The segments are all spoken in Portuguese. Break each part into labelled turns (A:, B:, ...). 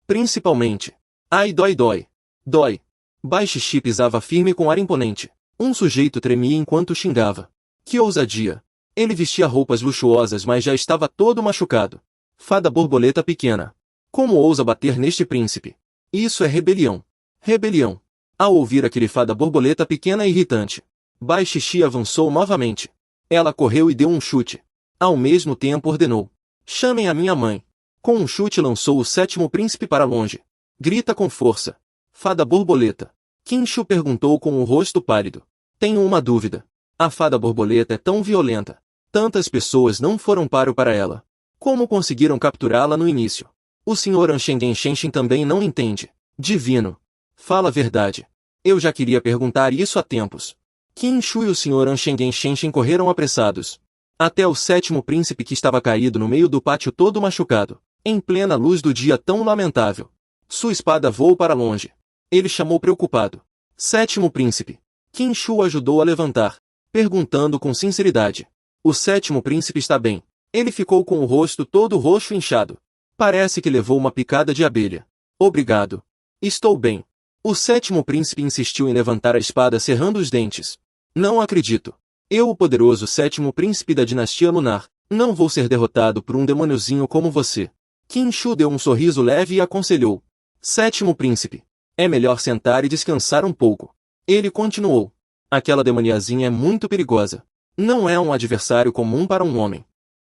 A: Principalmente. Ai dói dói. Dói. Bai Xixi pisava firme com ar imponente. Um sujeito tremia enquanto xingava. Que ousadia! Ele vestia roupas luxuosas, mas já estava todo machucado. Fada borboleta pequena. Como ousa bater neste príncipe? Isso é rebelião. Rebelião. Ao ouvir aquele fada borboleta pequena e irritante, Bai Xixi avançou novamente. Ela correu e deu um chute. Ao mesmo tempo ordenou. Chamem a minha mãe. Com um chute lançou o sétimo príncipe para longe. Grita com força. Fada borboleta. Qin Shu perguntou com o rosto pálido. Tenho uma dúvida. A fada borboleta é tão violenta. Tantas pessoas não foram páreo para ela. Como conseguiram capturá-la no início? O Sr. Anshengen Shenshin também não entende. Divino. Fala a verdade. Eu já queria perguntar isso há tempos. Qin Shu e o Sr. Anshengen Shenshin correram apressados. Até o sétimo príncipe que estava caído no meio do pátio todo machucado, em plena luz do dia tão lamentável. Sua espada voou para longe. Ele chamou preocupado. Sétimo príncipe. Qin Shu ajudou a levantar, perguntando com sinceridade. O sétimo príncipe está bem. Ele ficou com o rosto todo roxo e inchado. Parece que levou uma picada de abelha. Obrigado. Estou bem. O sétimo príncipe insistiu em levantar a espada cerrando os dentes. Não acredito. Eu, o poderoso sétimo príncipe da dinastia lunar, não vou ser derrotado por um demôniozinho como você. Qin Shu deu um sorriso leve e aconselhou. Sétimo príncipe. É melhor sentar e descansar um pouco. Ele continuou. Aquela demoniazinha é muito perigosa. Não é um adversário comum para um homem.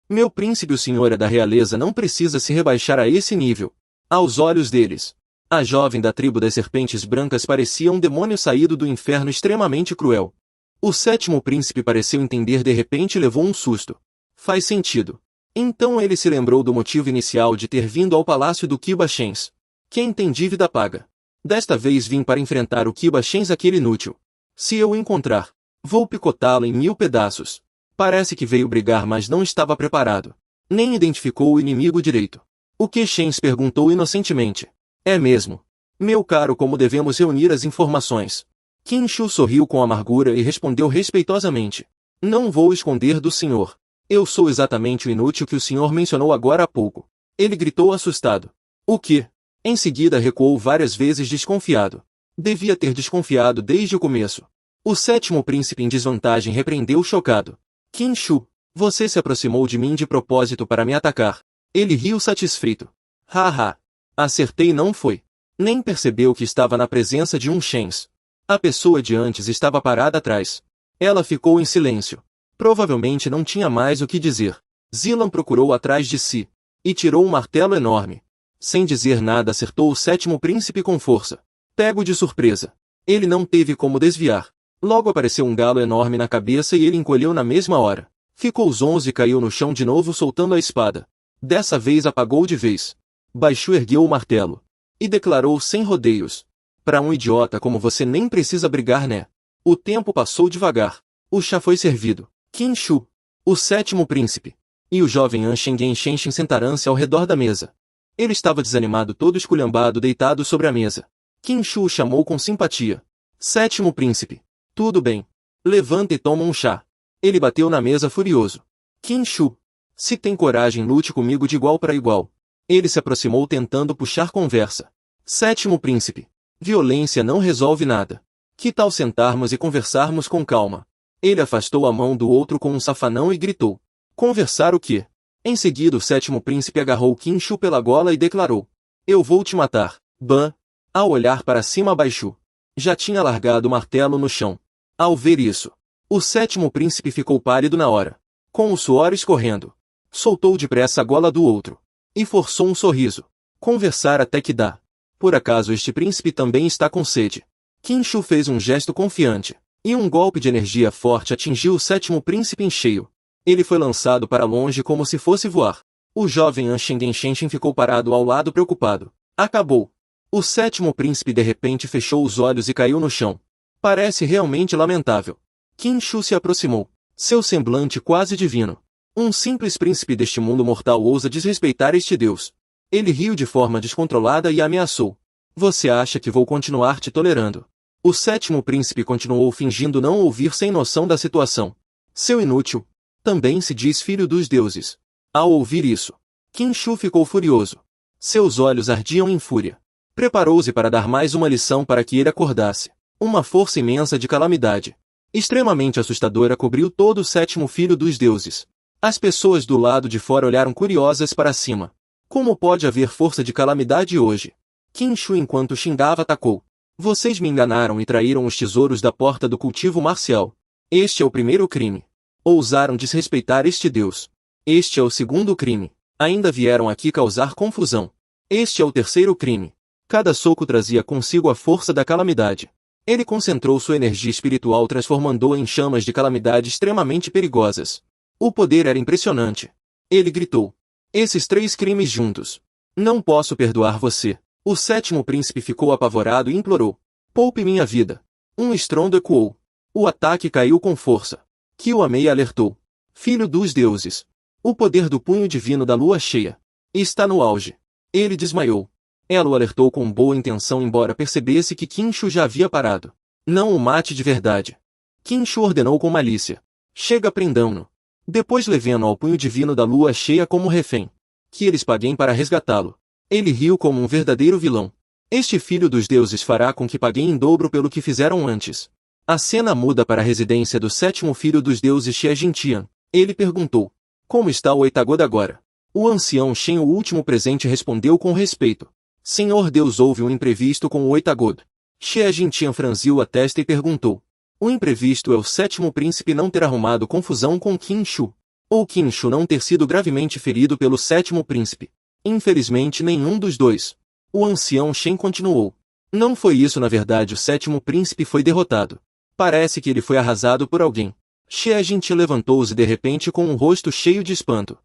A: Meu príncipe, o senhor é da realeza, não precisa se rebaixar a esse nível. Aos olhos deles, a jovem da tribo das serpentes brancas parecia um demônio saído do inferno extremamente cruel. O sétimo príncipe pareceu entender de repente e levou um susto. Faz sentido. Então ele se lembrou do motivo inicial de ter vindo ao palácio do Qiba Shens. Quem tem dívida paga. Desta vez vim para enfrentar o Qiba Shens, aquele inútil. Se eu o encontrar, vou picotá-lo em 1000 pedaços. Parece que veio brigar, mas não estava preparado. Nem identificou o inimigo direito. O que Shens perguntou inocentemente. É mesmo. Meu caro, como devemos reunir as informações? Qin Shu sorriu com amargura e respondeu respeitosamente. Não vou esconder do senhor. Eu sou exatamente o inútil que o senhor mencionou agora há pouco. Ele gritou assustado. O quê? Em seguida recuou várias vezes desconfiado. Devia ter desconfiado desde o começo. O sétimo príncipe em desvantagem repreendeu chocado. Qin Shu, você se aproximou de mim de propósito para me atacar. Ele riu satisfeito. Haha. Acertei, não foi? Nem percebeu que estava na presença de um Shens. A pessoa de antes estava parada atrás. Ela ficou em silêncio. Provavelmente não tinha mais o que dizer. Zilan procurou atrás de si e tirou um martelo enorme. Sem dizer nada acertou o sétimo príncipe com força. Pego de surpresa. Ele não teve como desviar. Logo apareceu um galo enorme na cabeça e ele encolheu na mesma hora. Ficou zonzo e caiu no chão de novo soltando a espada. Dessa vez apagou de vez. Baixu ergueu o martelo e declarou sem rodeios. Para um idiota como você nem precisa brigar, né? O tempo passou devagar. O chá foi servido. Qin Shu, o sétimo príncipe, e o jovem Anshengen Shenshin sentaram-se ao redor da mesa. Ele estava desanimado, todo esculhambado, deitado sobre a mesa. Qin Shu o chamou com simpatia. Sétimo príncipe. Tudo bem. Levanta e toma um chá. Ele bateu na mesa furioso. Qin Shu, se tem coragem, lute comigo de igual para igual. Ele se aproximou tentando puxar conversa. Sétimo príncipe. Violência não resolve nada. Que tal sentarmos e conversarmos com calma? Ele afastou a mão do outro com um safanão e gritou. Conversar o quê? Em seguida o sétimo príncipe agarrou Qin Shu pela gola e declarou. Eu vou te matar, Ban. Ao olhar para cima, Baixu já tinha largado o martelo no chão. Ao ver isso, o sétimo príncipe ficou pálido na hora. Com o suor escorrendo, soltou depressa a gola do outro e forçou um sorriso. Conversar até que dá. Por acaso este príncipe também está com sede? Qin Shu fez um gesto confiante, e um golpe de energia forte atingiu o sétimo príncipe em cheio. Ele foi lançado para longe como se fosse voar. O jovem Anshengen Shenshin ficou parado ao lado preocupado. Acabou. O sétimo príncipe de repente fechou os olhos e caiu no chão. Parece realmente lamentável. Qin Shu se aproximou. Seu semblante quase divino. Um simples príncipe deste mundo mortal ousa desrespeitar este deus. Ele riu de forma descontrolada e ameaçou. Você acha que vou continuar te tolerando? O sétimo príncipe continuou fingindo não ouvir, sem noção da situação. Seu inútil. Também se diz filho dos deuses. Ao ouvir isso, Qin Shu ficou furioso. Seus olhos ardiam em fúria. Preparou-se para dar mais uma lição para que ele acordasse. Uma força imensa de calamidade, extremamente assustadora, cobriu todo o sétimo filho dos deuses. As pessoas do lado de fora olharam curiosas para cima. Como pode haver força de calamidade hoje? Qin Shu, enquanto xingava, atacou. Vocês me enganaram e traíram os tesouros da porta do cultivo marcial. Este é o primeiro crime. Ousaram desrespeitar este Deus. Este é o segundo crime. Ainda vieram aqui causar confusão. Este é o terceiro crime. Cada soco trazia consigo a força da calamidade. Ele concentrou sua energia espiritual, transformando-a em chamas de calamidade extremamente perigosas. O poder era impressionante. Ele gritou: esses três crimes juntos. Não posso perdoar você. O sétimo príncipe ficou apavorado e implorou: poupe minha vida. Um estrondo ecoou. O ataque caiu com força. Kiyoamei alertou: filho dos deuses. O poder do punho divino da lua cheia está no auge. Ele desmaiou. Ela o alertou com boa intenção, embora percebesse que Qin Shu já havia parado. Não o mate de verdade. Qin Shu ordenou com malícia: chega, prendam-no. Depois levem-no ao punho divino da lua cheia como refém. Que eles paguem para resgatá-lo. Ele riu como um verdadeiro vilão. Este filho dos deuses fará com que paguem em dobro pelo que fizeram antes. A cena muda para a residência do sétimo filho dos deuses, Xie Jintian. Ele perguntou: como está o Oitagod agora? O ancião Shen, o último presente, respondeu com respeito: Senhor Deus, houve um imprevisto com o Oitagod. Xie Jintian franziu a testa e perguntou: o imprevisto é o sétimo príncipe não ter arrumado confusão com Qin Shu, ou Qin Shu não ter sido gravemente ferido pelo sétimo príncipe? Infelizmente, nenhum dos dois. O ancião Shen continuou: não foi isso, na verdade. O sétimo príncipe foi derrotado. Parece que ele foi arrasado por alguém. Xie Jintian levantou-se de repente com um rosto cheio de espanto.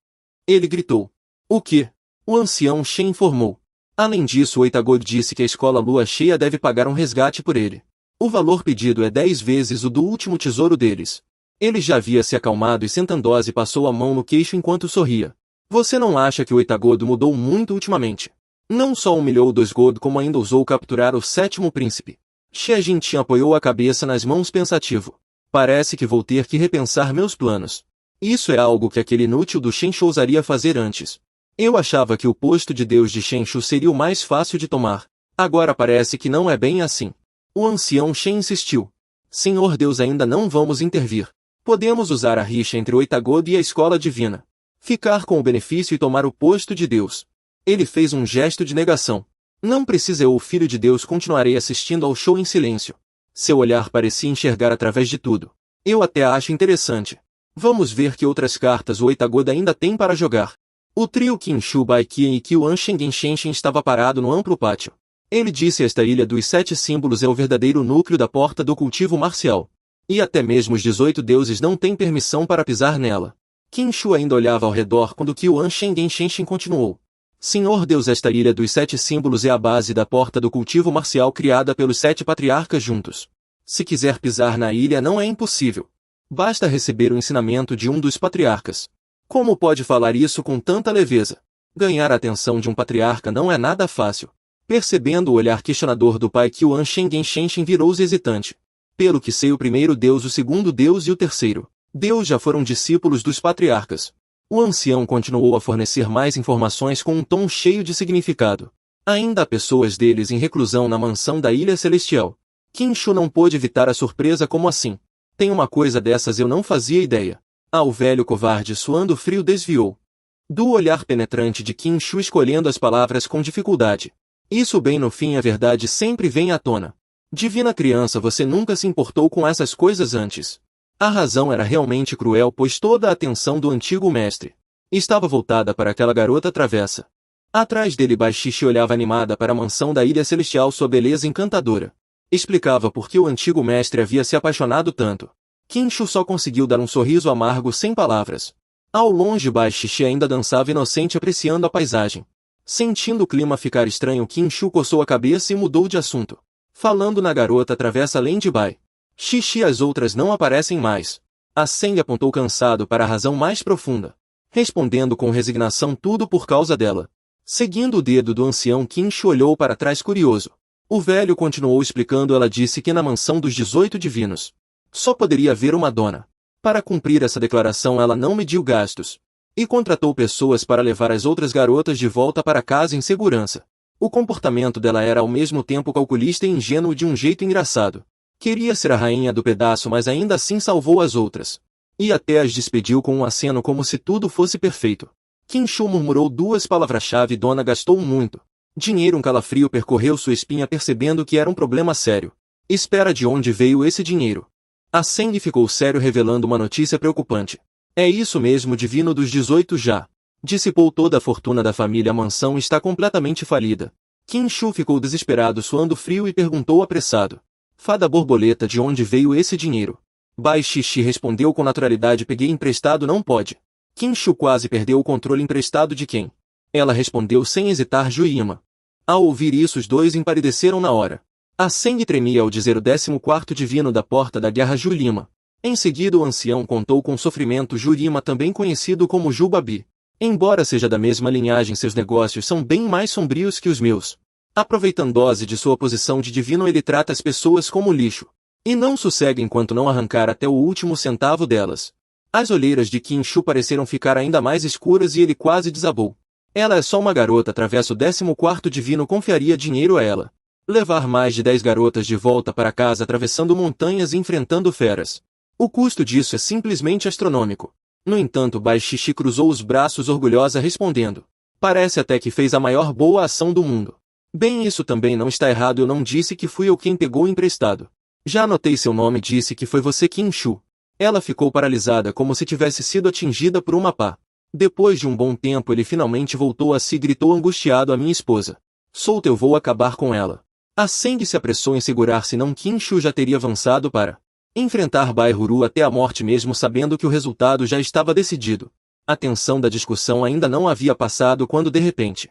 A: Ele gritou: o quê? O ancião Shen informou: além disso, o Oitagod disse que a escola Lua Cheia deve pagar um resgate por ele. O valor pedido é 10 vezes o do último tesouro deles. Ele já havia se acalmado e, sentando-se, passou a mão no queixo enquanto sorria. Você não acha que o Oitagod mudou muito ultimamente? Não só humilhou os God, como ainda ousou capturar o sétimo príncipe. Xie Jintian apoiou a cabeça nas mãos pensativo. Parece que vou ter que repensar meus planos. Isso é algo que aquele inútil do Shen Shu ousaria fazer antes. Eu achava que o posto de Deus de Shen Shu seria o mais fácil de tomar. Agora parece que não é bem assim. O ancião Shen insistiu: Senhor Deus, ainda não vamos intervir. Podemos usar a rixa entre o Oitagod e a escola divina. Ficar com o benefício e tomar o posto de Deus. Ele fez um gesto de negação. Não precisa, eu, o filho de Deus, continuarei assistindo ao show em silêncio. Seu olhar parecia enxergar através de tudo. Eu até acho interessante. Vamos ver que outras cartas o Oitagod ainda tem para jogar. O trio Qin Shu, Bai Qian e Qiuan Shengen Shenshen estava parado no amplo pátio. Ele disse: esta ilha dos 7 símbolos é o verdadeiro núcleo da porta do cultivo marcial. E até mesmo os 18 deuses não têm permissão para pisar nela. Qin Shu ainda olhava ao redor quando Qiuan Shengen Shenshen continuou: Senhor Deus, esta ilha dos 7 símbolos é a base da porta do cultivo marcial criada pelos 7 patriarcas juntos. Se quiser pisar na ilha, não é impossível. Basta receber o ensinamento de um dos patriarcas. Como pode falar isso com tanta leveza? Ganhar a atenção de um patriarca não é nada fácil. Percebendo o olhar questionador do pai, Qiuan Shengen Shenshen virou-se hesitante. Pelo que sei, o primeiro Deus, o segundo Deus e o terceiro Deus já foram discípulos dos patriarcas. O ancião continuou a fornecer mais informações com um tom cheio de significado. Ainda há pessoas deles em reclusão na mansão da Ilha Celestial. Qin Shu não pôde evitar a surpresa. Como assim? Tem uma coisa dessas, eu não fazia ideia. O velho covarde, suando frio, desviou do olhar penetrante de Qin Shu, escolhendo as palavras com dificuldade. Isso bem no fim, a verdade sempre vem à tona. Divina criança, você nunca se importou com essas coisas antes. A razão era realmente cruel, pois toda a atenção do antigo mestre estava voltada para aquela garota travessa. Atrás dele, Bai Shishi olhava animada para a mansão da Ilha Celestial, sua beleza encantadora explicava por que o antigo mestre havia se apaixonado tanto. Qin Shu só conseguiu dar um sorriso amargo sem palavras. Ao longe, Bai Shishi ainda dançava inocente, apreciando a paisagem. Sentindo o clima ficar estranho, Qin Shu coçou a cabeça e mudou de assunto. Falando na garota travessa além de Bai Shishi, as outras não aparecem mais. A Seng apontou cansado para a razão mais profunda, respondendo com resignação: tudo por causa dela. Seguindo o dedo do ancião, Qin Shu olhou para trás curioso. O velho continuou explicando: ela disse que na mansão dos 18 divinos só poderia haver uma dona. Para cumprir essa declaração, ela não mediu gastos. e contratou pessoas para levar as outras garotas de volta para casa em segurança. O comportamento dela era ao mesmo tempo calculista e ingênuo de um jeito engraçado. Queria ser a rainha do pedaço, mas ainda assim salvou as outras. E até as despediu com um aceno como se tudo fosse perfeito. Qin Shu murmurou duas palavras-chave e Dona gastou muito dinheiro. Um calafrio percorreu sua espinha percebendo que era um problema sério. Espera, de onde veio esse dinheiro? A Seng ficou sério revelando uma notícia preocupante. É isso mesmo, divino dos 18 já. Dissipou toda a fortuna da família, a mansão está completamente falida. Qin Shu ficou desesperado, suando frio, e perguntou apressado. Fada borboleta, de onde veio esse dinheiro? Bai Shishi respondeu com naturalidade. Peguei emprestado. Não pode. Qin Shu quase perdeu o controle. Emprestado de quem? Ela respondeu sem hesitar. Juíma. Ao ouvir isso, os dois empalideceram na hora. A Seng tremia ao dizer o 14º divino da Porta da Guerra, Julima. Em seguida o ancião contou com sofrimento. Julima, também conhecido como Julbabi. Embora seja da mesma linhagem, seus negócios são bem mais sombrios que os meus. Aproveitando-se de sua posição de divino, ele trata as pessoas como lixo. E não sossega enquanto não arrancar até o último centavo delas. As olheiras de Qin Shu pareceram ficar ainda mais escuras e ele quase desabou. Ela é só uma garota. Através o 14º divino confiaria dinheiro a ela. Levar mais de 10 garotas de volta para casa atravessando montanhas e enfrentando feras. O custo disso é simplesmente astronômico. No entanto, Bai Shishi cruzou os braços orgulhosa, respondendo. Parece até que fez a maior boa ação do mundo. Bem, isso também não está errado. Eu não disse que fui eu quem pegou o emprestado. Já anotei seu nome. Disse que foi você, Qin Shu. Ela ficou paralisada como se tivesse sido atingida por uma pá. Depois de um bom tempo ele finalmente voltou a si e gritou angustiado a minha esposa. Solta, eu vou acabar com ela. A Seng se apressou em segurar, senão Qin Shu já teria avançado para enfrentar Bai Huru até a morte, mesmo sabendo que o resultado já estava decidido. A tensão da discussão ainda não havia passado quando de repente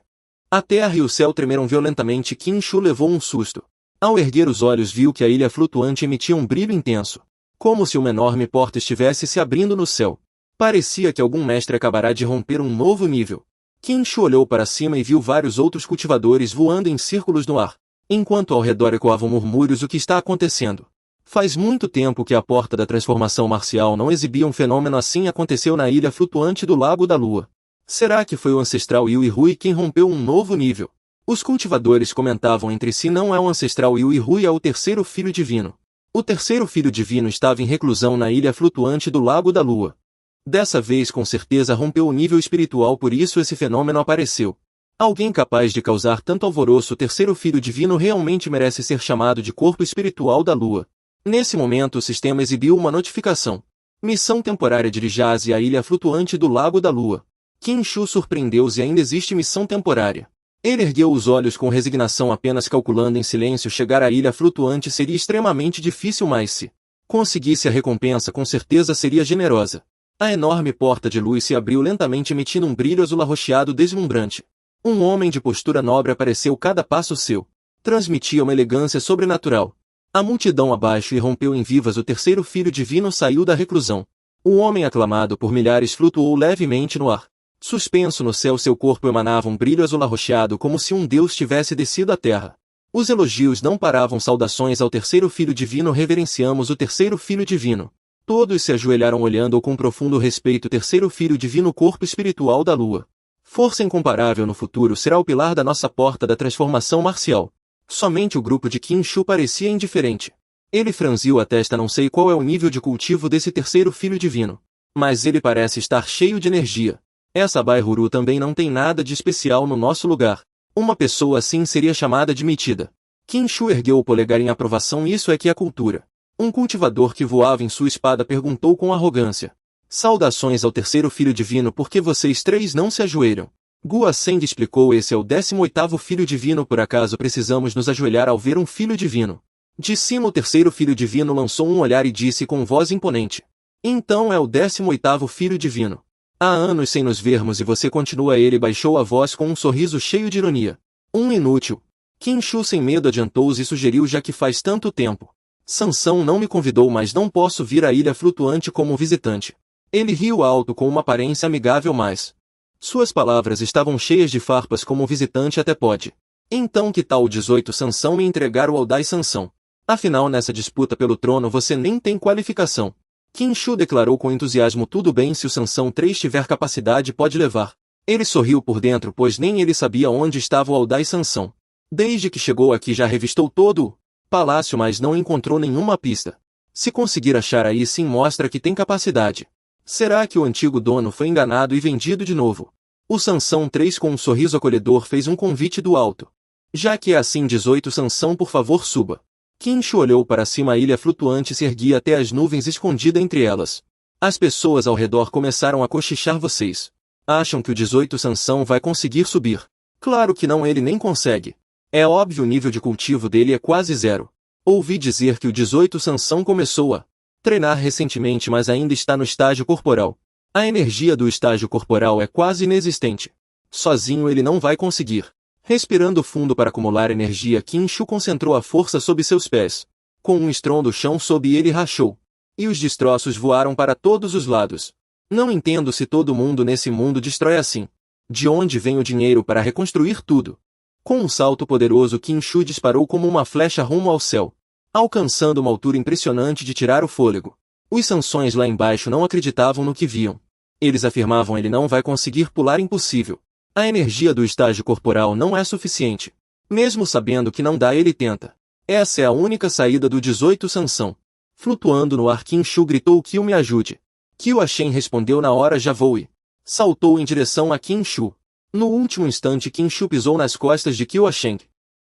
A: a terra e o céu tremeram violentamente. Qin Shu levou um susto. Ao erguer os olhos viu que a ilha flutuante emitia um brilho intenso, como se uma enorme porta estivesse se abrindo no céu. Parecia que algum mestre acabará de romper um novo nível. Qin Shu olhou para cima e viu vários outros cultivadores voando em círculos no ar, enquanto ao redor ecoavam murmúrios. O que está acontecendo? Faz muito tempo que a porta da transformação marcial não exibia um fenômeno assim. Aconteceu na ilha flutuante do Lago da Lua. Será que foi o ancestral Yui Rui quem rompeu um novo nível? Os cultivadores comentavam entre si. Não é o ancestral Yui Rui, é o terceiro filho divino. O terceiro filho divino estava em reclusão na ilha flutuante do Lago da Lua. Dessa vez com certeza rompeu o nível espiritual, por isso esse fenômeno apareceu. Alguém capaz de causar tanto alvoroço. O terceiro filho divino realmente merece ser chamado de corpo espiritual da Lua. Nesse momento o sistema exibiu uma notificação. Missão temporária: dirija-se à ilha flutuante do Lago da Lua. Qin Shu surpreendeu-se. Ainda existe missão temporária. Ele ergueu os olhos com resignação, apenas calculando em silêncio. Chegar à ilha flutuante seria extremamente difícil, mas se conseguisse a recompensa com certeza seria generosa. A enorme porta de luz se abriu lentamente, emitindo um brilho azul arroxeado deslumbrante. Um homem de postura nobre apareceu. Cada passo seu transmitia uma elegância sobrenatural. A multidão abaixo irrompeu em vivas. O terceiro filho divino saiu da reclusão. O homem aclamado por milhares flutuou levemente no ar. Suspenso no céu, seu corpo emanava um brilho azul arroxeado, como se um deus tivesse descido à terra. Os elogios não paravam. Saudações ao terceiro filho divino. Reverenciamos o terceiro filho divino. Todos se ajoelharam olhando-o com profundo respeito. Terceiro filho divino, corpo espiritual da Lua. Força incomparável no futuro, será o pilar da nossa porta da transformação marcial. Somente o grupo de Qin Shu parecia indiferente. Ele franziu a testa. Não sei qual é o nível de cultivo desse terceiro filho divino, mas ele parece estar cheio de energia. Essa Bai Huru também não tem nada de especial no nosso lugar. Uma pessoa assim seria chamada de metida. Qin Shu ergueu o polegar em aprovação. Isso é que é cultura. Um cultivador que voava em sua espada perguntou com arrogância. Saudações ao terceiro filho divino. Por que vocês três não se ajoelham? Gua Seng explicou. Esse é o 18º filho divino. Por acaso precisamos nos ajoelhar ao ver um filho divino? De cima o terceiro filho divino lançou um olhar e disse com voz imponente. Então é o 18º filho divino. Há anos sem nos vermos e você continua. Ele baixou a voz com um sorriso cheio de ironia. Um inútil. Qin Shu sem medo adiantou-se e sugeriu. Já que faz tanto tempo Sansão não me convidou, mas não posso vir à ilha flutuante como visitante. Ele riu alto com uma aparência amigável, mas suas palavras estavam cheias de farpas. Como visitante até pode. Então que tal o 18 Sansão me entregar o Aldai Sansão? Afinal, nessa disputa pelo trono você nem tem qualificação. Qin Shu declarou com entusiasmo: tudo bem, se o Sansão 3 tiver capacidade pode levar. Ele sorriu por dentro, pois nem ele sabia onde estava o audaz Sansão. Desde que chegou aqui já revistou todo o palácio, mas não encontrou nenhuma pista. Se conseguir achar aí sim mostra que tem capacidade. Será que o antigo dono foi enganado e vendido de novo? O Sansão 3 com um sorriso acolhedor fez um convite do alto. Já que é assim 18 Sansão, por favor suba. Qin Shu olhou para cima, a ilha flutuante se erguia até as nuvens escondida entre elas. As pessoas ao redor começaram a cochichar. Vocês acham que o 18 Sansão vai conseguir subir? Claro que não, ele nem consegue. É óbvio, o nível de cultivo dele é quase zero. Ouvi dizer que o 18 Sansão começou a treinar recentemente, mas ainda está no estágio corporal. A energia do estágio corporal é quase inexistente. Sozinho ele não vai conseguir. Respirando fundo para acumular energia, Qin Shu concentrou a força sob seus pés. Com um estrondo, o chão sob ele rachou. E os destroços voaram para todos os lados. Não entendo se todo mundo nesse mundo destrói assim. De onde vem o dinheiro para reconstruir tudo? Com um salto poderoso, Qin Shu disparou como uma flecha rumo ao céu, alcançando uma altura impressionante de tirar o fôlego. Os Sansões lá embaixo não acreditavam no que viam. Eles afirmavam: ele não vai conseguir pular, impossível. A energia do estágio corporal não é suficiente. Mesmo sabendo que não dá, ele tenta. Essa é a única saída do 18 Sansão. Flutuando no ar, Qin Shu gritou: Kyo, me ajude. Kyo Shen respondeu: na hora já vou, e saltou em direção a Qin Shu. No último instante, Qin Shu pisou nas costas de Kyo Shen.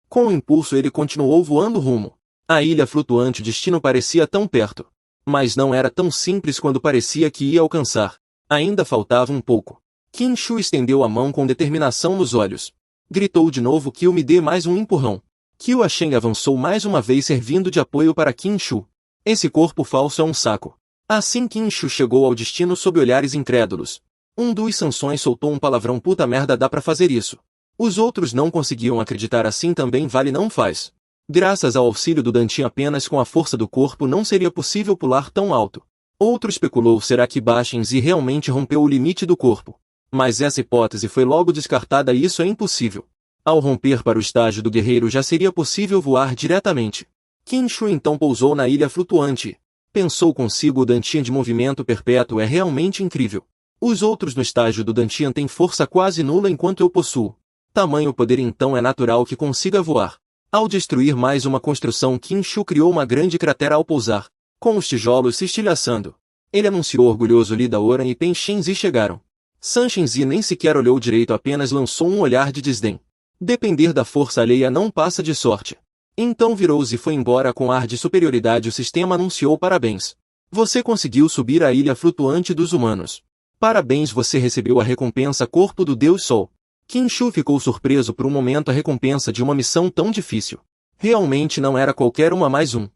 A: Com o impulso ele continuou voando rumo à ilha flutuante. O destino parecia tão perto. Mas não era tão simples quando parecia que ia alcançar. Ainda faltava um pouco. Qin Shu estendeu a mão com determinação nos olhos. Gritou de novo: Kyo, me dê mais um empurrão. Kyo Shen avançou mais uma vez, servindo de apoio para Qin Shu. Esse corpo falso é um saco. Assim Qin Shu chegou ao destino sob olhares incrédulos. Um dos Sansões soltou um palavrão: puta merda, dá pra fazer isso. Os outros não conseguiam acreditar. Assim também vale, não faz. Graças ao auxílio do Dantin, apenas com a força do corpo não seria possível pular tão alto. Outro especulou: será que Bashenzi realmente rompeu o limite do corpo? Mas essa hipótese foi logo descartada. Isso é impossível. Ao romper para o estágio do guerreiro já seria possível voar diretamente. Qin Shu então pousou na ilha flutuante. Pensou consigo: o Dantian de movimento perpétuo é realmente incrível. Os outros no estágio do Dantian têm força quase nula enquanto eu possuo tamanho poder, então é natural que consiga voar. Ao destruir mais uma construção, Qin Shu criou uma grande cratera ao pousar, com os tijolos se estilhaçando. Ele anunciou orgulhoso: Lida Oran e Pen Shenzi chegaram. San Shenzi nem sequer olhou direito, apenas lançou um olhar de desdém. Depender da força alheia não passa de sorte. Então virou-se e foi embora com ar de superioridade. O sistema anunciou: parabéns. Você conseguiu subir à ilha flutuante dos humanos. Parabéns, você recebeu a recompensa Corpo do Deus Sol. Qin Shu ficou surpreso por um momento. A recompensa de uma missão tão difícil. Realmente não era qualquer uma, mais um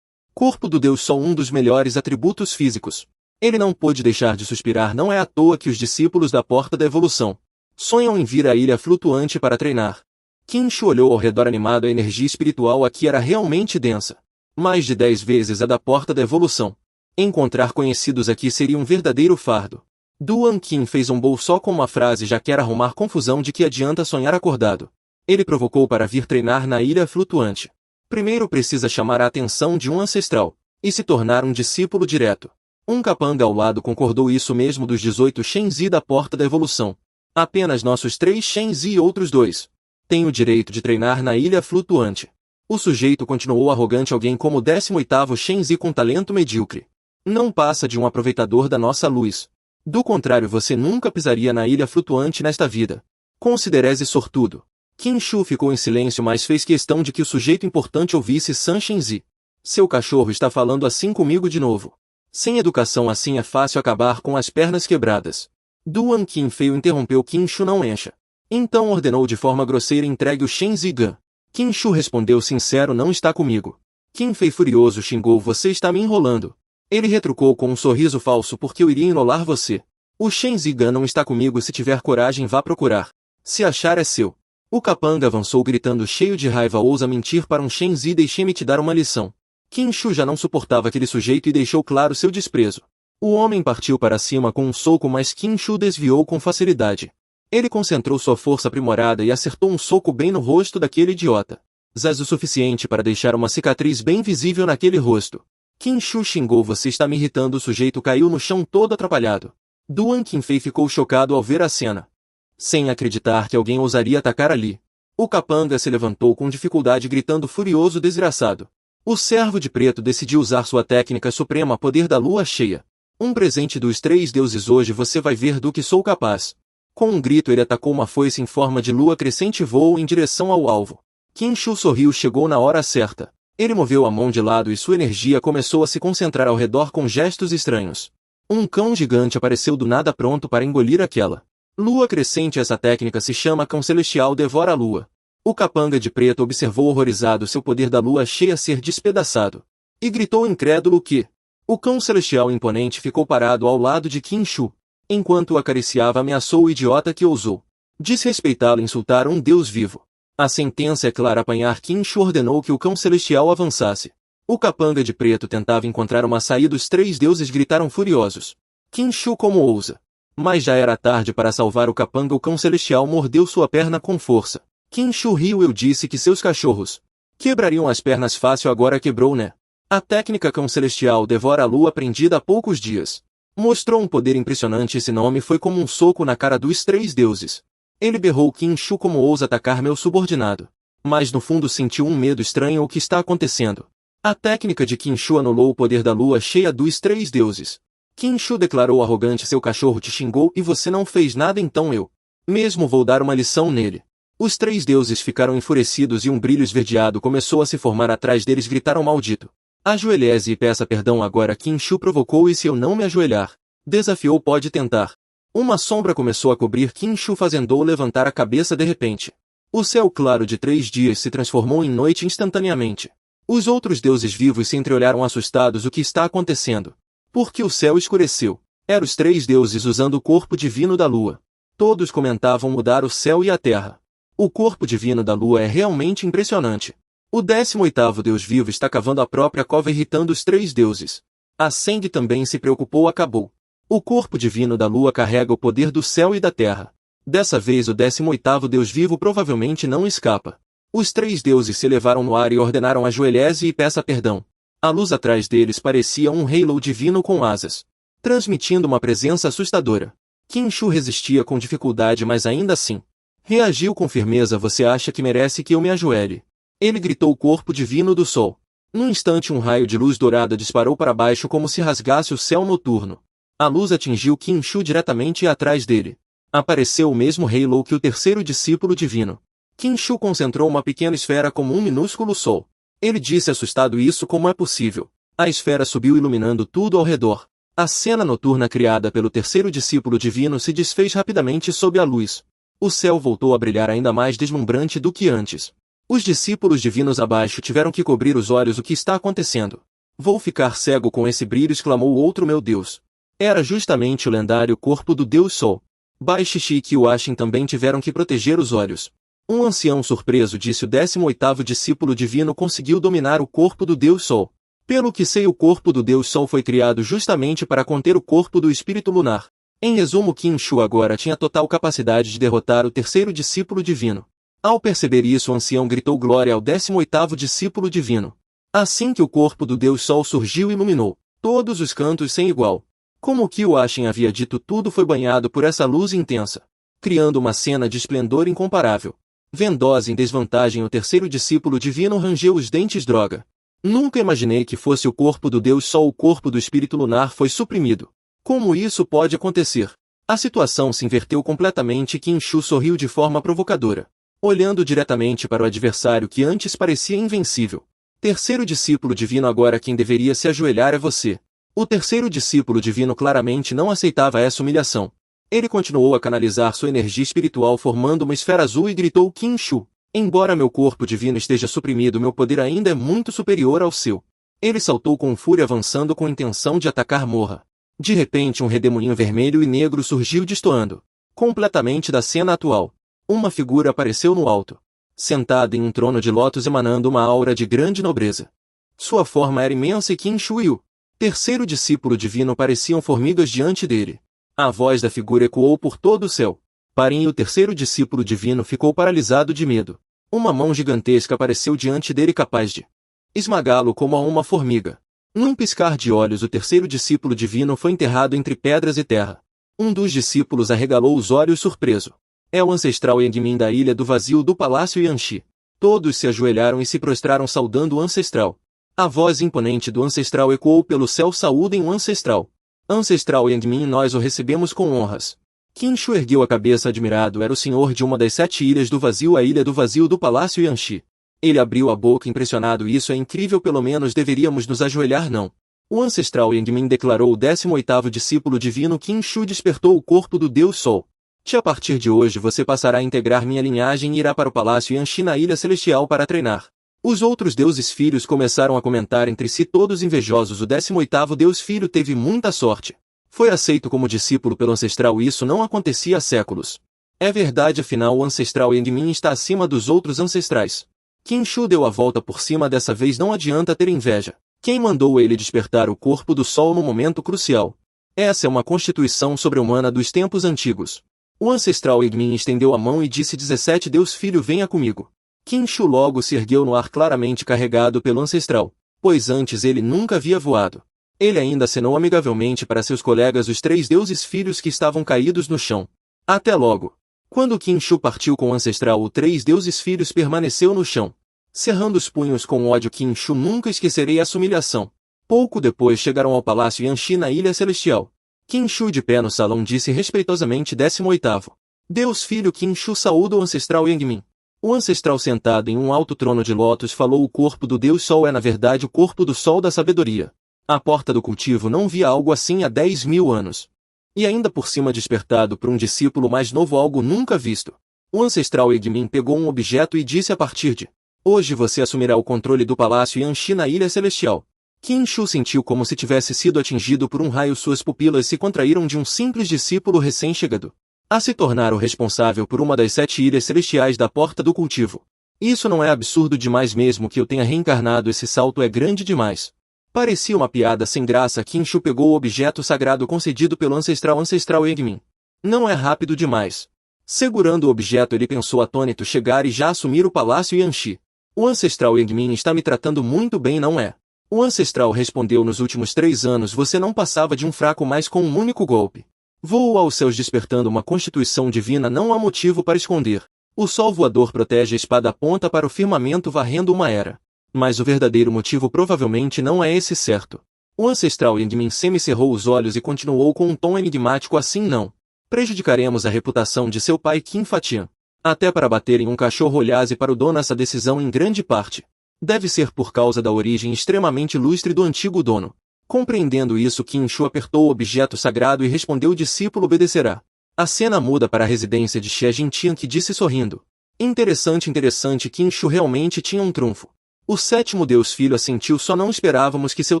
A: Corpo do Deus Sol, um dos melhores atributos físicos. Ele não pôde deixar de suspirar. Não é à toa que os discípulos da Porta da Evolução sonham em vir à ilha flutuante para treinar. Qin Shu olhou ao redor animado. A energia espiritual aqui era realmente densa. Mais de 10 vezes a da Porta da Evolução. Encontrar conhecidos aqui seria um verdadeiro fardo. Duan Qin fez um bolsó com uma frase: já quer arrumar confusão, de que adianta sonhar acordado. Ele provocou para vir treinar na ilha flutuante. Primeiro precisa chamar a atenção de um ancestral, e se tornar um discípulo direto. Um capanga ao lado concordou: isso mesmo, dos 18 Shenzi da Porta da Evolução. Apenas nossos 3 Shenzi e outros 2 têm o direito de treinar na ilha flutuante. O sujeito continuou arrogante: alguém como o 18º Shenzi com talento medíocre não passa de um aproveitador da nossa luz. Do contrário, você nunca pisaria na ilha flutuante nesta vida. Considere-se sortudo. Qin Shu ficou em silêncio, mas fez questão de que o sujeito importante ouvisse. San Shenzi, seu cachorro está falando assim comigo de novo. Sem educação assim é fácil acabar com as pernas quebradas. Duan Qin feio interrompeu Qin Shu: não encha. Então ordenou de forma grosseira: entregue o Shenzi Gan. Qin Shu respondeu sincero: não está comigo. Qin Fei furioso xingou: você está me enrolando. Ele retrucou com um sorriso falso: porque eu iria enrolar você? O Shenzi Gan não está comigo. Se tiver coragem, vá procurar. Se achar, é seu. O capanga avançou gritando, cheio de raiva: ousa mentir para um Shenzi? Deixe-me te dar uma lição. Qin Shu já não suportava aquele sujeito e deixou claro seu desprezo. O homem partiu para cima com um soco, mas Qin Shu desviou com facilidade. Ele concentrou sua força aprimorada e acertou um soco bem no rosto daquele idiota. Zaz o suficiente para deixar uma cicatriz bem visível naquele rosto. Qin Shu xingou: você está me irritando. O sujeito caiu no chão todo atrapalhado. Duan Qinfei ficou chocado ao ver a cena. Sem acreditar que alguém ousaria atacar ali. O capanga se levantou com dificuldade gritando furioso: desgraçado. O servo de preto decidiu usar sua técnica suprema, poder da lua cheia. Um presente dos três deuses, hoje você vai ver do que sou capaz. Com um grito ele atacou uma foice em forma de lua crescente e voou em direção ao alvo. Qin Shu sorriu, chegou na hora certa. Ele moveu a mão de lado e sua energia começou a se concentrar ao redor com gestos estranhos. Um cão gigante apareceu do nada pronto para engolir aquela lua crescente. Essa técnica se chama Cão Celestial Devora a Lua. O capanga de preto observou horrorizado seu poder da lua cheia ser despedaçado. E gritou incrédulo que o cão celestial imponente ficou parado ao lado de Qin Shu. Enquanto o acariciava, ameaçou o idiota que ousou desrespeitá-lo e insultar um deus vivo. A sentença é clara: apanhar. Qin Shu ordenou que o cão celestial avançasse. O capanga de preto tentava encontrar uma saída. Os três deuses gritaram furiosos: Qin Shu, como ousa! Mas já era tarde para salvar o capanga. O cão celestial mordeu sua perna com força. Qin Shu riu: eu disse que seus cachorros quebrariam as pernas fácil, agora quebrou, né? A técnica Cão Celestial Devora a Lua, aprendida há poucos dias, mostrou um poder impressionante. Esse nome foi como um soco na cara dos três deuses. Ele berrou: Qin Shu, como ousa atacar meu subordinado? Mas no fundo sentiu um medo estranho. O que está acontecendo? A técnica de Qin Shu anulou o poder da lua cheia dos três deuses. Qin Shu declarou arrogante: seu cachorro te xingou e você não fez nada, então eu mesmo vou dar uma lição nele. Os três deuses ficaram enfurecidos e um brilho esverdeado começou a se formar atrás deles. Gritaram: maldito! Ajoelhe-se e peça perdão agora. Qin Shu provocou: e se eu não me ajoelhar? Desafiou: pode tentar. Uma sombra começou a cobrir Qin Shu, fazendo-o levantar a cabeça de repente. O céu claro de 3 dias se transformou em noite instantaneamente. Os outros deuses vivos se entreolharam assustados: o que está acontecendo? Porque o céu escureceu. Eram os três deuses usando o corpo divino da lua. Todos comentavam mudar o céu e a terra. O corpo divino da lua é realmente impressionante. O 18º deus vivo está cavando a própria cova, irritando os três deuses. A Seng também se preocupou: acabou. O corpo divino da lua carrega o poder do céu e da terra. Dessa vez o 18º deus vivo provavelmente não escapa. Os três deuses se elevaram no ar e ordenaram: ajoelhe-se e peça perdão. A luz atrás deles parecia um halo divino com asas, transmitindo uma presença assustadora. Qin Shu resistia com dificuldade, mas ainda assim reagiu com firmeza: você acha que merece que eu me ajoelhe? Ele gritou: o corpo divino do sol. Num instante um raio de luz dourada disparou para baixo como se rasgasse o céu noturno. A luz atingiu Qin Shu diretamente e atrás dele apareceu o mesmo halo que o terceiro discípulo divino. Qin Shu concentrou uma pequena esfera como um minúsculo sol. Ele disse assustado: isso como é possível? A esfera subiu iluminando tudo ao redor. A cena noturna criada pelo terceiro discípulo divino se desfez rapidamente sob a luz. O céu voltou a brilhar ainda mais deslumbrante do que antes. Os discípulos divinos abaixo tiveram que cobrir os olhos: o que está acontecendo? Vou ficar cego com esse brilho, exclamou o outro. Meu Deus! Era justamente o lendário corpo do Deus Sol. Bai Shishi e Qiuashin também tiveram que proteger os olhos. Um ancião surpreso disse: o 18º discípulo divino conseguiu dominar o corpo do Deus Sol. Pelo que sei, o corpo do Deus Sol foi criado justamente para conter o corpo do espírito lunar. Em resumo, Qin Shu agora tinha total capacidade de derrotar o terceiro discípulo divino. Ao perceber isso, o ancião gritou glória ao 18º discípulo divino. Assim que o corpo do Deus Sol surgiu, iluminou todos os cantos sem igual. Como o Qiuashin havia dito, tudo foi banhado por essa luz intensa, criando uma cena de esplendor incomparável. Vendosa em desvantagem, o terceiro discípulo divino rangeu os dentes. Droga! Nunca imaginei que fosse o corpo do Deus Sol. O corpo do espírito lunar foi suprimido. Como isso pode acontecer? A situação se inverteu completamente. Qin Shu sorriu de forma provocadora, olhando diretamente para o adversário que antes parecia invencível. Terceiro discípulo divino, agora quem deveria se ajoelhar é você. O terceiro discípulo divino claramente não aceitava essa humilhação. Ele continuou a canalizar sua energia espiritual formando uma esfera azul e gritou: Qin Shu, embora meu corpo divino esteja suprimido, meu poder ainda é muito superior ao seu. Ele saltou com fúria, avançando com intenção de atacar. Morra. De repente um redemoinho vermelho e negro surgiu destoando completamente da cena atual. Uma figura apareceu no alto, sentada em um trono de lótus, emanando uma aura de grande nobreza. Sua forma era imensa e Qin Shu e o terceiro discípulo divino pareciam formigas diante dele. A voz da figura ecoou por todo o céu. Parim e o terceiro discípulo divino ficou paralisado de medo. Uma mão gigantesca apareceu diante dele, capaz de esmagá-lo como a uma formiga. Num piscar de olhos o terceiro discípulo divino foi enterrado entre pedras e terra. Um dos discípulos arregalou os olhos surpreso. É o ancestral Yang-min da Ilha do Vazio do Palácio Yanxi. Todos se ajoelharam e se prostraram saudando o ancestral. A voz imponente do ancestral ecoou pelo céu: saúdem o ancestral. Ancestral Yang-min, nós o recebemos com honras. Qin Shu ergueu a cabeça admirado. Era o senhor de uma das 7 ilhas do vazio, a Ilha do Vazio do Palácio Yanxi. Ele abriu a boca impressionado. Isso é incrível, pelo menos deveríamos nos ajoelhar, não? O ancestral Yang-min declarou. O 18º discípulo divino Qin Shu despertou o corpo do Deus Sol. A partir de hoje você passará a integrar minha linhagem e irá para o Palácio Yanxi na Ilha Celestial para treinar. Os outros deuses filhos começaram a comentar entre si, todos invejosos. O 18º deus filho teve muita sorte. Foi aceito como discípulo pelo ancestral. Isso não acontecia há séculos. É verdade, afinal o ancestral Yang-min está acima dos outros ancestrais. Qin Shu deu a volta por cima. Dessa vez não adianta ter inveja. Quem mandou ele despertar o corpo do sol no momento crucial? Essa é uma constituição sobre-humana dos tempos antigos. O ancestral Yang-min estendeu a mão e disse: 17 Deus Filho, venha comigo. Qin Shu logo se ergueu no ar, claramente carregado pelo ancestral, pois antes ele nunca havia voado. Ele ainda acenou amigavelmente para seus colegas, os 3 deuses filhos que estavam caídos no chão. Até logo. Quando Qin Shu partiu com o ancestral, os 3 deuses filhos permaneceu no chão. Cerrando os punhos com ódio, Qin Shu: nunca esquecerei essa humilhação. Pouco depois chegaram ao Palácio Yanxi na Ilha Celestial. Qin Shu, de pé no salão, disse respeitosamente: 18º Deus Filho Qin Shu saúda o ancestral Yang-min. O ancestral, sentado em um alto trono de lótus, falou: o corpo do Deus Sol é na verdade o corpo do Sol da sabedoria. A porta do cultivo não via algo assim há 10.000 anos. E ainda por cima despertado por um discípulo mais novo, algo nunca visto. O ancestral Yang-min pegou um objeto e disse: a partir de hoje você assumirá o controle do Palácio Yanxi na Ilha Celestial. Qin Shu sentiu como se tivesse sido atingido por um raio. Suas pupilas se contraíram de um simples discípulo recém-chegado a se tornar o responsável por uma das 7 ilhas celestiais da porta do cultivo. Isso não é absurdo demais? Mesmo que eu tenha reencarnado, esse salto é grande demais. Parecia uma piada sem graça. Qin Shu pegou o objeto sagrado concedido pelo ancestral Yang-min. Não é rápido demais? Segurando o objeto, ele pensou atônito: chegar e já assumir o Palácio Yanxi. O ancestral Yang-min está me tratando muito bem, não é? O ancestral respondeu: nos últimos 3 anos você não passava de um fraco, mas com um único golpe voou aos céus, despertando uma constituição divina. Não há motivo para esconder. O sol voador protege a espada, aponta para o firmamento, varrendo uma era. Mas o verdadeiro motivo provavelmente não é esse, certo? O ancestral Yang-min semicerrou os olhos e continuou com um tom enigmático: assim não prejudicaremos a reputação de seu pai Qin Fatian. Até para bater em um cachorro. Olhaze para o dono. Essa decisão em grande parte deve ser por causa da origem extremamente ilustre do antigo dono. Compreendendo isso, Qin Shu apertou o objeto sagrado e respondeu: o discípulo obedecerá. A cena muda para a residência de Xie Jintian, que disse sorrindo: interessante, interessante. Qin Shu realmente tinha um trunfo. O 7º Deus Filho assentiu: só não esperávamos que seu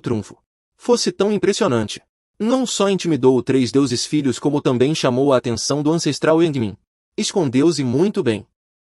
A: trunfo fosse tão impressionante. Não só intimidou os 3 deuses filhos, como também chamou a atenção do ancestral Yang-min. Escondeu-se muito bem.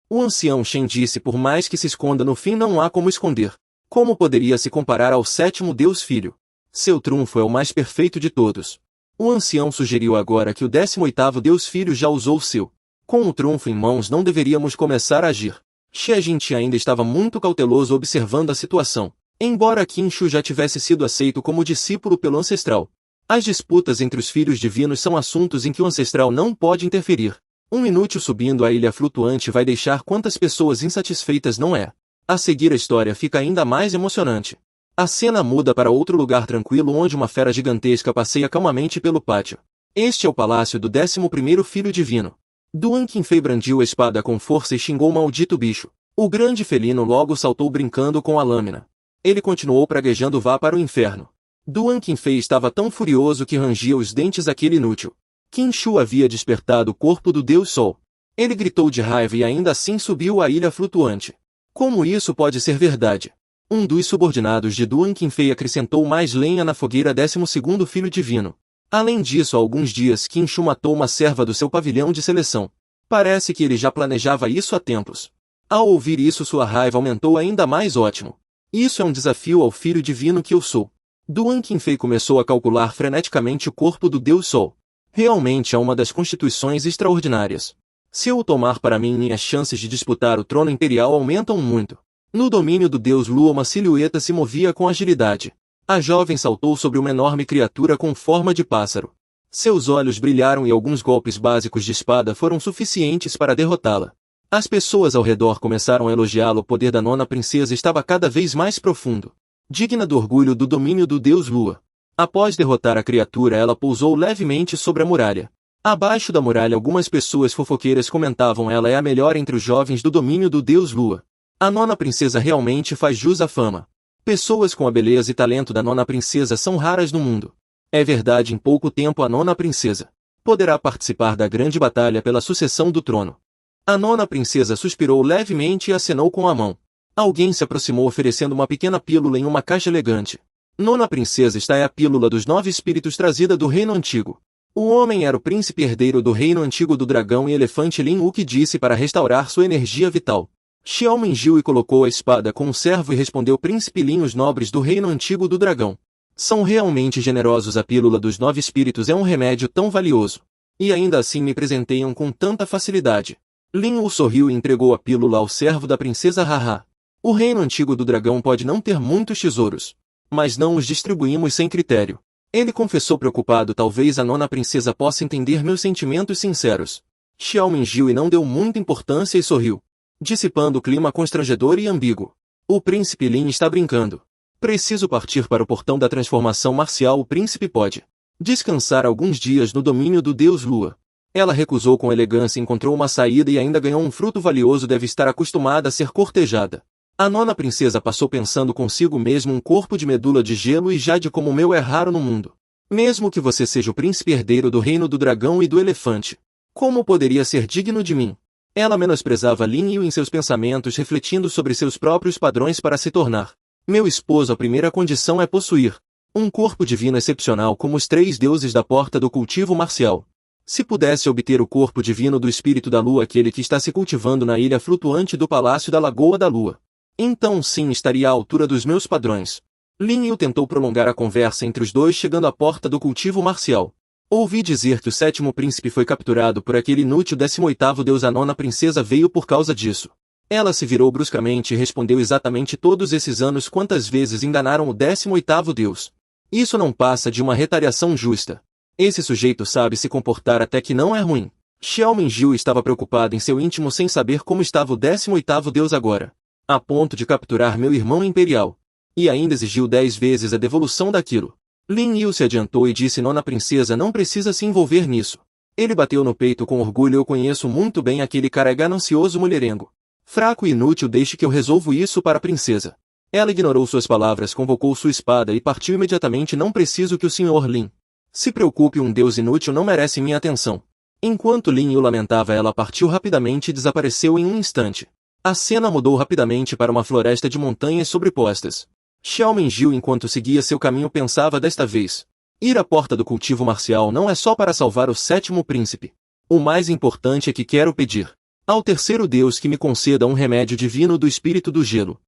A: O ancião Shen disse: por mais que se esconda, no fim não há como esconder. Como poderia se comparar ao 7º Deus Filho? Seu trunfo é o mais perfeito de todos. O ancião sugeriu agora que o 18º Deus Filho já usou o seu. Com o trunfo em mãos, não deveríamos começar a agir. Xie Jintian ainda estava muito cauteloso, observando a situação. Embora Qin Shu já tivesse sido aceito como discípulo pelo ancestral, as disputas entre os filhos divinos são assuntos em que o ancestral não pode interferir. Um inútil subindo a ilha flutuante vai deixar quantas pessoas insatisfeitas, não é? A seguir a história fica ainda mais emocionante. A cena muda para outro lugar tranquilo, onde uma fera gigantesca passeia calmamente pelo pátio. Este é o palácio do 11º filho divino. Duan Qinfei brandiu a espada com força e xingou: o maldito bicho. O grande felino logo saltou, brincando com a lâmina. Ele continuou praguejando: vá para o inferno. Duan Qinfei estava tão furioso que rangia os dentes. Aquele inútil Qin Shu havia despertado o corpo do Deus Sol. Ele gritou de raiva e ainda assim subiu à ilha flutuante. Como isso pode ser verdade? Um dos subordinados de Duan Qinfei acrescentou mais lenha na fogueira: 12º filho divino. Além disso, há alguns dias Qin Shu matou uma serva do seu pavilhão de seleção. Parece que ele já planejava isso há tempos. Ao ouvir isso, sua raiva aumentou ainda mais. Ótimo. Isso é um desafio ao filho divino que eu sou. Duan Qinfei começou a calcular freneticamente o corpo do Deus Sol. Realmente é uma das constituições extraordinárias. Se eu o tomar para mim, minhas chances de disputar o trono imperial aumentam muito. No domínio do Deus Lua, uma silhueta se movia com agilidade. A jovem saltou sobre uma enorme criatura com forma de pássaro. Seus olhos brilharam e alguns golpes básicos de espada foram suficientes para derrotá-la. As pessoas ao redor começaram a elogiá-lo. O poder da nona princesa estava cada vez mais profundo. Digna do orgulho do domínio do deus Lua. Após derrotar a criatura, ela pousou levemente sobre a muralha. Abaixo da muralha, algumas pessoas fofoqueiras comentavam: ela é a melhor entre os jovens do domínio do deus Lua. A nona princesa realmente faz jus à fama. Pessoas com a beleza e talento da nona princesa são raras no mundo. É verdade, em pouco tempo a nona princesa poderá participar da grande batalha pela sucessão do trono. A nona princesa suspirou levemente e acenou com a mão. Alguém se aproximou oferecendo uma pequena pílula em uma caixa elegante. Nona princesa, esta é a pílula dos 9 espíritos trazida do reino antigo. O homem era o príncipe herdeiro do reino antigo do dragão e elefante Lin Wu, que disse para restaurar sua energia vital. Xiao mengiu e colocou a espada com um servo e respondeu: príncipe Lin, os nobres do reino antigo do dragão são realmente generosos. A pílula dos 9 espíritos é um remédio tão valioso. E ainda assim me presenteiam com tanta facilidade. Lin Wu sorriu e entregou a pílula ao servo da princesa Haha. O reino antigo do dragão pode não ter muitos tesouros, mas não os distribuímos sem critério. Ele confessou preocupado: talvez a nona princesa possa entender meus sentimentos sinceros. Xiao mengiu e não deu muita importância e sorriu, dissipando o clima constrangedor e ambíguo. O príncipe Lin está brincando. Preciso partir para o portão da transformação marcial. O príncipe pode descansar alguns dias no domínio do deus Lua. Ela recusou com elegância, encontrou uma saída e ainda ganhou um fruto valioso. Deve estar acostumada a ser cortejada. A nona princesa passou pensando consigo mesmo: um corpo de medula de gelo e jade como o meu é raro no mundo. Mesmo que você seja o príncipe herdeiro do reino do dragão e do elefante, como poderia ser digno de mim? Ela menosprezava Lin Yu em seus pensamentos, refletindo sobre seus próprios padrões para se tornar meu esposo. A primeira condição é possuir um corpo divino excepcional como os 3 deuses da porta do cultivo marcial. Se pudesse obter o corpo divino do espírito da lua, aquele que está se cultivando na ilha flutuante do palácio da Lagoa da Lua, então sim estaria à altura dos meus padrões. Lin Yu tentou prolongar a conversa entre os dois, chegando à porta do cultivo marcial. Ouvi dizer que o 7º príncipe foi capturado por aquele inútil 18º deus. A nona princesa veio por causa disso. Ela se virou bruscamente e respondeu: exatamente todos esses anos, quantas vezes enganaram o 18º deus? Isso não passa de uma retaliação justa. Esse sujeito sabe se comportar até que não é ruim. Xiao mengiu estava preocupado em seu íntimo sem saber como estava o 18º deus agora. A ponto de capturar meu irmão imperial. E ainda exigiu 10 vezes a devolução daquilo. Lin Yu se adiantou e disse: nona princesa não precisa se envolver nisso. Ele bateu no peito com orgulho: eu conheço muito bem aquele cara ganancioso mulherengo. Fraco e inútil, deixe que eu resolvo isso para a princesa. Ela ignorou suas palavras, convocou sua espada e partiu imediatamente. Não preciso que o Sr. Lin se preocupe, um deus inútil não merece minha atenção. Enquanto Lin Yu lamentava, ela partiu rapidamente e desapareceu em um instante. A cena mudou rapidamente para uma floresta de montanhas sobrepostas. Xiao mengiu enquanto seguia seu caminho, pensava: desta vez, ir à porta do cultivo marcial não é só para salvar o 7º príncipe. O mais importante é que quero pedir ao 3º deus que me conceda um remédio divino do espírito do gelo.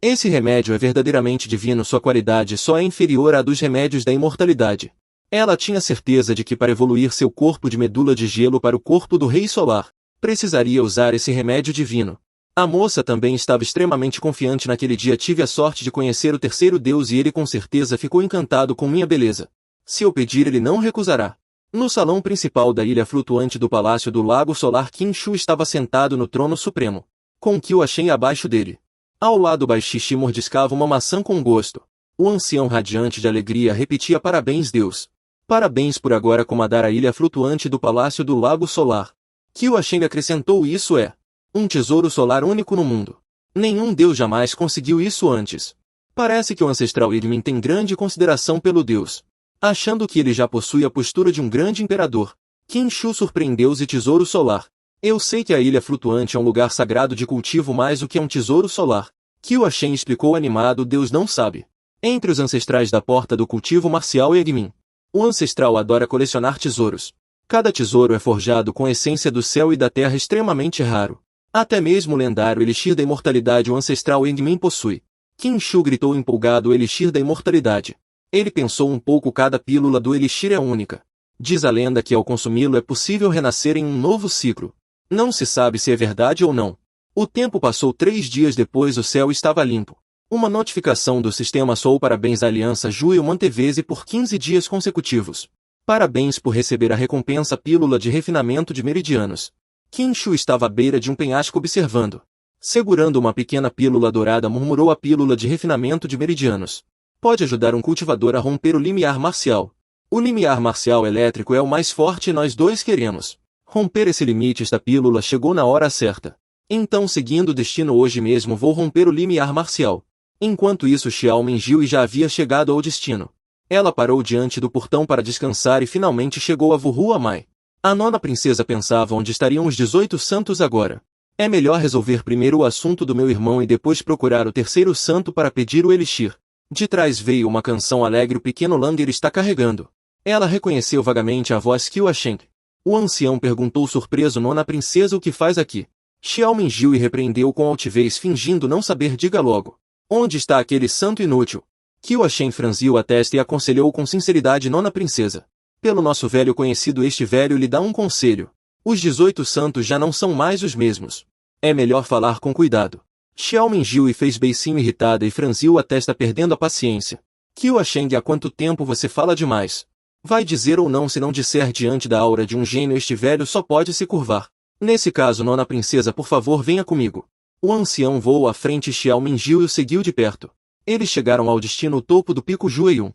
A: Esse remédio é verdadeiramente divino, sua qualidade só é inferior à dos remédios da imortalidade. Ela tinha certeza de que para evoluir seu corpo de medula de gelo para o corpo do Rei Solar, precisaria usar esse remédio divino. A moça também estava extremamente confiante. Naquele dia tive a sorte de conhecer o 3º deus e ele com certeza ficou encantado com minha beleza. Se eu pedir, ele não recusará. No salão principal da ilha flutuante do Palácio do Lago Solar, Qin Shu estava sentado no trono supremo, com Qiu Shen abaixo dele. Ao lado, Bai Xixi mordiscava uma maçã com gosto. O ancião, radiante de alegria, repetia: parabéns, Deus. Parabéns por agora comandar a ilha flutuante do Palácio do Lago Solar. Qiu Shen acrescentou: isso é um tesouro solar único no mundo. Nenhum deus jamais conseguiu isso antes. Parece que o ancestral Irmin tem grande consideração pelo deus. Achando que ele já possui a postura de um grande imperador, Qin Shu surpreendeu-se: tesouro solar. Eu sei que a ilha flutuante é um lugar sagrado de cultivo, mas o que é um tesouro solar? Qiu Shen explicou animado: Deus não sabe. Entre os ancestrais da porta do cultivo marcial Egmin, o ancestral adora colecionar tesouros. Cada tesouro é forjado com a essência do céu e da terra, extremamente raro. Até mesmo o lendário elixir da imortalidade o ancestral Egmin possui. Qin Shu gritou empolgado: o elixir da imortalidade. Ele pensou um pouco: cada pílula do elixir é única. Diz a lenda que ao consumi-lo é possível renascer em um novo ciclo. Não se sabe se é verdade ou não. O tempo passou. 3 dias depois o céu estava limpo. Uma notificação do sistema soou parabéns à Aliança Juio manteve-se por 15 dias consecutivos. Parabéns por receber a recompensa pílula de refinamento de meridianos. Qin Shu estava à beira de um penhasco observando. Segurando uma pequena pílula dourada, murmurou a pílula de refinamento de meridianos. Pode ajudar um cultivador a romper o limiar marcial. O limiar marcial elétrico é o mais forte e nós dois queremos romper esse limite. Esta pílula chegou na hora certa. Então, seguindo o destino, hoje mesmo vou romper o limiar marcial. Enquanto isso, Xiao Mingyue já havia chegado ao destino. Ela parou diante do portão para descansar e finalmente chegou a Wuhu Amai. A nona princesa pensava onde estariam os 18 santos agora. É melhor resolver primeiro o assunto do meu irmão e depois procurar o terceiro santo para pedir o elixir. De trás veio uma canção alegre. O pequeno Langer está carregando. Ela reconheceu vagamente a voz Qiu Shen. O ancião perguntou surpreso: nona princesa, o que faz aqui? Xiao Mingyue repreendeu com altivez, fingindo não saber. Diga logo. Onde está aquele santo inútil? Qiu Shen franziu a testa e aconselhou com sinceridade: nona princesa. Pelo nosso velho conhecido, este velho lhe dá um conselho. Os 18 santos já não são mais os mesmos. É melhor falar com cuidado. Xiao Mingyue fez beicinho irritada e franziu a testa, perdendo a paciência. Qiu Shen, há quanto tempo você fala demais? Vai dizer ou não? Se não disser diante da aura de um gênio, este velho só pode se curvar. Nesse caso, nona princesa, por favor, venha comigo. O ancião voou à frente e Xiao Mingyue o seguiu de perto. Eles chegaram ao destino, o topo do Pico Jueyun.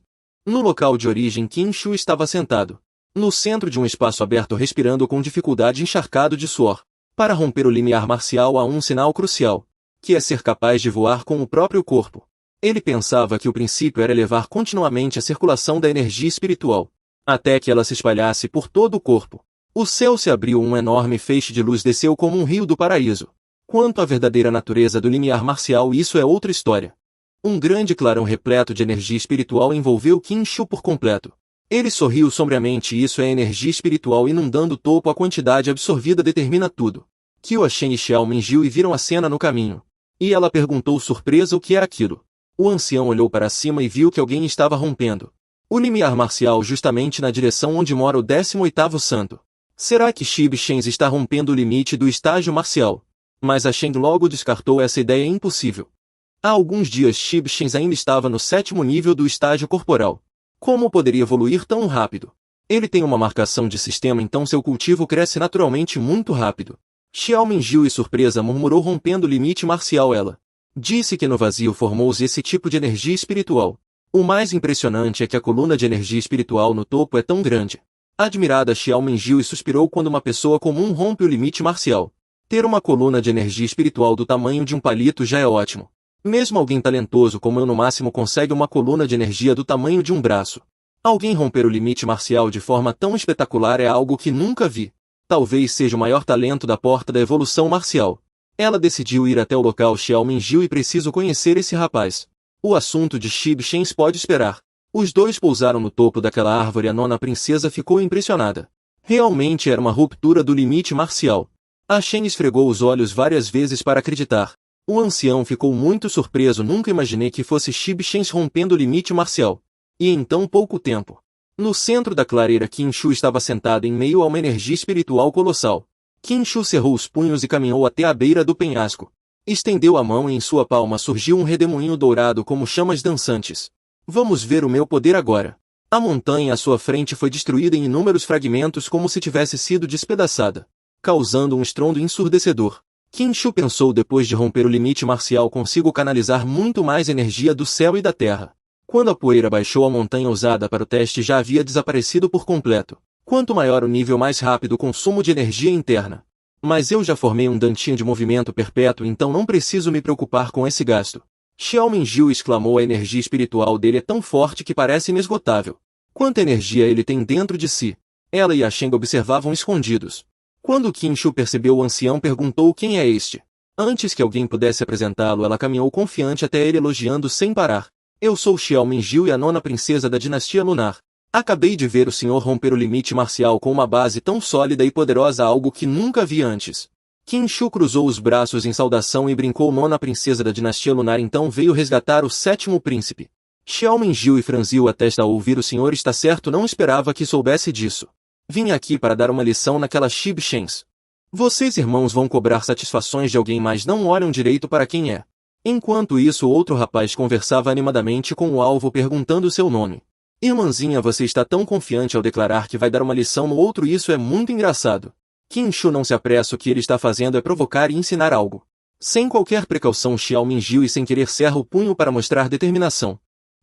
A: No local de origem, Qin Shu estava sentado no centro de um espaço aberto, respirando com dificuldade, encharcado de suor. Para romper o limiar marcial há um sinal crucial, que é ser capaz de voar com o próprio corpo. Ele pensava que o princípio era elevar continuamente a circulação da energia espiritual, até que ela se espalhasse por todo o corpo. O céu se abriu, um enorme feixe de luz desceu como um rio do paraíso. Quanto à verdadeira natureza do limiar marcial, isso é outra história. Um grande clarão repleto de energia espiritual envolveu Qin Shu por completo. Ele sorriu sombriamente. Isso é energia espiritual inundando o topo. A quantidade absorvida determina tudo. Qiu Shen e Xiao Mingyue viram a cena no caminho. E ela perguntou surpresa o que era aquilo. O ancião olhou para cima e viu que alguém estava rompendo o limiar marcial justamente na direção onde mora o 18º santo. Será que Shib Shen está rompendo o limite do estágio marcial? Mas a Shen logo descartou essa ideia impossível. Há alguns dias Shib Shen ainda estava no 7º nível do estágio corporal. Como poderia evoluir tão rápido? Ele tem uma marcação de sistema, então seu cultivo cresce naturalmente muito rápido. Xiao Mingyue, surpresa, murmurou, rompendo o limite marcial. Ela disse que no vazio formou-se esse tipo de energia espiritual. O mais impressionante é que a coluna de energia espiritual no topo é tão grande. Admirada, Xiao Mingyue suspirou quando uma pessoa comum rompe o limite marcial. Ter uma coluna de energia espiritual do tamanho de um palito já é ótimo. Mesmo alguém talentoso como eu no máximo consegue uma coluna de energia do tamanho de um braço. Alguém romper o limite marcial de forma tão espetacular é algo que nunca vi. Talvez seja o maior talento da porta da evolução marcial. Ela decidiu ir até o local Xiao Mingyue e preciso conhecer esse rapaz. O assunto de Shib Shen pode esperar. Os dois pousaram no topo daquela árvore. A nona princesa ficou impressionada. Realmente era uma ruptura do limite marcial. A Shen esfregou os olhos várias vezes para acreditar. O ancião ficou muito surpreso. Nunca imaginei que fosse Shib Shen rompendo o limite marcial. E em tão pouco tempo. No centro da clareira, Qin Shu estava sentado em meio a uma energia espiritual colossal. Qin Shu cerrou os punhos e caminhou até a beira do penhasco. Estendeu a mão e em sua palma surgiu um redemoinho dourado como chamas dançantes. Vamos ver o meu poder agora. A montanha à sua frente foi destruída em inúmeros fragmentos como se tivesse sido despedaçada, causando um estrondo ensurdecedor. Qin Shu pensou: depois de romper o limite marcial consigo canalizar muito mais energia do céu e da terra. Quando a poeira baixou, a montanha usada para o teste já havia desaparecido por completo. Quanto maior o nível, mais rápido o consumo de energia interna. Mas eu já formei um dantinho de movimento perpétuo, então não preciso me preocupar com esse gasto. Xiao Mingyue exclamou. A energia espiritual dele é tão forte que parece inesgotável. Quanta energia ele tem dentro de si. Ela e a Shen observavam escondidos. Quando Qin Shu percebeu o ancião, perguntou: quem é este? Antes que alguém pudesse apresentá-lo, ela caminhou confiante até ele, elogiando sem parar. Eu sou Xiao Mingyue, a nona princesa da dinastia lunar. Acabei de ver o senhor romper o limite marcial com uma base tão sólida e poderosa, algo que nunca vi antes. Qin Shu cruzou os braços em saudação e brincou: nona princesa da dinastia lunar então veio resgatar o 7º príncipe. Xiao Mingyue franziu a testa ao ouvir: o senhor está certo, não esperava que soubesse disso. Vim aqui para dar uma lição naquela Shib Shen. Vocês irmãos vão cobrar satisfações de alguém, mas não olham direito para quem é. Enquanto isso, outro rapaz conversava animadamente com o alvo perguntando seu nome. Irmãzinha, você está tão confiante ao declarar que vai dar uma lição no outro, isso é muito engraçado. Qin Shu não se apressa, o que ele está fazendo é provocar e ensinar algo. Sem qualquer precaução, Xiao Mingjiu e sem querer cerra o punho para mostrar determinação.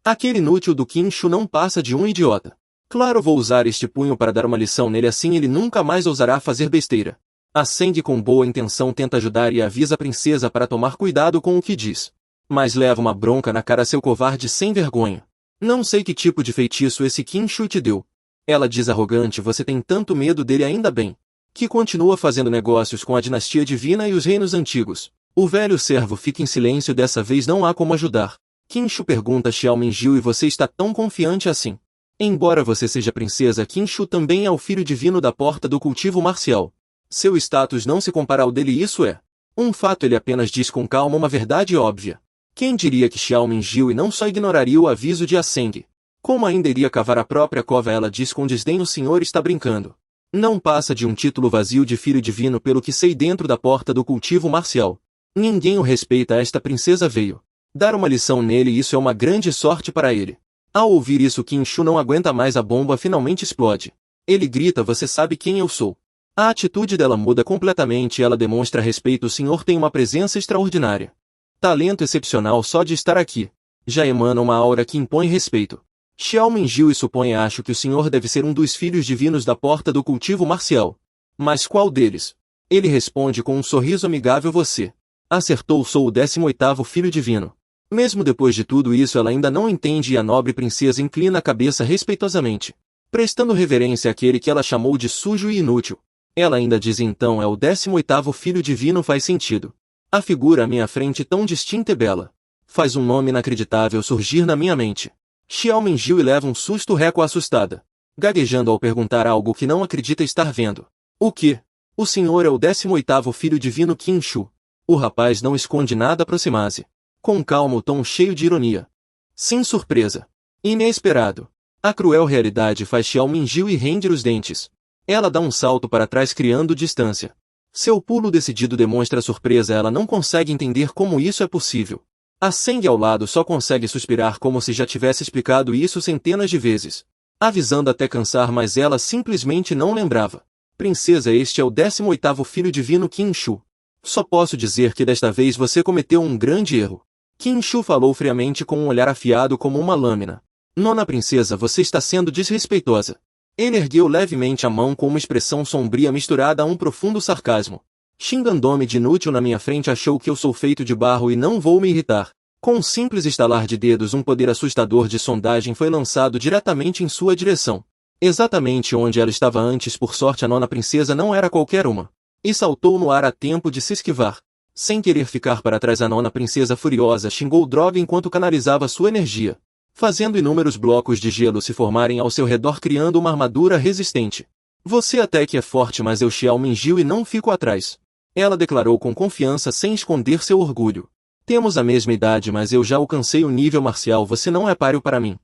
A: Aquele inútil do Qin Shu não passa de um idiota. Claro, vou usar este punho para dar uma lição nele, assim ele nunca mais ousará fazer besteira. A Zheng com boa intenção tenta ajudar e avisa a princesa para tomar cuidado com o que diz. Mas leva uma bronca na cara, seu covarde sem vergonha. Não sei que tipo de feitiço esse Qin Shu te deu. Ela diz arrogante, você tem tanto medo dele, ainda bem. Que continua fazendo negócios com a dinastia divina e os reinos antigos. O velho servo fica em silêncio, dessa vez não há como ajudar. Qin Shu pergunta a Xiao Mingjiu, e você está tão confiante assim? Embora você seja princesa, Qin Shu também é o filho divino da porta do cultivo marcial. Seu status não se compara ao dele, isso é um fato, ele apenas diz com calma uma verdade óbvia. Quem diria que Xiao Mingjiu e não só ignoraria o aviso de A Zheng? Como ainda iria cavar a própria cova? Ela diz com desdém, o senhor está brincando. Não passa de um título vazio de filho divino, pelo que sei, dentro da porta do cultivo marcial. Ninguém o respeita, esta princesa veio dar uma lição nele e isso é uma grande sorte para ele. Ao ouvir isso, Qin Shu não aguenta mais, a bomba finalmente explode. Ele grita, você sabe quem eu sou? A atitude dela muda completamente e ela demonstra respeito, o senhor tem uma presença extraordinária. Talento excepcional só de estar aqui. Já emana uma aura que impõe respeito. Xiao Mingjiu e supõe, acho que o senhor deve ser um dos filhos divinos da porta do cultivo marcial. Mas qual deles? Ele responde com um sorriso amigável, você acertou, sou o 18º filho divino. Mesmo depois de tudo isso, ela ainda não entende e a nobre princesa inclina a cabeça respeitosamente, prestando reverência àquele que ela chamou de sujo e inútil. Ela ainda diz, então é o 18º filho divino, faz sentido. A figura à minha frente tão distinta e bela faz um nome inacreditável surgir na minha mente. Xiao Mingjiu leva um susto, recua assustada, gaguejando ao perguntar algo que não acredita estar vendo. O que? O senhor é o 18º filho divino Qin Shu? O rapaz não esconde nada, aproxima-se com calma, o tom cheio de ironia. Sem surpresa. Inesperado. A cruel realidade faz Xiao Mingjiu render os dentes. Ela dá um salto para trás, criando distância. Seu pulo decidido demonstra surpresa, ela não consegue entender como isso é possível. A Zheng ao lado só consegue suspirar, como se já tivesse explicado isso centenas de vezes, avisando até cansar, mas ela simplesmente não lembrava. Princesa, este é o 18º filho divino Qin Shu. Só posso dizer que desta vez você cometeu um grande erro. Qin Shu falou friamente com um olhar afiado como uma lâmina. Nona princesa, você está sendo desrespeitosa. Ele ergueu levemente a mão com uma expressão sombria misturada a um profundo sarcasmo. Xingando-me de inútil na minha frente, achou que eu sou feito de barro e não vou me irritar. Com um simples estalar de dedos, um poder assustador de sondagem foi lançado diretamente em sua direção. Exatamente onde ela estava antes. Por sorte, a nona princesa não era qualquer uma. E saltou no ar a tempo de se esquivar. Sem querer ficar para trás, a nona princesa furiosa xingou Droga enquanto canalizava sua energia, fazendo inúmeros blocos de gelo se formarem ao seu redor, criando uma armadura resistente. Você até que é forte, mas eu Xiao Mingjiu e não fico atrás. Ela declarou com confiança sem esconder seu orgulho. Temos a mesma idade, mas eu já alcancei o nível marcial, você não é páreo para mim.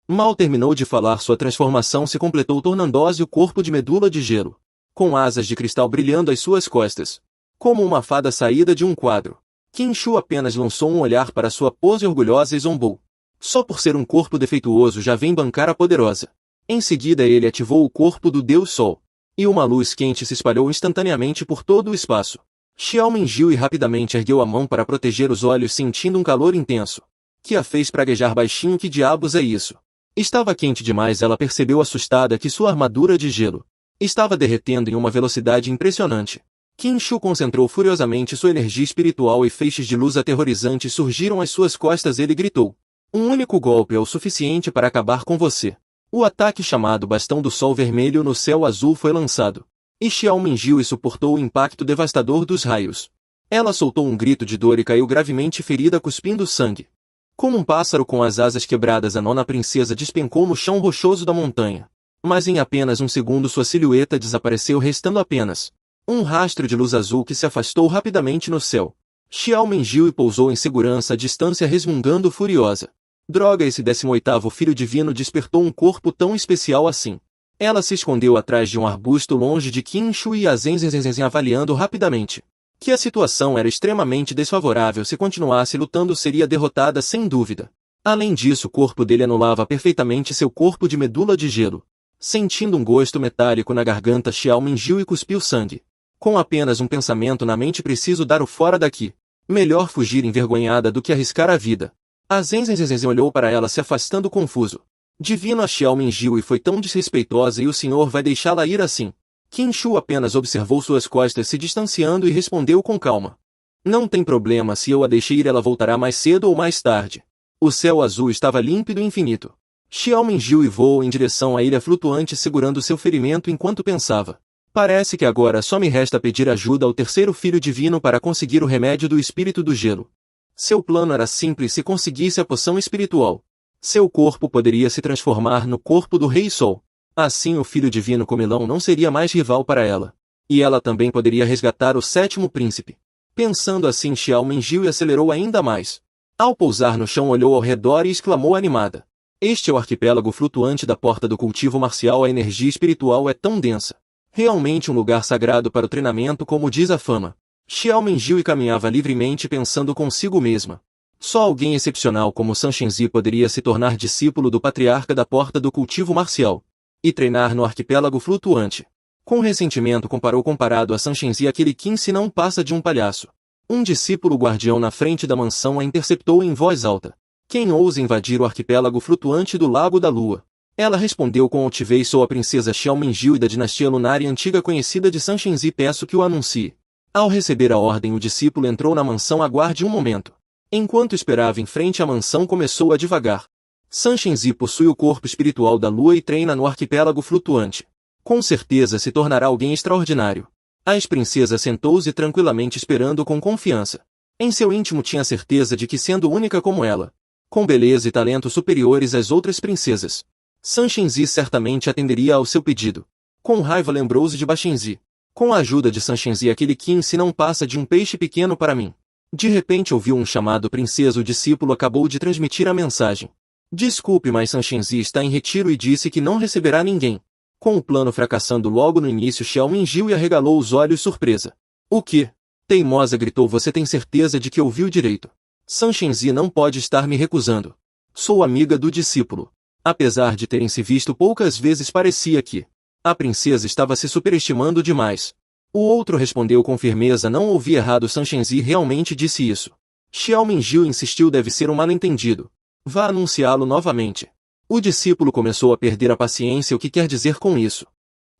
A: Mal terminou de falar, sua transformação se completou, tornando-se o corpo de medula de gelo, com asas de cristal brilhando às suas costas, como uma fada saída de um quadro. Qin Shu apenas lançou um olhar para sua pose orgulhosa e zombou. Só por ser um corpo defeituoso já vem bancar a poderosa. Em seguida ele ativou o corpo do Deus Sol, e uma luz quente se espalhou instantaneamente por todo o espaço. Xiao Mingjiu rapidamente ergueu a mão para proteger os olhos, sentindo um calor intenso, que a fez praguejar baixinho. Que diabos é isso? Estava quente demais. Ela percebeu assustada que sua armadura de gelo estava derretendo em uma velocidade impressionante. Qin Shu concentrou furiosamente sua energia espiritual e feixes de luz aterrorizantes surgiram às suas costas. Ele gritou: um único golpe é o suficiente para acabar com você. O ataque chamado Bastão do Sol Vermelho no céu azul foi lançado, e Xiao Mingjiu suportou o impacto devastador dos raios. Ela soltou um grito de dor e caiu gravemente ferida, cuspindo sangue. Como um pássaro com as asas quebradas, a nona princesa despencou no chão rochoso da montanha. Mas em apenas um segundo sua silhueta desapareceu, restando apenas um rastro de luz azul que se afastou rapidamente no céu. Xiao Mingjiu pousou em segurança à distância, resmungando furiosa. Droga, esse 18º filho divino despertou um corpo tão especial assim. Ela se escondeu atrás de um arbusto longe de Qin Shu e a Zhen avaliando rapidamente. Que a situação era extremamente desfavorável, se continuasse lutando seria derrotada sem dúvida. Além disso, o corpo dele anulava perfeitamente seu corpo de medula de gelo. Sentindo um gosto metálico na garganta, Xiao mingiu e cuspiu sangue. Com apenas um pensamento na mente: preciso dar o fora daqui. Melhor fugir envergonhada do que arriscar a vida. A Zenzenzenzen olhou para ela, se afastando confuso. Divino, a Xiao mingiu e foi tão desrespeitosa, e o senhor vai deixá-la ir assim? Qin Shu apenas observou suas costas se distanciando e respondeu com calma. Não tem problema, se eu a deixei ir, ela voltará mais cedo ou mais tarde. O céu azul estava límpido e infinito. Xiao mingiu e voou em direção à ilha flutuante, segurando seu ferimento enquanto pensava. Parece que agora só me resta pedir ajuda ao terceiro filho divino para conseguir o remédio do espírito do gelo. Seu plano era simples: se conseguisse a poção espiritual, seu corpo poderia se transformar no corpo do Rei Sol. Assim o filho divino comilão não seria mais rival para ela. E ela também poderia resgatar o sétimo príncipe. Pensando assim, Xiao mingiu e acelerou ainda mais. Ao pousar no chão, olhou ao redor e exclamou animada. Este é o arquipélago flutuante da porta do cultivo marcial. A energia espiritual é tão densa. Realmente um lugar sagrado para o treinamento, como diz a fama. Xiao mingiu e caminhava livremente, pensando consigo mesma. Só alguém excepcional como San Shenzi poderia se tornar discípulo do patriarca da porta do cultivo marcial e treinar no arquipélago flutuante. Com ressentimento comparado a San Shenzi, aquele Qin se não passa de um palhaço. Um discípulo guardião na frente da mansão a interceptou em voz alta. Quem ousa invadir o arquipélago flutuante do Lago da Lua? Ela respondeu com altivez: sou a princesa Xiao mingiu e da dinastia lunar e antiga conhecida de San Shenzi, peço que o anuncie. Ao receber a ordem, o discípulo entrou na mansão. Aguarde um momento. Enquanto esperava em frente à mansão, começou a divagar. San Shenzi possui o corpo espiritual da lua e treina no arquipélago flutuante. Com certeza se tornará alguém extraordinário. A ex-princesa sentou-se tranquilamente, esperando com confiança. Em seu íntimo tinha certeza de que, sendo única como ela, com beleza e talento superiores às outras princesas, San Shenzi certamente atenderia ao seu pedido. Com raiva lembrou-se de Baxinzi. Com a ajuda de San Shenzi, aquele Qin se não passa de um peixe pequeno para mim. De repente ouviu um chamado: princesa. O discípulo acabou de transmitir a mensagem. Desculpe, mas San Shenzi está em retiro e disse que não receberá ninguém. Com o plano fracassando logo no início, Xiao mingiu e arregalou os olhos surpresa. O que? Teimosa, gritou. Você tem certeza de que ouviu direito? San Shenzi não pode estar me recusando. Sou amiga do discípulo. Apesar de terem se visto poucas vezes, parecia que a princesa estava se superestimando demais. O outro respondeu com firmeza: não ouvi errado, San Shenzi realmente disse isso. Xiao mingiu insistiu: deve ser um mal-entendido. Vá anunciá-lo novamente. O discípulo começou a perder a paciência. O que quer dizer com isso?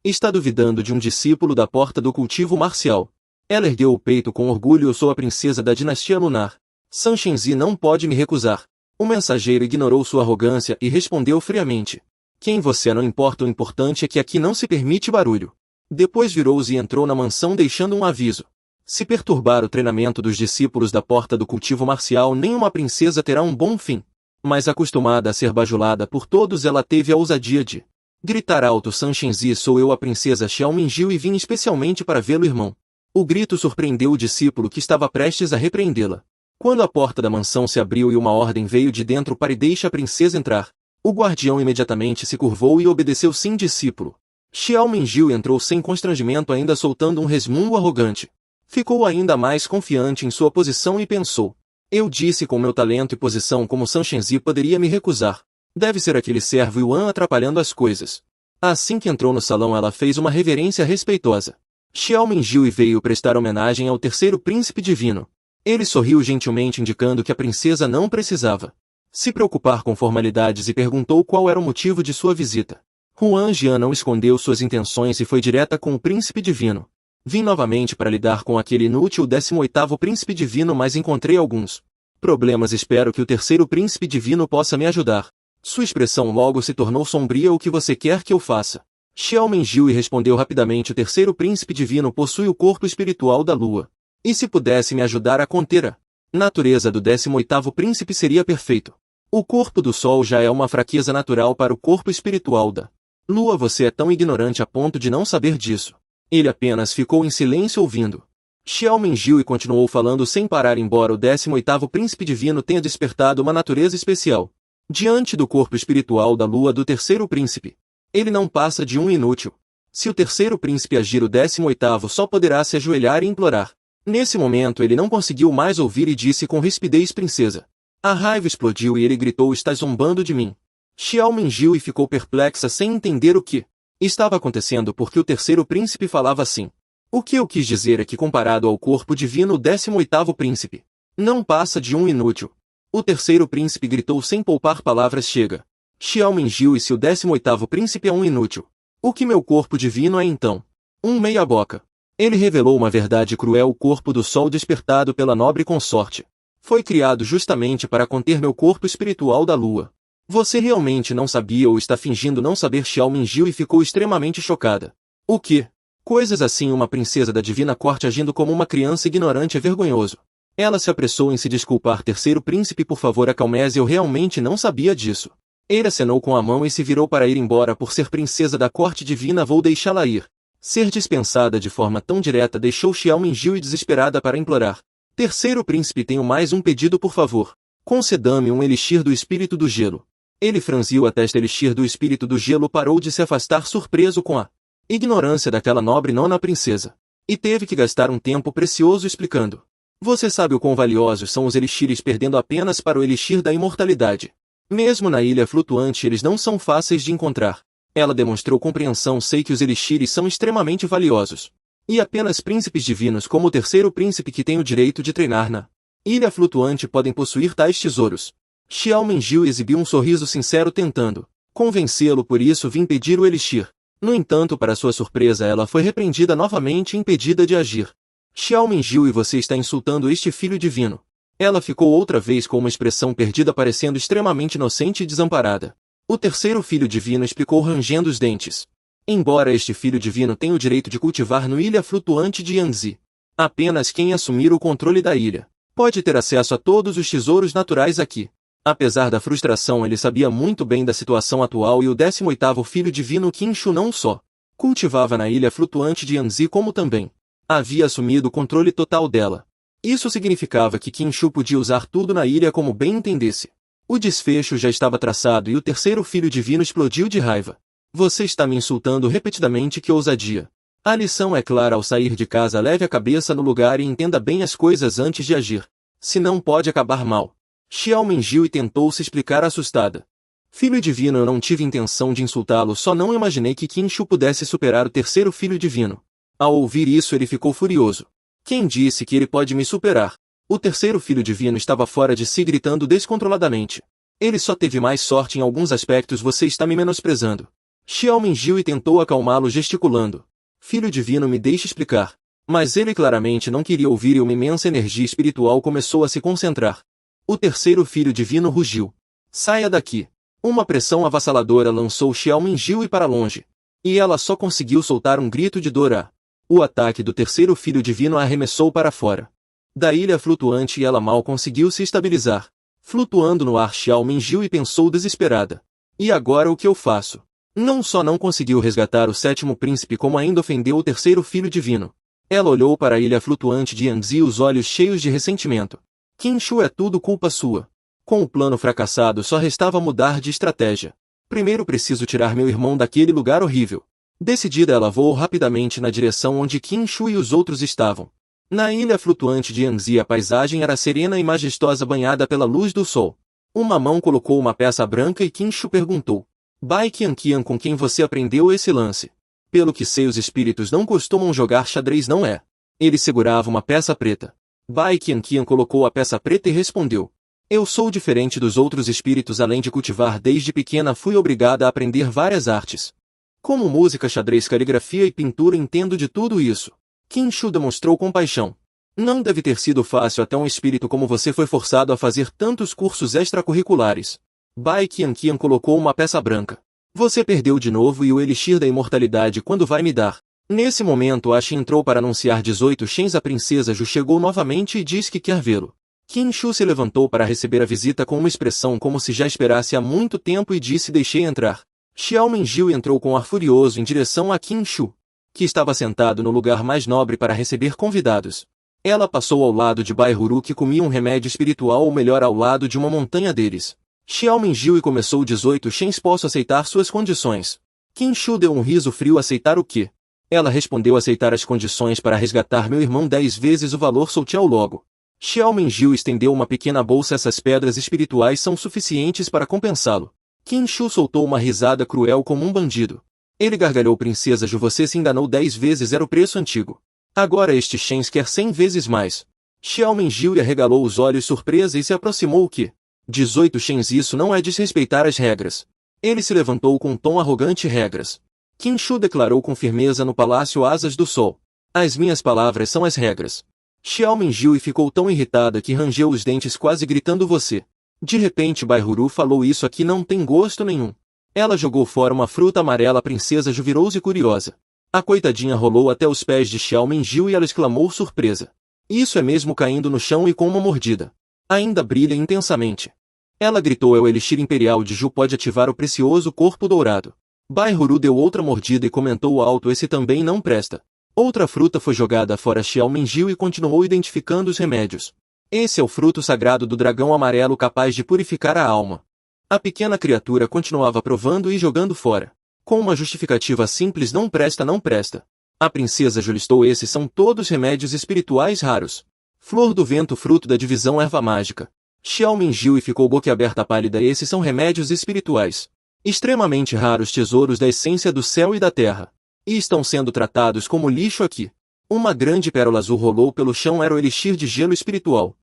A: Está duvidando de um discípulo da porta do cultivo marcial. Ela ergueu o peito com orgulho: eu sou a princesa da dinastia lunar. San Shenzi não pode me recusar. O mensageiro ignorou sua arrogância e respondeu friamente: quem você é não importa, o importante é que aqui não se permite barulho. Depois virou-se e entrou na mansão, deixando um aviso. Se perturbar o treinamento dos discípulos da porta do cultivo marcial, nenhuma princesa terá um bom fim. Mas acostumada a ser bajulada por todos, ela teve a ousadia de gritar alto: San Shenzi, sou eu, a princesa Xiao mingiu, e vim especialmente para vê-lo, irmão. O grito surpreendeu o discípulo, que estava prestes a repreendê-la. Quando a porta da mansão se abriu e uma ordem veio de dentro para deixe a princesa entrar, o guardião imediatamente se curvou e obedeceu. Sim, discípulo. Xiao mingiu entrou sem constrangimento, ainda soltando um resmungo arrogante. Ficou ainda mais confiante em sua posição e pensou: eu disse, com meu talento e posição, como San Shenzi poderia me recusar? Deve ser aquele servo Yuan atrapalhando as coisas. Assim que entrou no salão, ela fez uma reverência respeitosa. Xiao mingiu e veio prestar homenagem ao terceiro príncipe divino. Ele sorriu gentilmente, indicando que a princesa não precisava se preocupar com formalidades, e perguntou qual era o motivo de sua visita. Huan Jian não escondeu suas intenções e foi direta com o príncipe divino. Vim novamente para lidar com aquele inútil 18º príncipe divino, mas encontrei alguns problemas. Espero que o terceiro príncipe divino possa me ajudar. Sua expressão logo se tornou sombria. O que você quer que eu faça? Xiao mingiu e respondeu rapidamente: o terceiro príncipe divino possui o corpo espiritual da lua. E se pudesse me ajudar a conter a natureza do 18º príncipe, seria perfeito. O corpo do sol já é uma fraqueza natural para o corpo espiritual da lua. Você é tão ignorante a ponto de não saber disso. Ele apenas ficou em silêncio ouvindo. Xiao mingiu e continuou falando sem parar. Embora o 18º príncipe divino tenha despertado uma natureza especial diante do corpo espiritual da lua do terceiro príncipe, ele não passa de um inútil. Se o terceiro príncipe agir, o 18º só poderá se ajoelhar e implorar Nesse momento ele não conseguiu mais ouvir e disse com rispidez: princesa. A raiva explodiu e ele gritou: estás zombando de mim. Xiao mengiu e ficou perplexa sem entender o que estava acontecendo porque o terceiro príncipe falava assim. O que eu quis dizer é que comparado ao corpo divino o 18º príncipe não passa de um inútil. O terceiro príncipe gritou sem poupar palavras: chega. Xiao mengiu: e se o 18º príncipe é um inútil, o que meu corpo divino é então? Um meia-boca. Ele revelou uma verdade cruel: o corpo do sol despertado pela nobre consorte foi criado justamente para conter meu corpo espiritual da lua. Você realmente não sabia ou está fingindo não saber? Xiao mengiu e ficou extremamente chocada. O que? Coisas assim, uma princesa da divina corte agindo como uma criança ignorante é vergonhoso. Ela se apressou em se desculpar: terceiro príncipe, por favor acalme-se, eu realmente não sabia disso. Ele acenou com a mão e se virou para ir embora. Por ser princesa da corte divina vou deixá-la ir. Ser dispensada de forma tão direta deixou Xiao mengiu e desesperada para implorar. Terceiro príncipe, tenho mais um pedido, por favor. Conceda-me um elixir do espírito do gelo. Ele franziu a testa. Elixir do espírito do gelo parou de se afastar surpreso com a ignorância daquela nobre nona princesa. E teve que gastar um tempo precioso explicando. Você sabe o quão valiosos são os elixires, perdendo apenas para o elixir da imortalidade. Mesmo na ilha flutuante eles não são fáceis de encontrar. Ela demonstrou compreensão. Sei que os elixires são extremamente valiosos. E apenas príncipes divinos como o terceiro príncipe que tem o direito de treinar na ilha flutuante podem possuir tais tesouros. Xiao mengiu e exibiu um sorriso sincero tentando convencê-lo, por isso vim pedir o elixir. No entanto, para sua surpresa, ela foi repreendida novamente e impedida de agir. Xiao mengiu: e você está insultando este filho divino. Ela ficou outra vez com uma expressão perdida, parecendo extremamente inocente e desamparada. O terceiro filho divino explicou rangendo os dentes. Embora este filho divino tenha o direito de cultivar no ilha flutuante de Yanzi, apenas quem assumir o controle da ilha pode ter acesso a todos os tesouros naturais aqui. Apesar da frustração, ele sabia muito bem da situação atual e o 18º filho divino Qin Shu não só cultivava na ilha flutuante de Yanzi como também havia assumido o controle total dela. Isso significava que Qin Shu podia usar tudo na ilha como bem entendesse. O desfecho já estava traçado e o terceiro filho divino explodiu de raiva. Você está me insultando repetidamente, que ousadia. A lição é clara: ao sair de casa leve a cabeça no lugar e entenda bem as coisas antes de agir. Senão pode acabar mal. Xiao mengiu e tentou se explicar assustada. Filho divino, eu não tive intenção de insultá-lo, só não imaginei que Qin Shu pudesse superar o terceiro filho divino. Ao ouvir isso ele ficou furioso. Quem disse que ele pode me superar? O terceiro filho divino estava fora de si, gritando descontroladamente. Ele só teve mais sorte em alguns aspectos, você está me menosprezando. Xiao mengiu e tentou acalmá-lo gesticulando. Filho divino, me deixe explicar. Mas ele claramente não queria ouvir e uma imensa energia espiritual começou a se concentrar. O terceiro filho divino rugiu. Saia daqui. Uma pressão avassaladora lançou Xiao mengiu e para longe. E ela só conseguiu soltar um grito de dor. O ataque do terceiro filho divino a arremessou para fora da ilha flutuante e ela mal conseguiu se estabilizar. Flutuando no ar, Xiao mengiu e pensou desesperada. E agora o que eu faço? Não só não conseguiu resgatar o sétimo príncipe, como ainda ofendeu o terceiro filho divino. Ela olhou para a ilha flutuante de Yanzi, os olhos cheios de ressentimento. Qin Shu, é tudo culpa sua. Com o plano fracassado só restava mudar de estratégia. Primeiro preciso tirar meu irmão daquele lugar horrível. Decidida, ela voou rapidamente na direção onde Qin Shu e os outros estavam. Na ilha flutuante de Yanzi a paisagem era serena e majestosa, banhada pela luz do sol. Uma mão colocou uma peça branca e Qin Shu perguntou. Bai Qianqian, com quem você aprendeu esse lance? Pelo que sei, os espíritos não costumam jogar xadrez, não é? Ele segurava uma peça preta. Bai Qianqian colocou a peça preta e respondeu. Eu sou diferente dos outros espíritos, além de cultivar desde pequena fui obrigada a aprender várias artes. Como música, xadrez, caligrafia e pintura, entendo de tudo isso. Qin Shu demonstrou compaixão. Não deve ter sido fácil, até um espírito como você foi forçado a fazer tantos cursos extracurriculares. Bai Qianqian colocou uma peça branca. Você perdeu de novo, e o elixir da imortalidade quando vai me dar? Nesse momento Ashi entrou para anunciar 18 Shens. A princesa Ju chegou novamente e disse que quer vê-lo. Qin Shu se levantou para receber a visita com uma expressão como se já esperasse há muito tempo e disse: deixei entrar. Xiao mengiu e entrou com ar furioso em direção a Qin Shu, que estava sentado no lugar mais nobre para receber convidados. Ela passou ao lado de Bai Huru, que comia um remédio espiritual, ou melhor, ao lado de uma montanha deles. Xiao mengiu e começou: 18 Shens, posso aceitar suas condições. Qin Shu deu um riso frio. Aceitar o quê? Ela respondeu aceitar as condições para resgatar meu irmão 10 vezes o valor Soutiao logo. Xiao Mingjiu estendeu uma pequena bolsa. Essas pedras espirituais são suficientes para compensá-lo. Qin Shu soltou uma risada cruel como um bandido. Ele gargalhou. Princesa Ju, você se enganou 10 vezes, era o preço antigo. Agora este Shen quer 100 vezes mais. Xiao Mingjiu arregalou os olhos surpresa e se aproximou. O que? 18 Shens, isso não é desrespeitar as regras. Ele se levantou com um tom arrogante. Regras. Qin Shu declarou com firmeza no Palácio Asas do Sol. As minhas palavras são as regras. Xiao Mingjiu ficou tão irritada que rangeu os dentes, quase gritando: você. De repente Bairuru falou: isso aqui não tem gosto nenhum. Ela jogou fora uma fruta amarela. A princesa Ju virou-se curiosa. A coitadinha rolou até os pés de Xiao Mingjiu e ela exclamou surpresa. Isso é mesmo, caindo no chão e com uma mordida. Ainda brilha intensamente. Ela gritou: é o elixir imperial de Ju, pode ativar o precioso corpo dourado. Bairuru deu outra mordida e comentou alto: esse também não presta. Outra fruta foi jogada fora. Xiao Mingjiu e continuou identificando os remédios. Esse é o fruto sagrado do dragão amarelo, capaz de purificar a alma. A pequena criatura continuava provando e jogando fora. Com uma justificativa simples: não presta, não presta. A princesa Ju listou: esses são todos remédios espirituais raros. Flor do vento, fruto da divisão erva mágica. Xiao Mingjiu ficou boquiaberta pálida. Esses são remédios espirituais. Extremamente raros, tesouros da essência do céu e da terra. E estão sendo tratados como lixo aqui. Uma grande pérola azul rolou pelo chão. Era o elixir de gelo espiritual.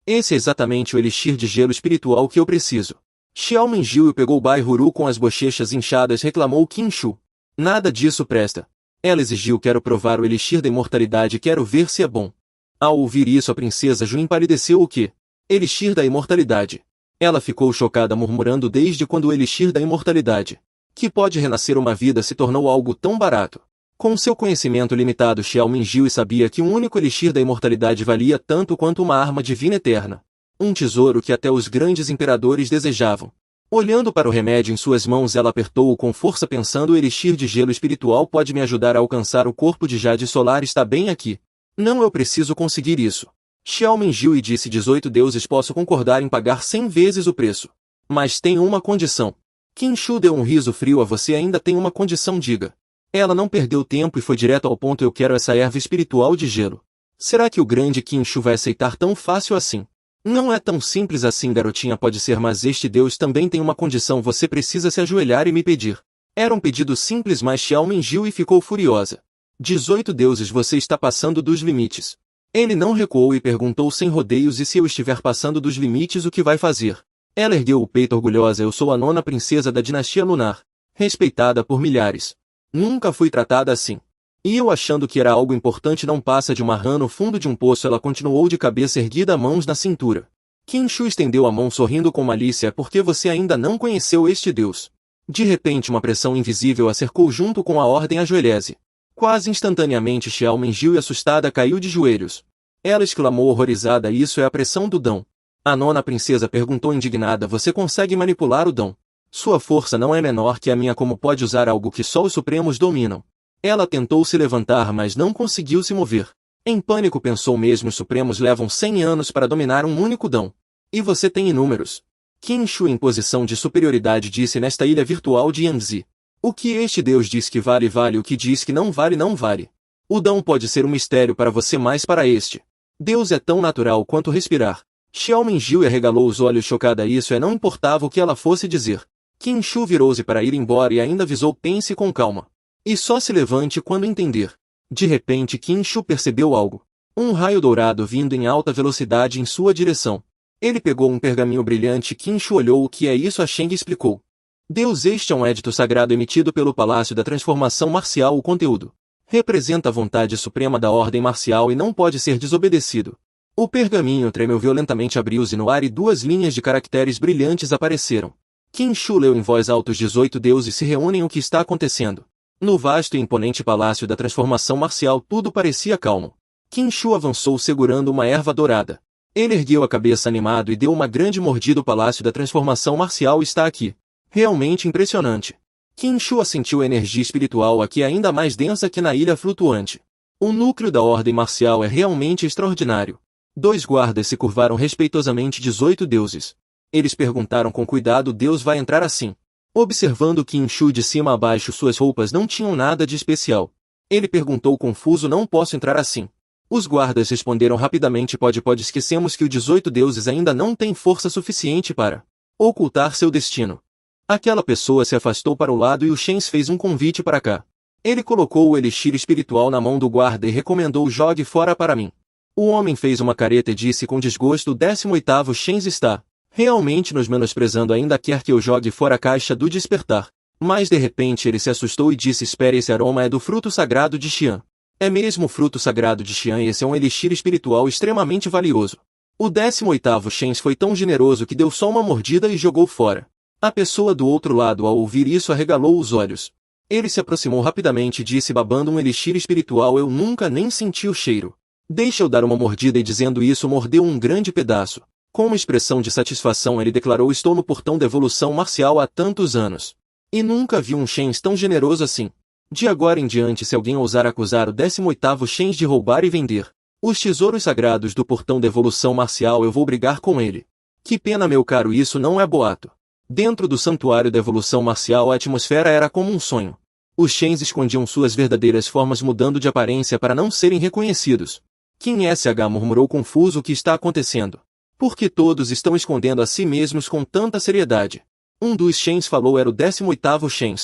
A: Esse é exatamente o elixir de gelo espiritual que eu preciso. Xiao Mingjiu pegou Bairuru com as bochechas inchadas. Reclamou Qin Shu. Nada disso presta. Ela exigiu: quero provar o elixir da imortalidade, quero ver se é bom. Ao ouvir isso a princesa Ju empalideceu. O quê? Elixir da imortalidade. Ela ficou chocada, murmurando: desde quando o elixir da imortalidade, que pode renascer uma vida, se tornou algo tão barato? Com seu conhecimento limitado, Xiao Mingjiu sabia que um único elixir da imortalidade valia tanto quanto uma arma divina eterna. Um tesouro que até os grandes imperadores desejavam. Olhando para o remédio em suas mãos, ela apertou-o com força, pensando: o elixir de gelo espiritual pode me ajudar a alcançar o corpo de Jade Solar. Está bem aqui. Não, eu preciso conseguir isso. Xiao Mingjiu disse: 18 deuses, posso concordar em pagar 100 vezes o preço. Mas tenho uma condição. Qin Shu deu um riso frio: a você ainda tem uma condição, diga. Ela não perdeu tempo e foi direto ao ponto: eu quero essa erva espiritual de gelo. Será que o grande Qin Shu vai aceitar tão fácil assim? Não é tão simples assim, garotinha, pode ser, mas este Deus também tem uma condição: você precisa se ajoelhar e me pedir. Era um pedido simples, mas Xiao Mingjiu ficou furiosa. 18 deuses, você está passando dos limites. Ele não recuou e perguntou sem rodeios: e se eu estiver passando dos limites, o que vai fazer? Ela ergueu o peito orgulhosa: eu sou a 9ª princesa da dinastia lunar, respeitada por milhares. Nunca fui tratada assim. E eu, achando que era algo importante, não passa de uma rã no fundo de um poço. Ela continuou de cabeça erguida, mãos na cintura. Qin Shu estendeu a mão sorrindo com malícia: é porque você ainda não conheceu este Deus. De repente uma pressão invisível a cercou junto com a ordem: ajoelhe-se. Quase instantaneamente Xiao Mingjiu, assustada, caiu de joelhos. Ela exclamou horrorizada: isso é a pressão do dom. A 9ª princesa perguntou indignada: você consegue manipular o dom? Sua força não é menor que a minha, como pode usar algo que só os supremos dominam? Ela tentou se levantar, mas não conseguiu se mover. Em pânico pensou: mesmo os supremos levam 100 anos para dominar um único dom. E você tem inúmeros. Qin Shu, em posição de superioridade, disse: nesta ilha virtual de Yangtze, o que este Deus diz que vale, vale. O que diz que não vale, não vale. O dom pode ser um mistério para você, mas para este Deus é tão natural quanto respirar. Xiao Mingjiu arregalou os olhos chocada. Isso não importava o que ela fosse dizer. Qin Shu virou-se para ir embora e ainda avisou: pense com calma. E só se levante quando entender. De repente Qin Shu percebeu algo. Um raio dourado vindo em alta velocidade em sua direção. Ele pegou um pergaminho brilhante. Qin Shu olhou: o que é isso? A Sheng explicou. Deus, este é um édito sagrado emitido pelo Palácio da Transformação Marcial. O conteúdo representa a vontade suprema da ordem marcial e não pode ser desobedecido. O pergaminho tremeu violentamente, abriu-se no ar e 2 linhas de caracteres brilhantes apareceram. Qin Shu leu em voz alta: os 18 deuses se reúnem. O que está acontecendo? No vasto e imponente Palácio da Transformação Marcial tudo parecia calmo. Qin Shu avançou segurando uma erva dourada. Ele ergueu a cabeça animado e deu uma grande mordida. O Palácio da Transformação Marcial está aqui. Realmente impressionante. Qin Shu assentiu: energia espiritual aqui ainda mais densa que na ilha flutuante. O núcleo da ordem marcial é realmente extraordinário. 2 guardas se curvaram respeitosamente. 18 deuses. Eles perguntaram com cuidado: Deus vai entrar assim? Observando Qin Shu de cima a baixo, suas roupas não tinham nada de especial. Ele perguntou confuso: não posso entrar assim. Os guardas responderam rapidamente: pode, esquecemos que os 18 deuses ainda não têm força suficiente para ocultar seu destino. Aquela pessoa se afastou para o lado e o Shen fez um convite para cá. Ele colocou o elixir espiritual na mão do guarda e recomendou: jogue fora para mim. O homem fez uma careta e disse com desgosto: o 18º Shen está realmente nos menosprezando, ainda quer que eu jogue fora a caixa do despertar. Mas de repente ele se assustou e disse: espere, esse aroma é do fruto sagrado de Xian. É mesmo o fruto sagrado de Xian e esse é um elixir espiritual extremamente valioso. O 18º Shen foi tão generoso que deu só uma mordida e jogou fora. A pessoa do outro lado, ao ouvir isso, arregalou os olhos. Ele se aproximou rapidamente e disse babando: um elixir espiritual, eu nunca nem senti o cheiro. Deixa eu dar uma mordida, e dizendo isso mordeu um grande pedaço. Com uma expressão de satisfação ele declarou: estou no portão da evolução marcial há tantos anos. E nunca vi um Shen tão generoso assim. De agora em diante, se alguém ousar acusar o 18º Shen de roubar e vender os tesouros sagrados do portão da evolução marcial, eu vou brigar com ele. Que pena, meu caro, isso não é boato. Dentro do santuário da evolução marcial a atmosfera era como um sonho. Os Shens escondiam suas verdadeiras formas, mudando de aparência para não serem reconhecidos. Kim SH murmurou confuso: o que está acontecendo? Por que todos estão escondendo a si mesmos com tanta seriedade? Um dos Shens falou: era o 18º Shen.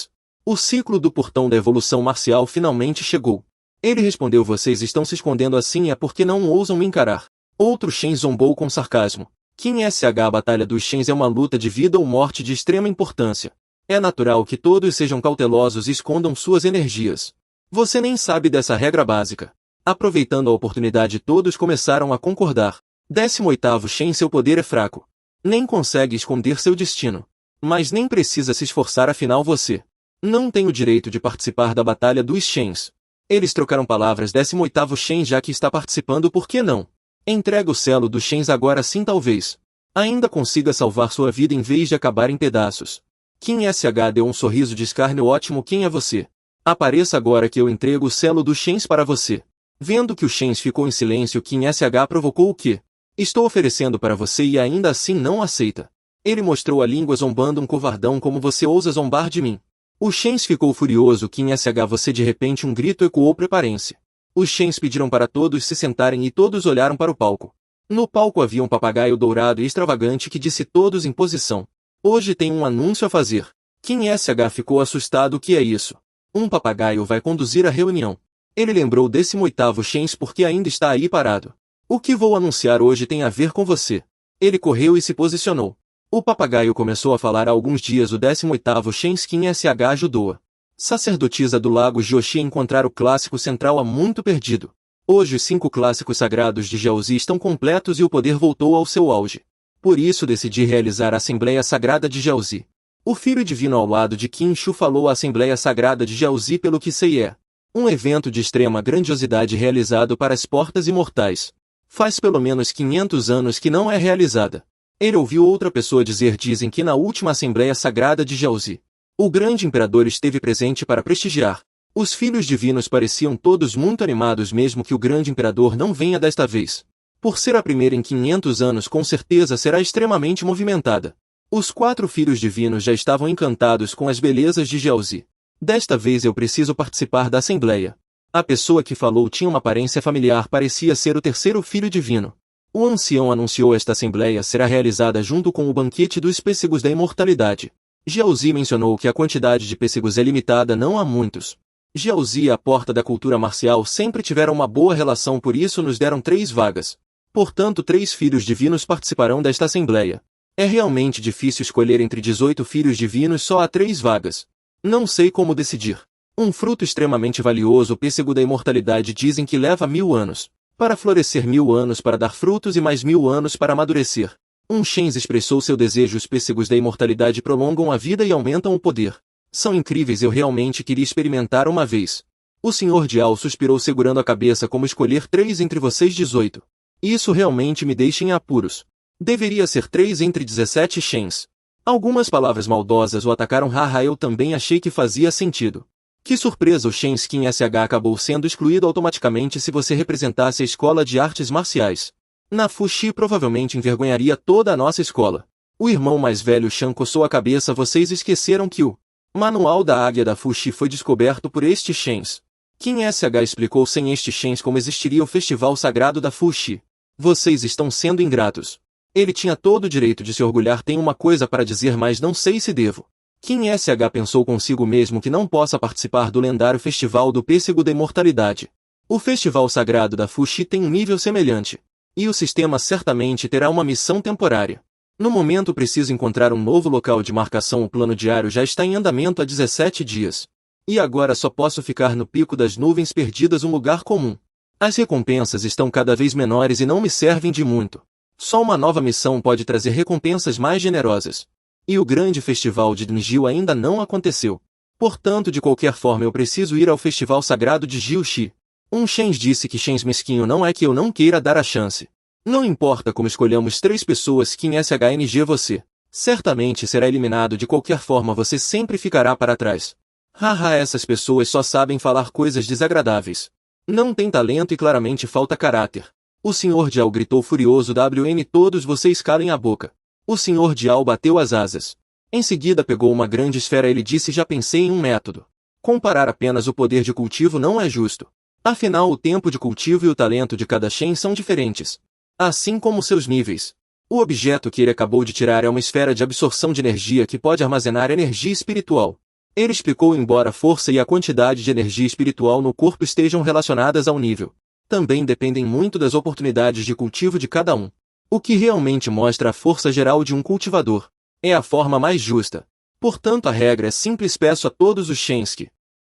A: O ciclo do portão da evolução marcial finalmente chegou. Ele respondeu: vocês estão se escondendo assim é porque não ousam me encarar. Outro Shen zombou com sarcasmo. Kim SH, a batalha dos Shens é uma luta de vida ou morte de extrema importância. É natural que todos sejam cautelosos e escondam suas energias. Você nem sabe dessa regra básica. Aproveitando a oportunidade, todos começaram a concordar. 18º Shen, seu poder é fraco. Nem consegue esconder seu destino. Mas nem precisa se esforçar, afinal você não tem o direito de participar da batalha dos Shens. Eles trocaram palavras. 18º Shen, já que está participando, por que não? Entrega o selo dos Shens agora, sim, talvez ainda consiga salvar sua vida em vez de acabar em pedaços. Kim SH deu um sorriso de escárnio. Ótimo, quem é você? Apareça agora que eu entrego o selo dos Shens para você. Vendo que o Shens ficou em silêncio, Kim SH provocou: o que estou oferecendo para você e ainda assim não aceita? Ele mostrou a língua zombando: um covardão, como você ousa zombar de mim? O Shens ficou furioso. Kim SH, você, de repente um grito ecoou: preparem-se. Os Shens pediram para todos se sentarem e todos olharam para o palco. No palco havia um papagaio dourado e extravagante que disse: todos em posição. Hoje tem um anúncio a fazer. Kim SH ficou assustado: o que é isso? Um papagaio vai conduzir a reunião. Ele lembrou o 18º Shen porque ainda está aí parado. O que vou anunciar hoje tem a ver com você. Ele correu e se posicionou. O papagaio começou a falar: há alguns dias o 18º Shen Kim SH ajudou-a sacerdotisa do lago Jiuxi a encontrar o clássico central há muito perdido. Hoje os 5 clássicos sagrados de Jiaozi estão completos e o poder voltou ao seu auge. Por isso decidi realizar a Assembleia Sagrada de Jiaozi. O filho divino ao lado de Qin Shu falou: a Assembleia Sagrada de Jiaozi, pelo que sei, é um evento de extrema grandiosidade realizado para as portas imortais. Faz pelo menos 500 anos que não é realizada. Ele ouviu outra pessoa dizer: dizem que na última Assembleia Sagrada de Jiaozi, o grande imperador esteve presente para prestigiar. Os filhos divinos pareciam todos muito animados, mesmo que o grande imperador não venha desta vez. Por ser a primeira em 500 anos, com certeza será extremamente movimentada. Os 4 filhos divinos já estavam encantados com as belezas de Jiaozi. Desta vez eu preciso participar da Assembleia. A pessoa que falou tinha uma aparência familiar, parecia ser o 3º filho divino. O ancião anunciou: esta Assembleia será realizada junto com o banquete dos pêssegos da imortalidade. Jiaozi mencionou que a quantidade de pêssegos é limitada, não há muitos. Jiaozi e a porta da cultura marcial sempre tiveram uma boa relação, por isso nos deram 3 vagas. Portanto, 3 filhos divinos participarão desta Assembleia. É realmente difícil escolher entre 18 filhos divinos, só há 3 vagas. Não sei como decidir. Um fruto extremamente valioso, o pêssego da imortalidade, dizem que leva 1000 anos para florescer, 1000 anos para dar frutos e mais 1000 anos para amadurecer. Um Shen expressou seu desejo: os pêssegos da imortalidade prolongam a vida e aumentam o poder. São incríveis, eu realmente queria experimentar uma vez. O Sr. Diao suspirou segurando a cabeça: como escolher 3 entre vocês 18? Isso realmente me deixa em apuros. Deveria ser 3 entre 17 Shens. Algumas palavras maldosas o atacaram. Haha, eu também achei que fazia sentido. Que surpresa, o Shen Kim SH acabou sendo excluído automaticamente. Se você representasse a escola de artes marciais na Fuxi, provavelmente envergonharia toda a nossa escola. O irmão mais velho Shan coçou a cabeça: vocês esqueceram que o manual da águia da Fuxi foi descoberto por estes Shens. Kim SH explicou sem estes Shens como existiria o Festival Sagrado da Fuxi. Vocês estão sendo ingratos. Ele tinha todo o direito de se orgulhar. Tenho uma coisa para dizer, mas não sei se devo. Kim SH pensou consigo mesmo que não possa participar do lendário Festival do Pêssego da Imortalidade. O Festival Sagrado da Fuxi tem um nível semelhante. E o sistema certamente terá uma missão temporária. No momento preciso encontrar um novo local de marcação. O plano diário já está em andamento há 17 dias. E agora só posso ficar no pico das nuvens perdidas, um lugar comum. As recompensas estão cada vez menores e não me servem de muito. Só uma nova missão pode trazer recompensas mais generosas. E o grande festival de Dngil ainda não aconteceu. Portanto, de qualquer forma eu preciso ir ao festival sagrado de Jiuxi. Um Shens disse que Shens mesquinho não é que eu não queira dar a chance. Não importa como escolhamos 3 pessoas, Kim SHNG, você certamente será eliminado. De qualquer forma você sempre ficará para trás. Haha, essas pessoas só sabem falar coisas desagradáveis. Não tem talento e claramente falta caráter. O Sr. Dial gritou furioso. WN, todos vocês calem a boca. O Sr. Dial bateu as asas. Em seguida pegou uma grande esfera. Ele disse: já pensei em um método. Comparar apenas o poder de cultivo não é justo. Afinal, o tempo de cultivo e o talento de cada Shen são diferentes. Assim como seus níveis. O objeto que ele acabou de tirar é uma esfera de absorção de energia que pode armazenar energia espiritual. Ele explicou: embora a força e a quantidade de energia espiritual no corpo estejam relacionadas ao nível, também dependem muito das oportunidades de cultivo de cada um. O que realmente mostra a força geral de um cultivador. É a forma mais justa. Portanto, a regra é simples. Peço a todos os Shens que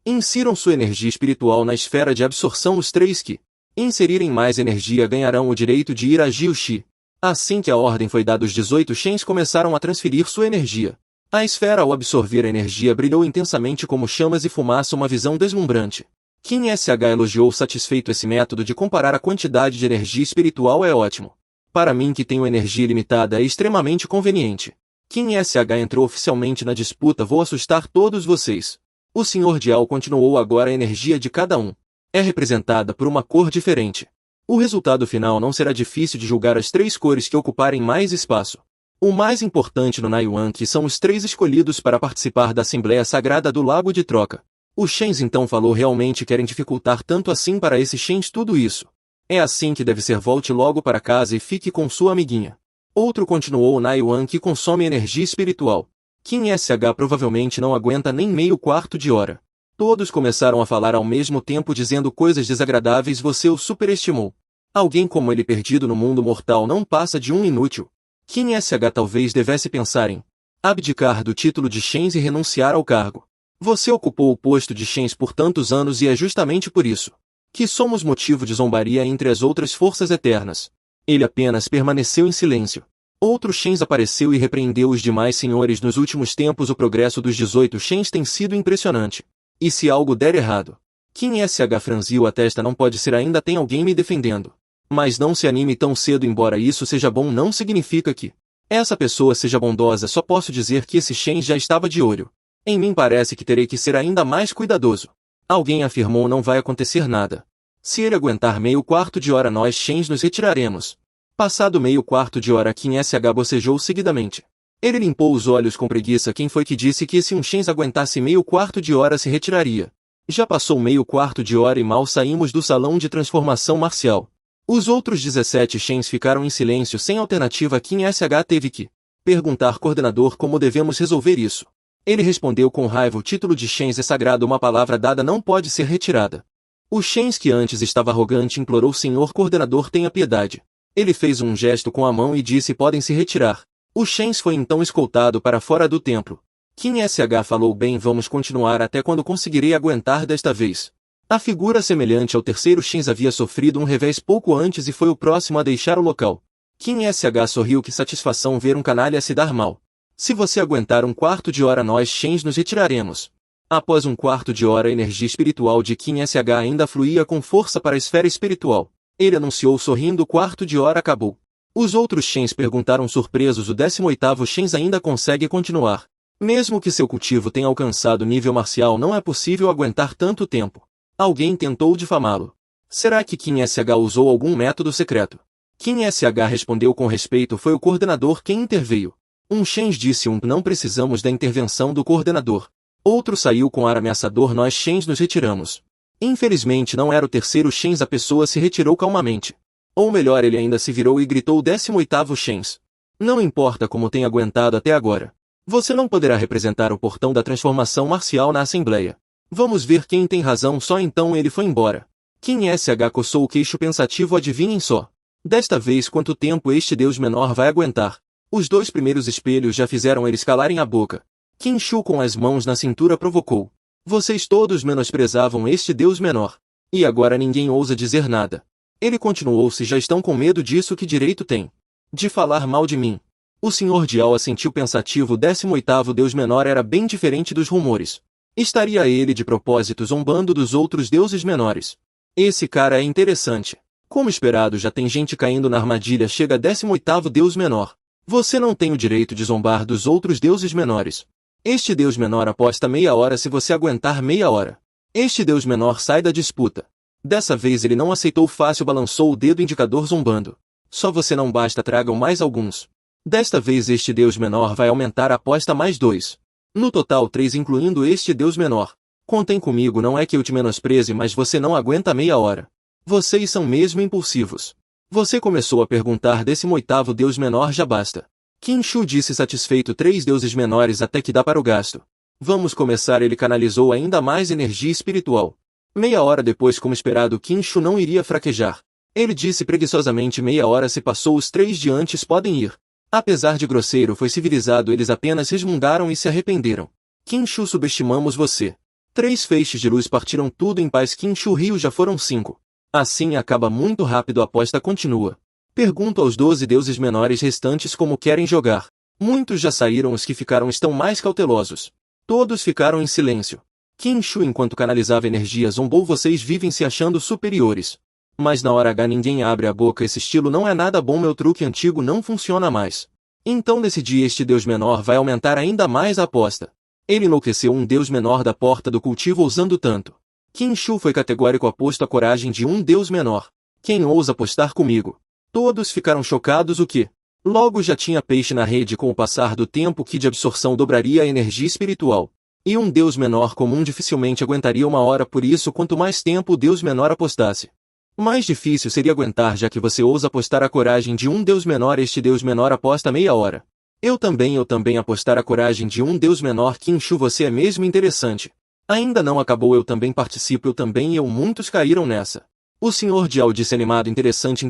A: insiram sua energia espiritual na esfera de absorção. Os 3 que inserirem mais energia ganharão o direito de ir a Jiuxi. Assim que a ordem foi dada, os 18 Shens começaram a transferir sua energia. A esfera, ao absorver a energia, brilhou intensamente como chamas e fumaça, uma visão deslumbrante. Kim SH elogiou satisfeito. Esse método de comparar a quantidade de energia espiritual é ótimo. Para mim, que tenho energia limitada, é extremamente conveniente. Kim SH entrou oficialmente na disputa. Vou assustar todos vocês. O Sr. Dial continuou. Agora a energia de cada um é representada por uma cor diferente. O resultado final não será difícil de julgar. As 3 cores que ocuparem mais espaço. O mais importante no Naiwan, que são os 3 escolhidos para participar da Assembleia Sagrada do Lago de Troca. O Shens então falou: realmente querem dificultar tanto assim para esses Shens tudo isso? É assim que deve ser. Volte logo para casa e fique com sua amiguinha. Outro continuou: o Naiwan que consome energia espiritual. Kim SH provavelmente não aguenta nem meio quarto de hora. Todos começaram a falar ao mesmo tempo dizendo coisas desagradáveis. Você o superestimou. Alguém como ele perdido no mundo mortal não passa de um inútil. Kim SH talvez devesse pensar em abdicar do título de Shens e renunciar ao cargo. Você ocupou o posto de Shens por tantos anos e é justamente por isso que somos motivo de zombaria entre as outras forças eternas. Ele apenas permaneceu em silêncio. Outro Shens apareceu e repreendeu os demais senhores. Nos últimos tempos o progresso dos 18 Shens tem sido impressionante. E se algo der errado? Kim SH franziu a testa. Não pode ser, ainda tem alguém me defendendo. Mas não se anime tão cedo. Embora isso seja bom, não significa que essa pessoa seja bondosa. Só posso dizer que esse Shen já estava de olho em mim. Parece que terei que ser ainda mais cuidadoso. Alguém afirmou: não vai acontecer nada. Se ele aguentar meio quarto de hora, nós Shens nos retiraremos. Passado meio quarto de hora, Kim SH bocejou seguidamente. Ele limpou os olhos com preguiça. Quem foi que disse que se um Shens aguentasse meio quarto de hora se retiraria? Já passou meio quarto de hora e mal saímos do salão de transformação marcial. Os outros 17 Shens ficaram em silêncio sem alternativa. Kim SH teve que perguntar: coordenador, como devemos resolver isso? Ele respondeu com raiva: o título de Shens é sagrado, uma palavra dada não pode ser retirada. O Shens, que antes estava arrogante, implorou: senhor coordenador, tenha piedade. Ele fez um gesto com a mão e disse: podem se retirar. O Shens foi então escoltado para fora do templo. Kim SH falou: bem, vamos continuar até quando conseguirei aguentar desta vez. A figura semelhante ao terceiro Shens havia sofrido um revés pouco antes e foi o próximo a deixar o local. Kim SH sorriu: que satisfação ver um canalha se dar mal. Se você aguentar um quarto de hora, nós Shens nos retiraremos. Após um quarto de hora, a energia espiritual de Kim SH ainda fluía com força para a esfera espiritual. Ele anunciou sorrindo: o quarto de hora acabou. Os outros Shens perguntaram surpresos: o 18º Shens ainda consegue continuar? Mesmo que seu cultivo tenha alcançado nível marcial, não é possível aguentar tanto tempo. Alguém tentou difamá-lo. Será que Kim SH usou algum método secreto? Kim SH respondeu com respeito: foi o coordenador quem interveio. Um Shens disse: não precisamos da intervenção do coordenador. Outro saiu com ar ameaçador: nós Shens nos retiramos. Infelizmente não era o terceiro Shens. A pessoa se retirou calmamente. Ou melhor, ele ainda se virou e gritou o 18º Shens. Não importa como tenha aguentado até agora. Você não poderá representar o portão da transformação marcial na Assembleia. Vamos ver quem tem razão. Só então ele foi embora. Qin Sh coçou o queixo pensativo. Adivinhem só. Desta vez quanto tempo este Deus menor vai aguentar? Os 2 primeiros espelhos já fizeram eles calarem a boca. Qin Shu com as mãos na cintura provocou. Vocês todos menosprezavam este Deus menor. E agora ninguém ousa dizer nada. Ele continuou. Se já estão com medo disso, que direito tem de falar mal de mim? O Sr. Diao assentiu pensativo. O 18º Deus menor era bem diferente dos rumores. Estaria ele de propósito zombando dos outros deuses menores? Esse cara é interessante. Como esperado, já tem gente caindo na armadilha. Chega 18º Deus menor. Você não tem o direito de zombar dos outros deuses menores. Este Deus menor aposta meia hora. Se você aguentar meia hora, este Deus menor sai da disputa. Dessa vez ele não aceitou fácil. Balançou o dedo indicador zombando. Só você não basta, tragam mais alguns. Desta vez este Deus menor vai aumentar a aposta mais 2. No total 3, incluindo este Deus menor. Contem comigo, não é que eu te menospreze, mas você não aguenta meia hora. Vocês são mesmo impulsivos. Você começou a perguntar. 18º Deus menor, já basta. Qin Shu disse satisfeito. 3 deuses menores até que dá para o gasto. Vamos começar. Ele canalizou ainda mais energia espiritual. Meia hora depois, como esperado, Qin Shu não iria fraquejar. Ele disse preguiçosamente. Meia hora se passou. Os 3 de antes podem ir. Apesar de grosseiro, foi civilizado. Eles apenas resmungaram e se arrependeram. Qin Shu, subestimamos você. 3 feixes de luz partiram tudo em paz. Qin Shu riu. Já foram 5. Assim acaba muito rápido. A aposta continua. Pergunto aos 12 deuses menores restantes como querem jogar. Muitos já saíram. Os que ficaram estão mais cautelosos. Todos ficaram em silêncio. Qin Shu, enquanto canalizava energia, zombou. Vocês vivem se achando superiores. Mas na hora H ninguém abre a boca. Esse estilo não é nada bom. Meu truque antigo não funciona mais. Então decidi. Este Deus menor vai aumentar ainda mais a aposta. Ele enlouqueceu. Um Deus menor da porta do cultivo ousando tanto. Qin Shu foi categórico. Aposto a coragem de um Deus menor. Quem ousa apostar comigo? Todos ficaram chocados. O que? Logo já tinha peixe na rede. Com o passar do tempo, o ki de absorção dobraria a energia espiritual. E um Deus menor comum dificilmente aguentaria uma hora. Por isso, quanto mais tempo o Deus menor apostasse, mais difícil seria aguentar. Já que você ousa apostar a coragem de um Deus menor, este Deus menor aposta meia hora. Eu também apostar a coragem de um Deus menor. Qin Shu, você é mesmo interessante. Ainda não acabou. Eu também participo. Eu também. Muitos caíram nessa. O Sr. Diao disse animado. Interessante.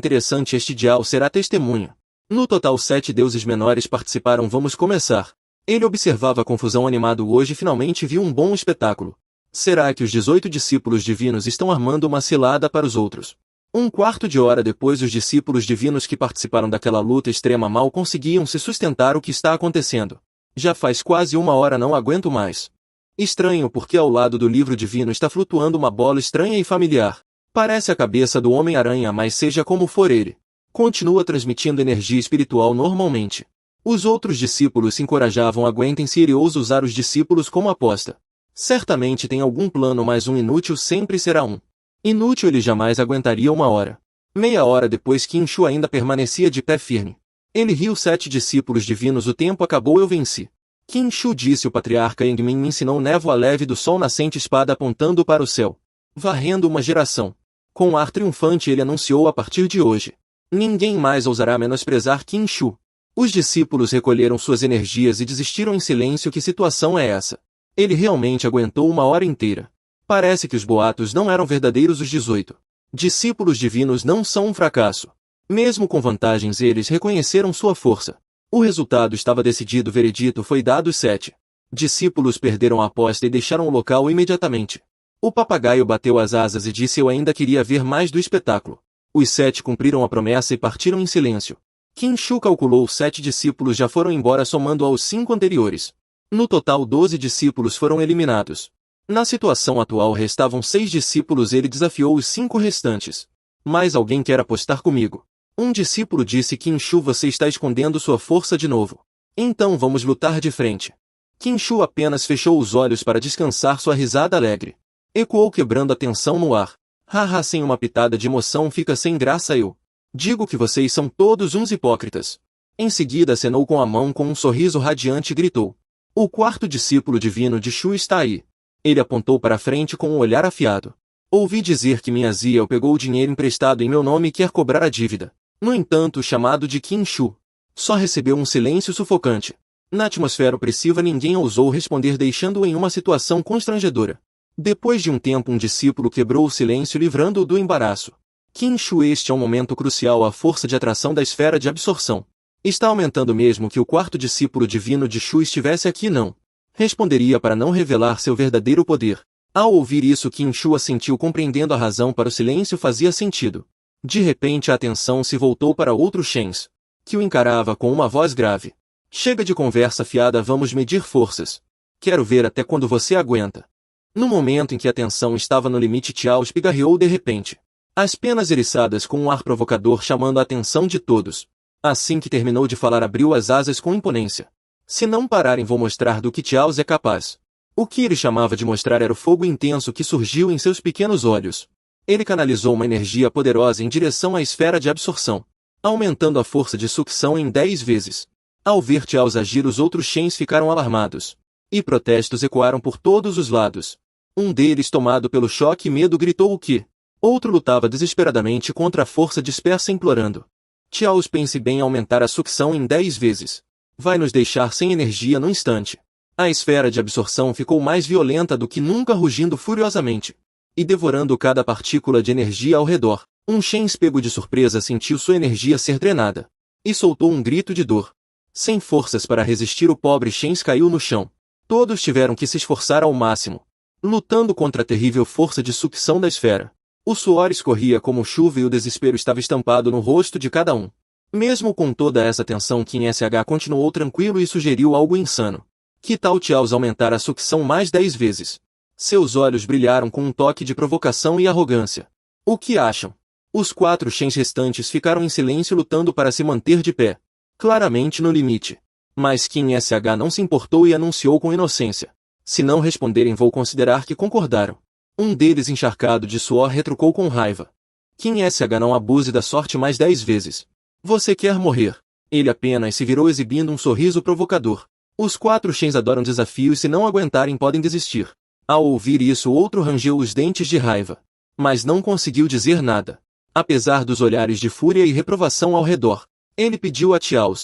A: Este Diao será testemunha. No total 7 deuses menores participaram. Vamos começar. Ele observava a confusão animado. Hoje finalmente viu um bom espetáculo. Será que os 18 discípulos divinos estão armando uma cilada para os outros? Um quarto de hora depois, os discípulos divinos que participaram daquela luta extrema mal conseguiam se sustentar. O que está acontecendo? Já faz quase uma hora. Não aguento mais. Estranho, porque ao lado do livro divino está flutuando uma bola estranha e familiar. Parece a cabeça do Homem-Aranha, mas seja como for, ele continua transmitindo energia espiritual normalmente. Os outros discípulos se encorajavam. Aguentem-se. Ele ousa usar os discípulos como aposta. Certamente tem algum plano, mas um inútil sempre será um inútil. Ele jamais aguentaria uma hora. Meia hora depois, Qin Shu ainda permanecia de pé firme. Ele riu. 7 discípulos divinos. O tempo acabou. Eu venci. Qin Shu disse. O patriarca Yangmin me ensinou névoa leve do sol nascente. Espada apontando para o céu, varrendo uma geração. Com um ar triunfante ele anunciou. A partir de hoje, ninguém mais ousará menosprezar Qin Shu. Os discípulos recolheram suas energias e desistiram em silêncio. Que situação é essa? Ele realmente aguentou uma hora inteira. Parece que os boatos não eram verdadeiros. Os 18 discípulos divinos não são um fracasso. Mesmo com vantagens, eles reconheceram sua força. O resultado estava decidido. O veredito foi dado. Os 7 discípulos perderam a aposta e deixaram o local imediatamente. O papagaio bateu as asas e disse: eu ainda queria ver mais do espetáculo. Os 7 cumpriram a promessa e partiram em silêncio. Qin Shu calculou. Os 7 discípulos já foram embora, somando aos 5 anteriores. No total 12 discípulos foram eliminados. Na situação atual restavam 6 discípulos. Ele desafiou os 5 restantes. Mais alguém quer apostar comigo? Um discípulo disse: Qin Shu, você está escondendo sua força de novo. Então vamos lutar de frente. Qin Shu apenas fechou os olhos para descansar. Sua risada alegre ecoou, quebrando a tensão no ar. Haha, sem uma pitada de emoção fica sem graça. Eu digo que vocês são todos uns hipócritas. Em seguida acenou com a mão com um sorriso radiante e gritou: o 4º discípulo divino de Shu está aí. Ele apontou para frente com um olhar afiado. Ouvi dizer que minha Ziel pegou o dinheiro emprestado em meu nome e quer cobrar a dívida. No entanto, o chamado de Qin Shu só recebeu um silêncio sufocante. Na atmosfera opressiva ninguém ousou responder, deixando-o em uma situação constrangedora. Depois de um tempo um discípulo quebrou o silêncio, livrando-o do embaraço. Qin Shu, este é um momento crucial. A força de atração da esfera de absorção está aumentando. Mesmo que o quarto discípulo divino de Shu estivesse aqui, não responderia para não revelar seu verdadeiro poder. Ao ouvir isso, Qin Shu assentiu, compreendendo a razão para o silêncio fazia sentido. De repente a atenção se voltou para outro Shens, que o encarava com uma voz grave. Chega de conversa fiada, vamos medir forças. Quero ver até quando você aguenta. No momento em que a tensão estava no limite, Tiao espigarreou de repente, as penas eriçadas com um ar provocador, chamando a atenção de todos. Assim que terminou de falar, abriu as asas com imponência. Se não pararem, vou mostrar do que Tiao é capaz. O que ele chamava de mostrar era o fogo intenso que surgiu em seus pequenos olhos. Ele canalizou uma energia poderosa em direção à esfera de absorção, aumentando a força de sucção em 10 vezes. Ao ver Tiao agir, os outros Shens ficaram alarmados, e protestos ecoaram por todos os lados. Um deles, tomado pelo choque e medo, gritou o que outro lutava desesperadamente contra a força dispersa, implorando: Tiao, pense bem, aumentar a sucção em 10 vezes. Vai nos deixar sem energia no instante. A esfera de absorção ficou mais violenta do que nunca, rugindo furiosamente e devorando cada partícula de energia ao redor. Um Shens, pego de surpresa, sentiu sua energia ser drenada e soltou um grito de dor. Sem forças para resistir, o pobre Shens caiu no chão. Todos tiveram que se esforçar ao máximo, lutando contra a terrível força de sucção da esfera. O suor escorria como chuva e o desespero estava estampado no rosto de cada um. Mesmo com toda essa tensão, Qin SH continuou tranquilo e sugeriu algo insano. Que tal Tiao aumentar a sucção mais 10 vezes? Seus olhos brilharam com um toque de provocação e arrogância. O que acham? Os 4 Shens restantes ficaram em silêncio, lutando para se manter de pé, claramente no limite. Mas Qin SH não se importou e anunciou com inocência: se não responderem, vou considerar que concordaram. Um deles, encharcado de suor, retrucou com raiva: Qin SH, não abuse da sorte mais 10 vezes. Você quer morrer? Ele apenas se virou, exibindo um sorriso provocador. Os 4 Shens adoram desafios, se não aguentarem podem desistir. Ao ouvir isso, o outro rangeu os dentes de raiva, mas não conseguiu dizer nada. Apesar dos olhares de fúria e reprovação ao redor, ele pediu a Tiao: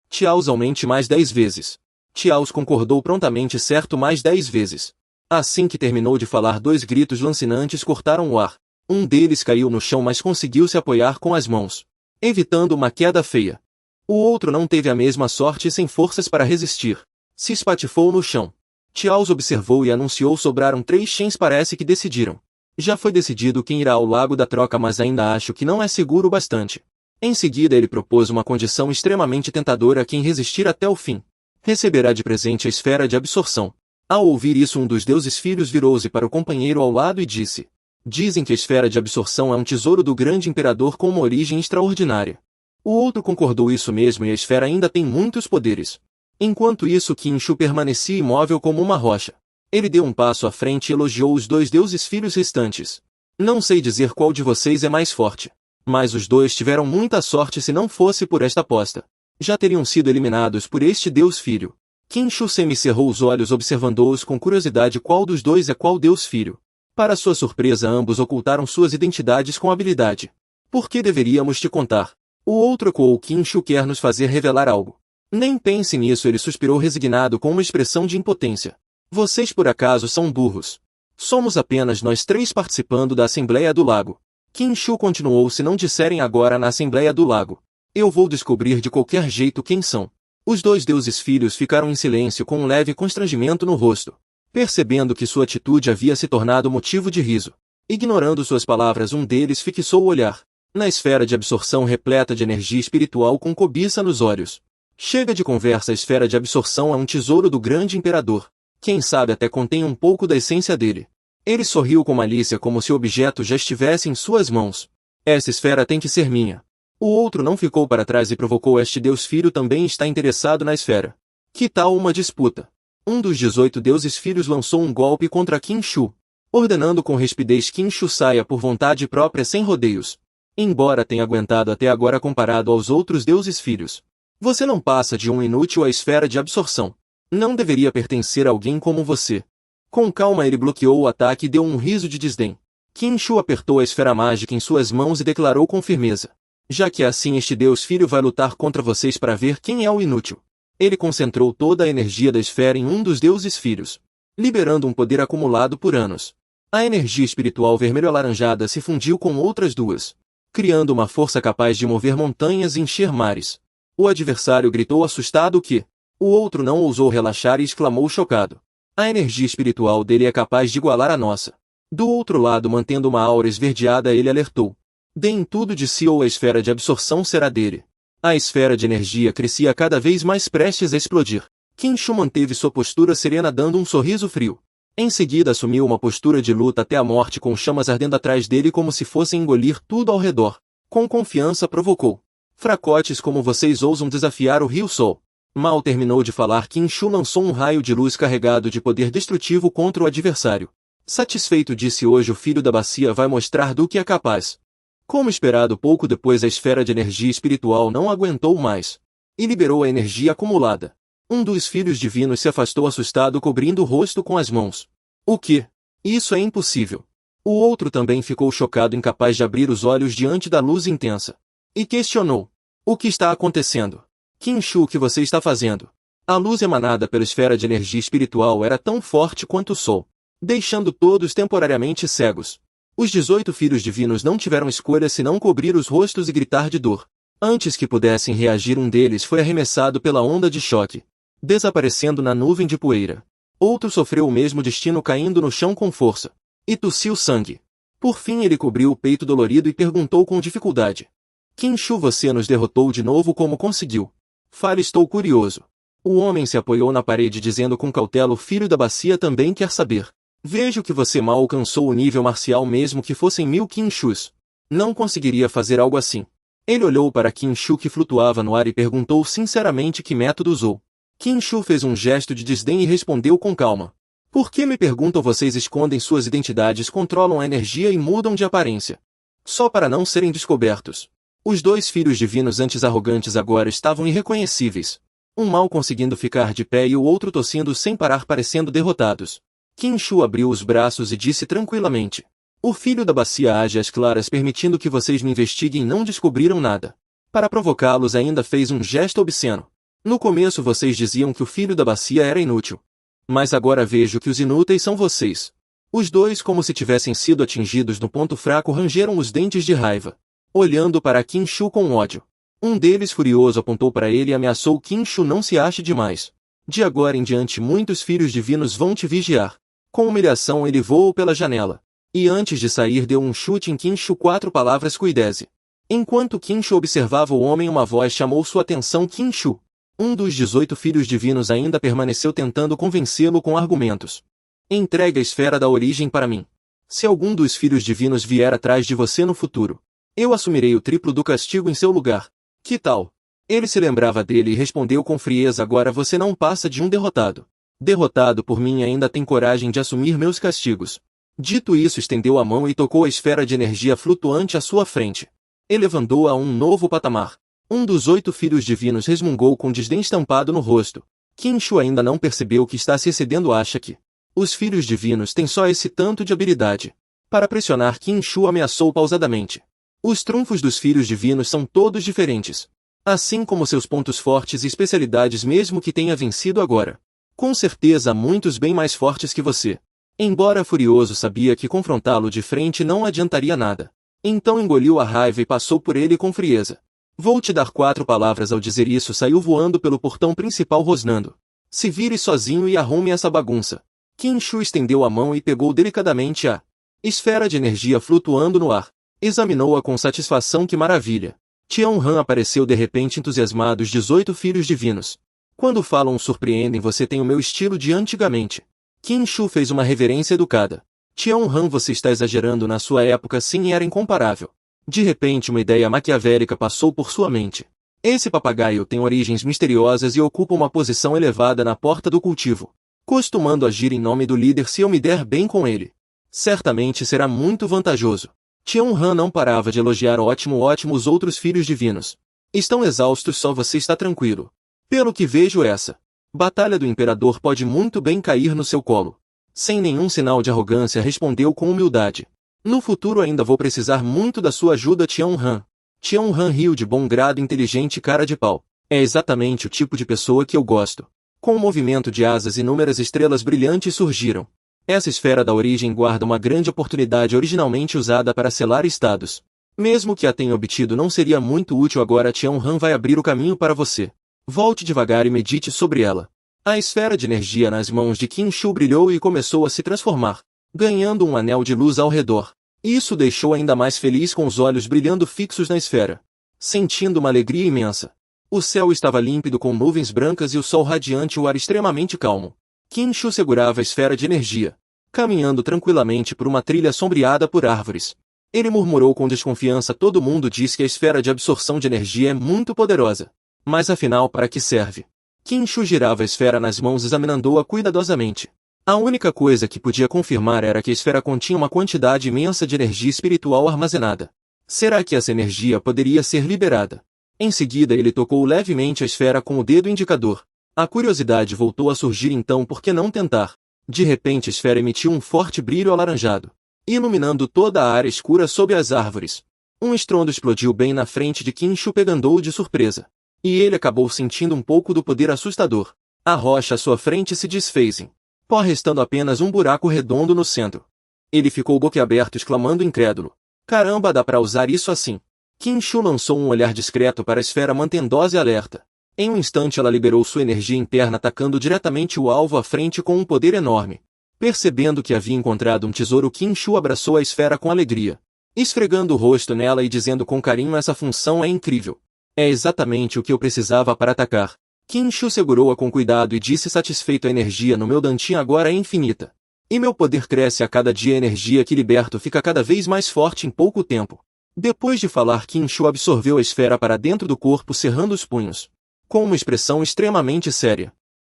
A: Tiao, aumente mais 10 vezes. Tiao concordou prontamente, certo, mais 10 vezes. Assim que terminou de falar, 2 gritos lancinantes cortaram o ar. Um deles caiu no chão, mas conseguiu se apoiar com as mãos, evitando uma queda feia. O outro não teve a mesma sorte e, sem forças para resistir, se espatifou no chão. Tiao observou e anunciou: sobraram 3 Shens, parece que decidiram. Já foi decidido quem irá ao Lago da Troca, mas ainda acho que não é seguro o bastante. Em seguida ele propôs uma condição extremamente tentadora: quem resistir até o fim receberá de presente a esfera de absorção. Ao ouvir isso, um dos deuses filhos virou-se para o companheiro ao lado e disse: dizem que a esfera de absorção é um tesouro do grande imperador com uma origem extraordinária. O outro concordou: isso mesmo, e a esfera ainda tem muitos poderes. Enquanto isso, Qin Shu permanecia imóvel como uma rocha. Ele deu um passo à frente e elogiou os 2 deuses filhos restantes. Não sei dizer qual de vocês é mais forte, mas os 2 tiveram muita sorte. Se não fosse por esta aposta, já teriam sido eliminados por este deus filho. Qin Shu semicerrou os olhos, observando-os com curiosidade. Qual dos 2 é qual deus filho? Para sua surpresa, ambos ocultaram suas identidades com habilidade. Por que deveríamos te contar? O outro ecoou: Qin Shu quer nos fazer revelar algo. Nem pense nisso, ele suspirou resignado com uma expressão de impotência. Vocês por acaso são burros? Somos apenas nós 3 participando da Assembleia do Lago. Qin Shu continuou: se não disserem agora na Assembleia do Lago, eu vou descobrir de qualquer jeito quem são. Os 2 deuses filhos ficaram em silêncio, com um leve constrangimento no rosto, percebendo que sua atitude havia se tornado motivo de riso. Ignorando suas palavras, um deles fixou o olhar na esfera de absorção, repleta de energia espiritual, com cobiça nos olhos. Chega de conversa, a esfera de absorção é um tesouro do grande imperador. Quem sabe até contém um pouco da essência dele. Ele sorriu com malícia, como se o objeto já estivesse em suas mãos. Essa esfera tem que ser minha. O outro não ficou para trás e provocou: este deus filho também está interessado na esfera. Que tal uma disputa? Um dos 18 deuses filhos lançou um golpe contra Qin Shu, ordenando com rispidez: Qin Shu, saia por vontade própria, sem rodeios. Embora tenha aguentado até agora comparado aos outros deuses filhos, você não passa de um inútil à esfera de absorção. Não deveria pertencer a alguém como você. Com calma ele bloqueou o ataque e deu um riso de desdém. Qin Shu apertou a esfera mágica em suas mãos e declarou com firmeza: já que é assim, este Deus Filho vai lutar contra vocês para ver quem é o inútil. Ele concentrou toda a energia da esfera em um dos deuses filhos, liberando um poder acumulado por anos. A energia espiritual vermelho-alaranjada se fundiu com outras duas, criando uma força capaz de mover montanhas e encher mares. O adversário gritou assustado que o outro não ousou relaxar e exclamou chocado: a energia espiritual dele é capaz de igualar a nossa. Do outro lado, mantendo uma aura esverdeada, ele alertou: deem tudo de si ou a esfera de absorção será dele. A esfera de energia crescia cada vez mais, prestes a explodir. Qin Shu manteve sua postura serena, dando um sorriso frio. Em seguida assumiu uma postura de luta até a morte, com chamas ardendo atrás dele como se fossem engolir tudo ao redor. Com confiança provocou: fracotes como vocês ousam desafiar o Rio Sol? Mal terminou de falar, Qin Shu lançou um raio de luz carregado de poder destrutivo contra o adversário. Satisfeito, disse: hoje o filho da bacia vai mostrar do que é capaz. Como esperado, pouco depois a esfera de energia espiritual não aguentou mais e liberou a energia acumulada. Um dos filhos divinos se afastou assustado, cobrindo o rosto com as mãos. O que? Isso é impossível. O outro também ficou chocado, incapaz de abrir os olhos diante da luz intensa. E questionou: o que está acontecendo? Qin Shu, o que você está fazendo? A luz emanada pela esfera de energia espiritual era tão forte quanto o sol, deixando todos temporariamente cegos. Os 18 filhos divinos não tiveram escolha senão cobrir os rostos e gritar de dor. Antes que pudessem reagir, um deles foi arremessado pela onda de choque, desaparecendo na nuvem de poeira. Outro sofreu o mesmo destino, caindo no chão com força e tossiu sangue. Por fim ele cobriu o peito dolorido e perguntou com dificuldade: Qin Shu, você nos derrotou de novo, como conseguiu? Fale, estou curioso. O homem se apoiou na parede, dizendo com cautela: o filho da bacia também quer saber. Vejo que você mal alcançou o nível marcial, mesmo que fossem 1000 Qin Shus. Não conseguiria fazer algo assim. Ele olhou para Qin Shu, que flutuava no ar, e perguntou sinceramente que método usou. Qin Shu fez um gesto de desdém e respondeu com calma: por que me perguntam? Vocês escondem suas identidades, controlam a energia e mudam de aparência, só para não serem descobertos. Os dois filhos divinos, antes arrogantes, agora estavam irreconhecíveis. Um mal conseguindo ficar de pé e o outro tossindo sem parar, parecendo derrotados. Qin Shu abriu os braços e disse tranquilamente: o filho da bacia age às claras, permitindo que vocês me investiguem. Não descobriram nada. Para provocá-los, ainda fez um gesto obsceno. No começo vocês diziam que o filho da bacia era inútil. Mas agora vejo que os inúteis são vocês. Os dois, como se tivessem sido atingidos no ponto fraco, rangeram os dentes de raiva, olhando para Qin Shu com ódio. Um deles, furioso, apontou para ele e ameaçou: Qin Shu, não se ache demais. De agora em diante muitos filhos divinos vão te vigiar. Com humilhação ele voou pela janela, e antes de sair deu um chute em Qin Shu. 4 palavras: cuidese. Enquanto Qin Shu observava o homem, uma voz chamou sua atenção: Qin Shu. Um dos 18 filhos divinos ainda permaneceu tentando convencê-lo com argumentos. Entregue a esfera da origem para mim. Se algum dos filhos divinos vier atrás de você no futuro, eu assumirei o triplo do castigo em seu lugar. Que tal? Ele se lembrava dele e respondeu com frieza: agora você não passa de um derrotado. Derrotado por mim, ainda tem coragem de assumir meus castigos. Dito isso, estendeu a mão e tocou a esfera de energia flutuante à sua frente, elevando-a a um novo patamar. Um dos 8 filhos divinos resmungou com desdém estampado no rosto. Qin Shu ainda não percebeu que está se excedendo. Acha que os filhos divinos têm só esse tanto de habilidade? Para pressionar, Qin Shu ameaçou pausadamente: os trunfos dos filhos divinos são todos diferentes, assim como seus pontos fortes e especialidades, mesmo que tenha vencido agora. Com certeza há muitos bem mais fortes que você. Embora furioso, sabia que confrontá-lo de frente não adiantaria nada. Então engoliu a raiva e passou por ele com frieza. Vou te dar 4 palavras. Ao dizer isso, saiu voando pelo portão principal, rosnando: se vire sozinho e arrume essa bagunça. Qin Shu estendeu a mão e pegou delicadamente a esfera de energia flutuando no ar. Examinou-a com satisfação. Que maravilha! Tian Han apareceu de repente, entusiasmado. Os 18 filhos divinos, quando falam, surpreendem. Você tem o meu estilo de antigamente. Qin Shu fez uma reverência educada. Tian Han, você está exagerando. Na sua época, sim, era incomparável. De repente, uma ideia maquiavélica passou por sua mente. Esse papagaio tem origens misteriosas e ocupa uma posição elevada na porta do cultivo, costumando agir em nome do líder. Se eu me der bem com ele, certamente será muito vantajoso. Tian Han não parava de elogiar. Ótimo, ótimo. Os outros filhos divinos estão exaustos, só você está tranquilo. Pelo que vejo, essa batalha do imperador pode muito bem cair no seu colo. Sem nenhum sinal de arrogância, respondeu com humildade: No futuro ainda vou precisar muito da sua ajuda, Tian Han. Tian Han riu de bom grado, inteligente cara de pau. É exatamente o tipo de pessoa que eu gosto. Com o movimento de asas, inúmeras estrelas brilhantes surgiram. Essa esfera da origem guarda uma grande oportunidade originalmente usada para selar estados. Mesmo que a tenha obtido, não seria muito útil agora. Tian Han vai abrir o caminho para você. Volte devagar e medite sobre ela. A esfera de energia nas mãos de Qin Shu brilhou e começou a se transformar, ganhando um anel de luz ao redor. Isso o deixou ainda mais feliz, com os olhos brilhando fixos na esfera, sentindo uma alegria imensa. O céu estava límpido com nuvens brancas e o sol radiante, o ar extremamente calmo. Qin Shu segurava a esfera de energia, caminhando tranquilamente por uma trilha sombreada por árvores. Ele murmurou com desconfiança: todo mundo diz que a esfera de absorção de energia é muito poderosa. Mas afinal, para que serve? Qin Shu girava a esfera nas mãos, examinando-a cuidadosamente. A única coisa que podia confirmar era que a esfera continha uma quantidade imensa de energia espiritual armazenada. Será que essa energia poderia ser liberada? Em seguida ele tocou levemente a esfera com o dedo indicador. A curiosidade voltou a surgir então, por que não tentar? De repente a esfera emitiu um forte brilho alaranjado, iluminando toda a área escura sob as árvores. Um estrondo explodiu bem na frente de Qin Shu, pegando-o de surpresa. E ele acabou sentindo um pouco do poder assustador. A rocha à sua frente se desfez em pó, restando apenas um buraco redondo no centro. Ele ficou boquiaberto, exclamando incrédulo: caramba, dá pra usar isso assim? Qin Shu lançou um olhar discreto para a esfera, mantendo-se alerta. Em um instante ela liberou sua energia interna, atacando diretamente o alvo à frente com um poder enorme. Percebendo que havia encontrado um tesouro, Qin Shu abraçou a esfera com alegria, esfregando o rosto nela e dizendo com carinho: essa função é incrível. É exatamente o que eu precisava para atacar. Qin Shu segurou-a com cuidado e disse satisfeito: a energia no meu Dantian agora é infinita. E meu poder cresce a cada dia, a energia que liberto fica cada vez mais forte em pouco tempo. Depois de falar, Qin Shu absorveu a esfera para dentro do corpo, cerrando os punhos, com uma expressão extremamente séria.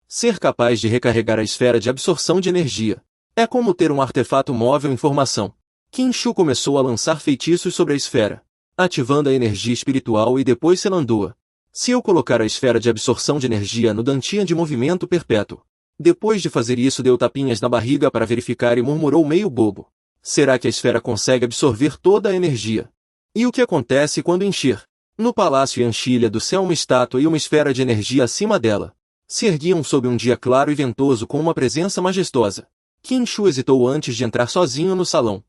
A: Ser capaz de recarregar a esfera de absorção de energia é como ter um artefato móvel em formação. Qin Shu começou a lançar feitiços sobre a esfera, ativando a energia espiritual e depois selando-a. Se eu colocar a esfera de absorção de energia no Dantian de movimento perpétuo. Depois de fazer isso, deu tapinhas na barriga para verificar e murmurou meio bobo: será que a esfera consegue absorver toda a energia? E o que acontece quando encher? No palácio Yanxilha do céu, uma estátua e uma esfera de energia acima dela se erguiam sob um dia claro e ventoso, com uma presença majestosa. Qin Shu hesitou antes de entrar sozinho no salão,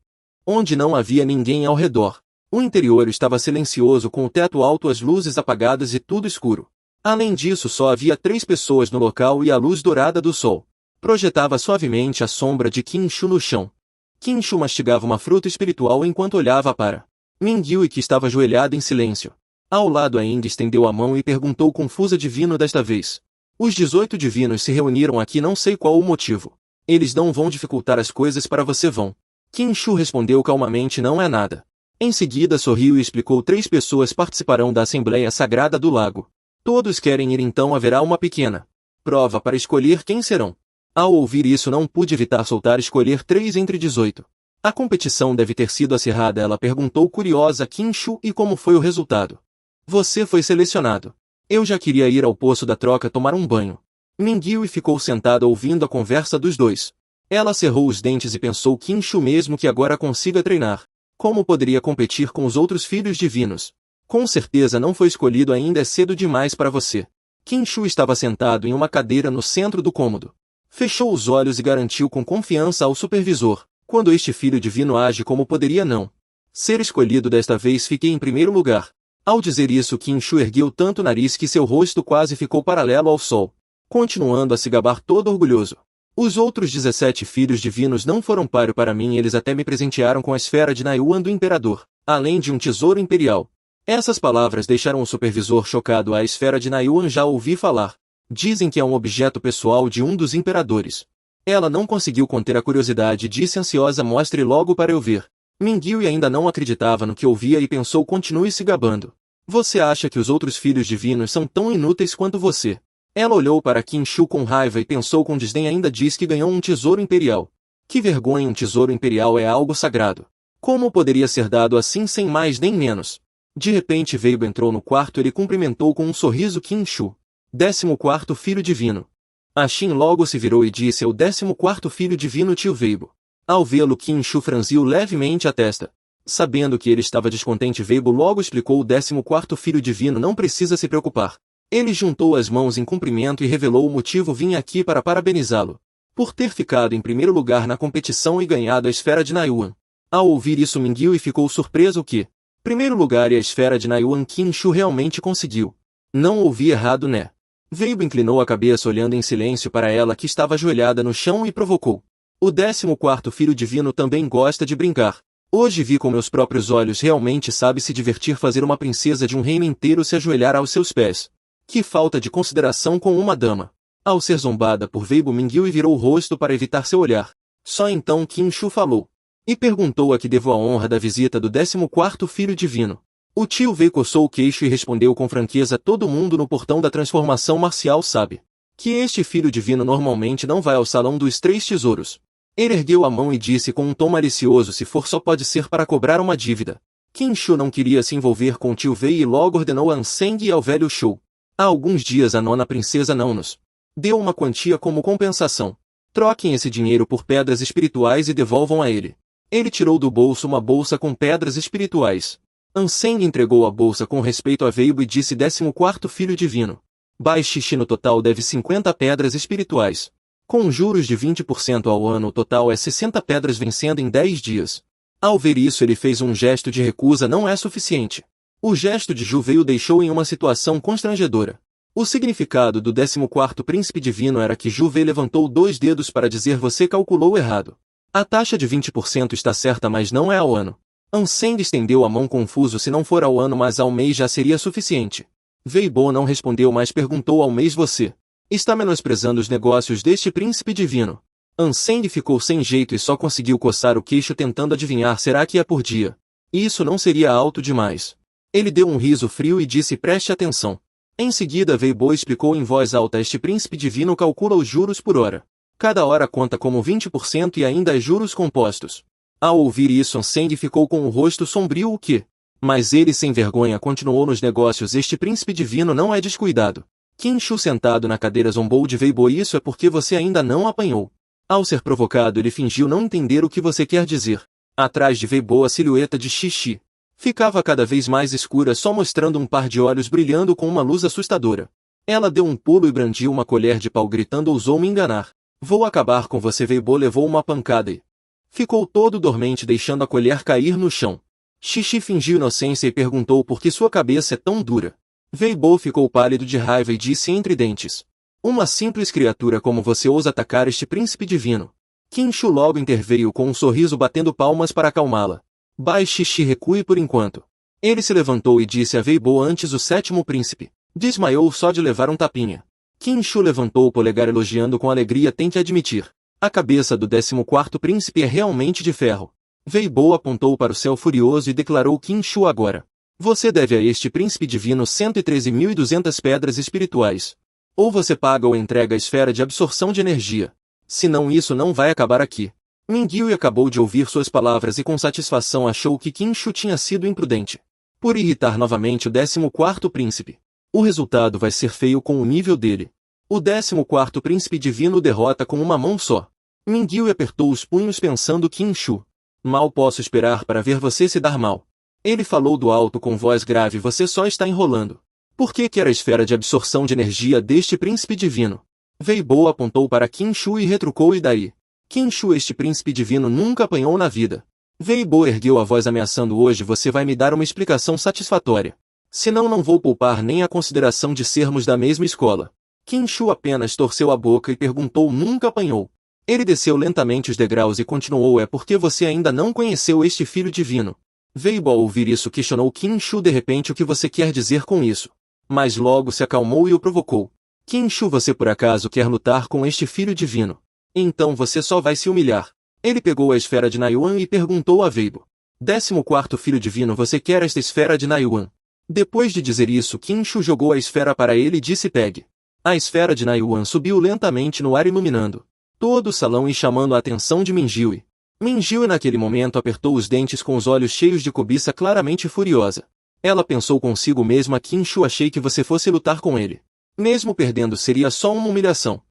A: onde não havia ninguém ao redor. O interior estava silencioso, com o teto alto, as luzes apagadas e tudo escuro. Além disso, só havia 3 pessoas no local e a luz dourada do sol projetava suavemente a sombra de Qin Shu no chão. Qin Shu mastigava uma fruta espiritual enquanto olhava para Mingyue, que estava ajoelhada em silêncio. Ao lado ainda estendeu a mão e perguntou confusa: divino, desta vez os 18 divinos se reuniram aqui, não sei qual o motivo. Eles não vão dificultar as coisas para você, vão? Qin Shu respondeu calmamente: não é nada. Em seguida sorriu e explicou: 3 pessoas participarão da Assembleia Sagrada do Lago. Todos querem ir, então haverá uma pequena prova para escolher quem serão. Ao ouvir isso, não pude evitar soltar: escolher 3 entre 18. A competição deve ter sido acirrada, ela perguntou curiosa. Qin Shu: e como foi o resultado? Você foi selecionado. Eu já queria ir ao poço da troca tomar um banho. Mingyue ficou sentada ouvindo a conversa dos dois. Ela cerrou os dentes e pensou: Qin Shu, mesmo que agora consiga treinar, como poderia competir com os outros filhos divinos? Com certeza não foi escolhido ainda, é cedo demais para você. Qin Shu estava sentado em uma cadeira no centro do cômodo. Fechou os olhos e garantiu com confiança ao supervisor: quando este filho divino age, como poderia não ser escolhido desta vez? Fiquei em primeiro lugar. Ao dizer isso, Qin Shu ergueu tanto o nariz que seu rosto quase ficou paralelo ao sol, continuando a se gabar todo orgulhoso. Os outros 17 filhos divinos não foram páreo para mim, eles até me presentearam com a esfera de Naiyuan do imperador, além de um tesouro imperial. Essas palavras deixaram o supervisor chocado. A esfera de Naiyuan já ouvi falar. Dizem que é um objeto pessoal de um dos imperadores. Ela não conseguiu conter a curiosidade e disse ansiosa: mostre logo para eu ver. Mingyue ainda não acreditava no que ouvia e pensou: continue se gabando. Você acha que os outros filhos divinos são tão inúteis quanto você? Ela olhou para Qin Shu com raiva e pensou com desdém: ainda diz que ganhou um tesouro imperial. Que vergonha, um tesouro imperial é algo sagrado. Como poderia ser dado assim sem mais nem menos? De repente Weibo entrou no quarto. Ele cumprimentou com um sorriso Qin Shu. 14º filho divino. A Xin logo se virou e disse: é o 14º filho divino, tio Weibo. Ao vê-lo, Qin Shu franziu levemente a testa. Sabendo que ele estava descontente, Weibo logo explicou: o 14º filho divino não precisa se preocupar. Ele juntou as mãos em cumprimento e revelou o motivo: vim aqui para parabenizá-lo por ter ficado em primeiro lugar na competição e ganhado a esfera de Naiyuan. Ao ouvir isso, Mingyue ficou surpreso que, primeiro lugar e a esfera de Naiyuan, Qin Shu realmente conseguiu. Não ouvi errado, né? Weibo inclinou a cabeça olhando em silêncio para ela, que estava ajoelhada no chão, e provocou: o 14º filho divino também gosta de brincar. Hoje vi com meus próprios olhos, realmente sabe se divertir fazer uma princesa de um reino inteiro se ajoelhar aos seus pés. Que falta de consideração com uma dama. Ao ser zombada por Weibo, Mingyue virou o rosto para evitar seu olhar. Só então Qin Shu falou e perguntou: a que devo a honra da visita do 14º filho divino? O tio Wei coçou o queixo e respondeu com franqueza: todo mundo no portão da transformação marcial sabe que este filho divino normalmente não vai ao salão dos 3 tesouros. Ele ergueu a mão e disse com um tom malicioso: se for, só pode ser para cobrar uma dívida. Qin Shu não queria se envolver com o tio Wei e logo ordenou a Anseng e ao velho Shou: há alguns dias a nona princesa não nos deu uma quantia como compensação. Troquem esse dinheiro por pedras espirituais e devolvam a ele. Ele tirou do bolso uma bolsa com pedras espirituais. Anseng entregou a bolsa com respeito a Weibo e disse: 14º filho divino. Bai Shishi no total deve 50 pedras espirituais. Com juros de 20% ao ano, o total é 60 pedras, vencendo em 10 dias. Ao ver isso, ele fez um gesto de recusa: não é suficiente. O gesto de Ju Wei o deixou em uma situação constrangedora. O significado do 14º príncipe divino era que Ju Wei levantou 2 dedos para dizer: você calculou errado. A taxa de 20% está certa, mas não é ao ano. Anseng estendeu a mão confuso: se não for ao ano, mas ao mês já seria suficiente. Weibo não respondeu, mas perguntou: ao mês você está menosprezando os negócios deste príncipe divino? Anseng ficou sem jeito e só conseguiu coçar o queixo tentando adivinhar: será que é por dia? Isso não seria alto demais? Ele deu um riso frio e disse: preste atenção. Em seguida, Weibo explicou em voz alta: este príncipe divino calcula os juros por hora. Cada hora conta como 20% e ainda é juros compostos. Ao ouvir isso, Anseng ficou com o rosto sombrio: o quê? Mas ele, sem vergonha, continuou nos negócios: este príncipe divino não é descuidado. Qin Shu, sentado na cadeira, zombou de Weibo: isso é porque você ainda não apanhou. Ao ser provocado, ele fingiu não entender o que você quer dizer. Atrás de Weibo, a silhueta de Xixi ficava cada vez mais escura, só mostrando um par de olhos brilhando com uma luz assustadora. Ela deu um pulo e brandiu uma colher de pau, gritando: ousou me enganar. Vou acabar com você. Weibo levou uma pancada e ficou todo dormente, deixando a colher cair no chão. Xixi fingiu inocência e perguntou: por que sua cabeça é tão dura? Weibo ficou pálido de raiva e disse entre dentes: uma simples criatura como você ousa atacar este príncipe divino. Qin Shu logo interveio com um sorriso, batendo palmas para acalmá-la. Bai Shishi, recue por enquanto. Ele se levantou e disse a Weibo: antes o 7º príncipe desmaiou só de levar um tapinha. Qin Shu levantou o polegar elogiando com alegria: tente admitir. A cabeça do 14º príncipe é realmente de ferro. Weibo apontou para o céu furioso e declarou: Qin Shu, agora você deve a este príncipe divino 113.200 pedras espirituais. Ou você paga ou entrega a esfera de absorção de energia. Senão isso não vai acabar aqui. Mingyue acabou de ouvir suas palavras e com satisfação achou que Qin Shu tinha sido imprudente por irritar novamente o 14º príncipe. O resultado vai ser feio com o nível dele. O 14º príncipe divino o derrota com uma mão só. Mingyue apertou os punhos pensando: Qin Shu, mal posso esperar para ver você se dar mal. Ele falou do alto com voz grave: você só está enrolando. Por que quer a esfera de absorção de energia deste príncipe divino? Weibo apontou para Qin Shu e retrucou: e daí? Qin Shu, este príncipe divino nunca apanhou na vida. Weibo ergueu a voz ameaçando: hoje você vai me dar uma explicação satisfatória. Senão não vou poupar nem a consideração de sermos da mesma escola. Qin Shu apenas torceu a boca e perguntou: nunca apanhou? Ele desceu lentamente os degraus e continuou: é porque você ainda não conheceu este filho divino. Weibo, ao ouvir isso, questionou Qin Shu: de repente, o que você quer dizer com isso? Mas logo se acalmou e o provocou: Qin Shu, você por acaso quer lutar com este filho divino? Então você só vai se humilhar. Ele pegou a esfera de Naiyuan e perguntou a Weibo: 14º filho divino, você quer esta esfera de Naiyuan? Depois de dizer isso, Qin Shu jogou a esfera para ele e disse: pegue. A esfera de Naiyuan subiu lentamente no ar, iluminando todo o salão e chamando a atenção de Mingyue. Mingyue naquele momento apertou os dentes com os olhos cheios de cobiça, claramente furiosa. Ela pensou consigo mesma: Qin Shu, achei que você fosse lutar com ele. Mesmo perdendo seria só uma humilhação.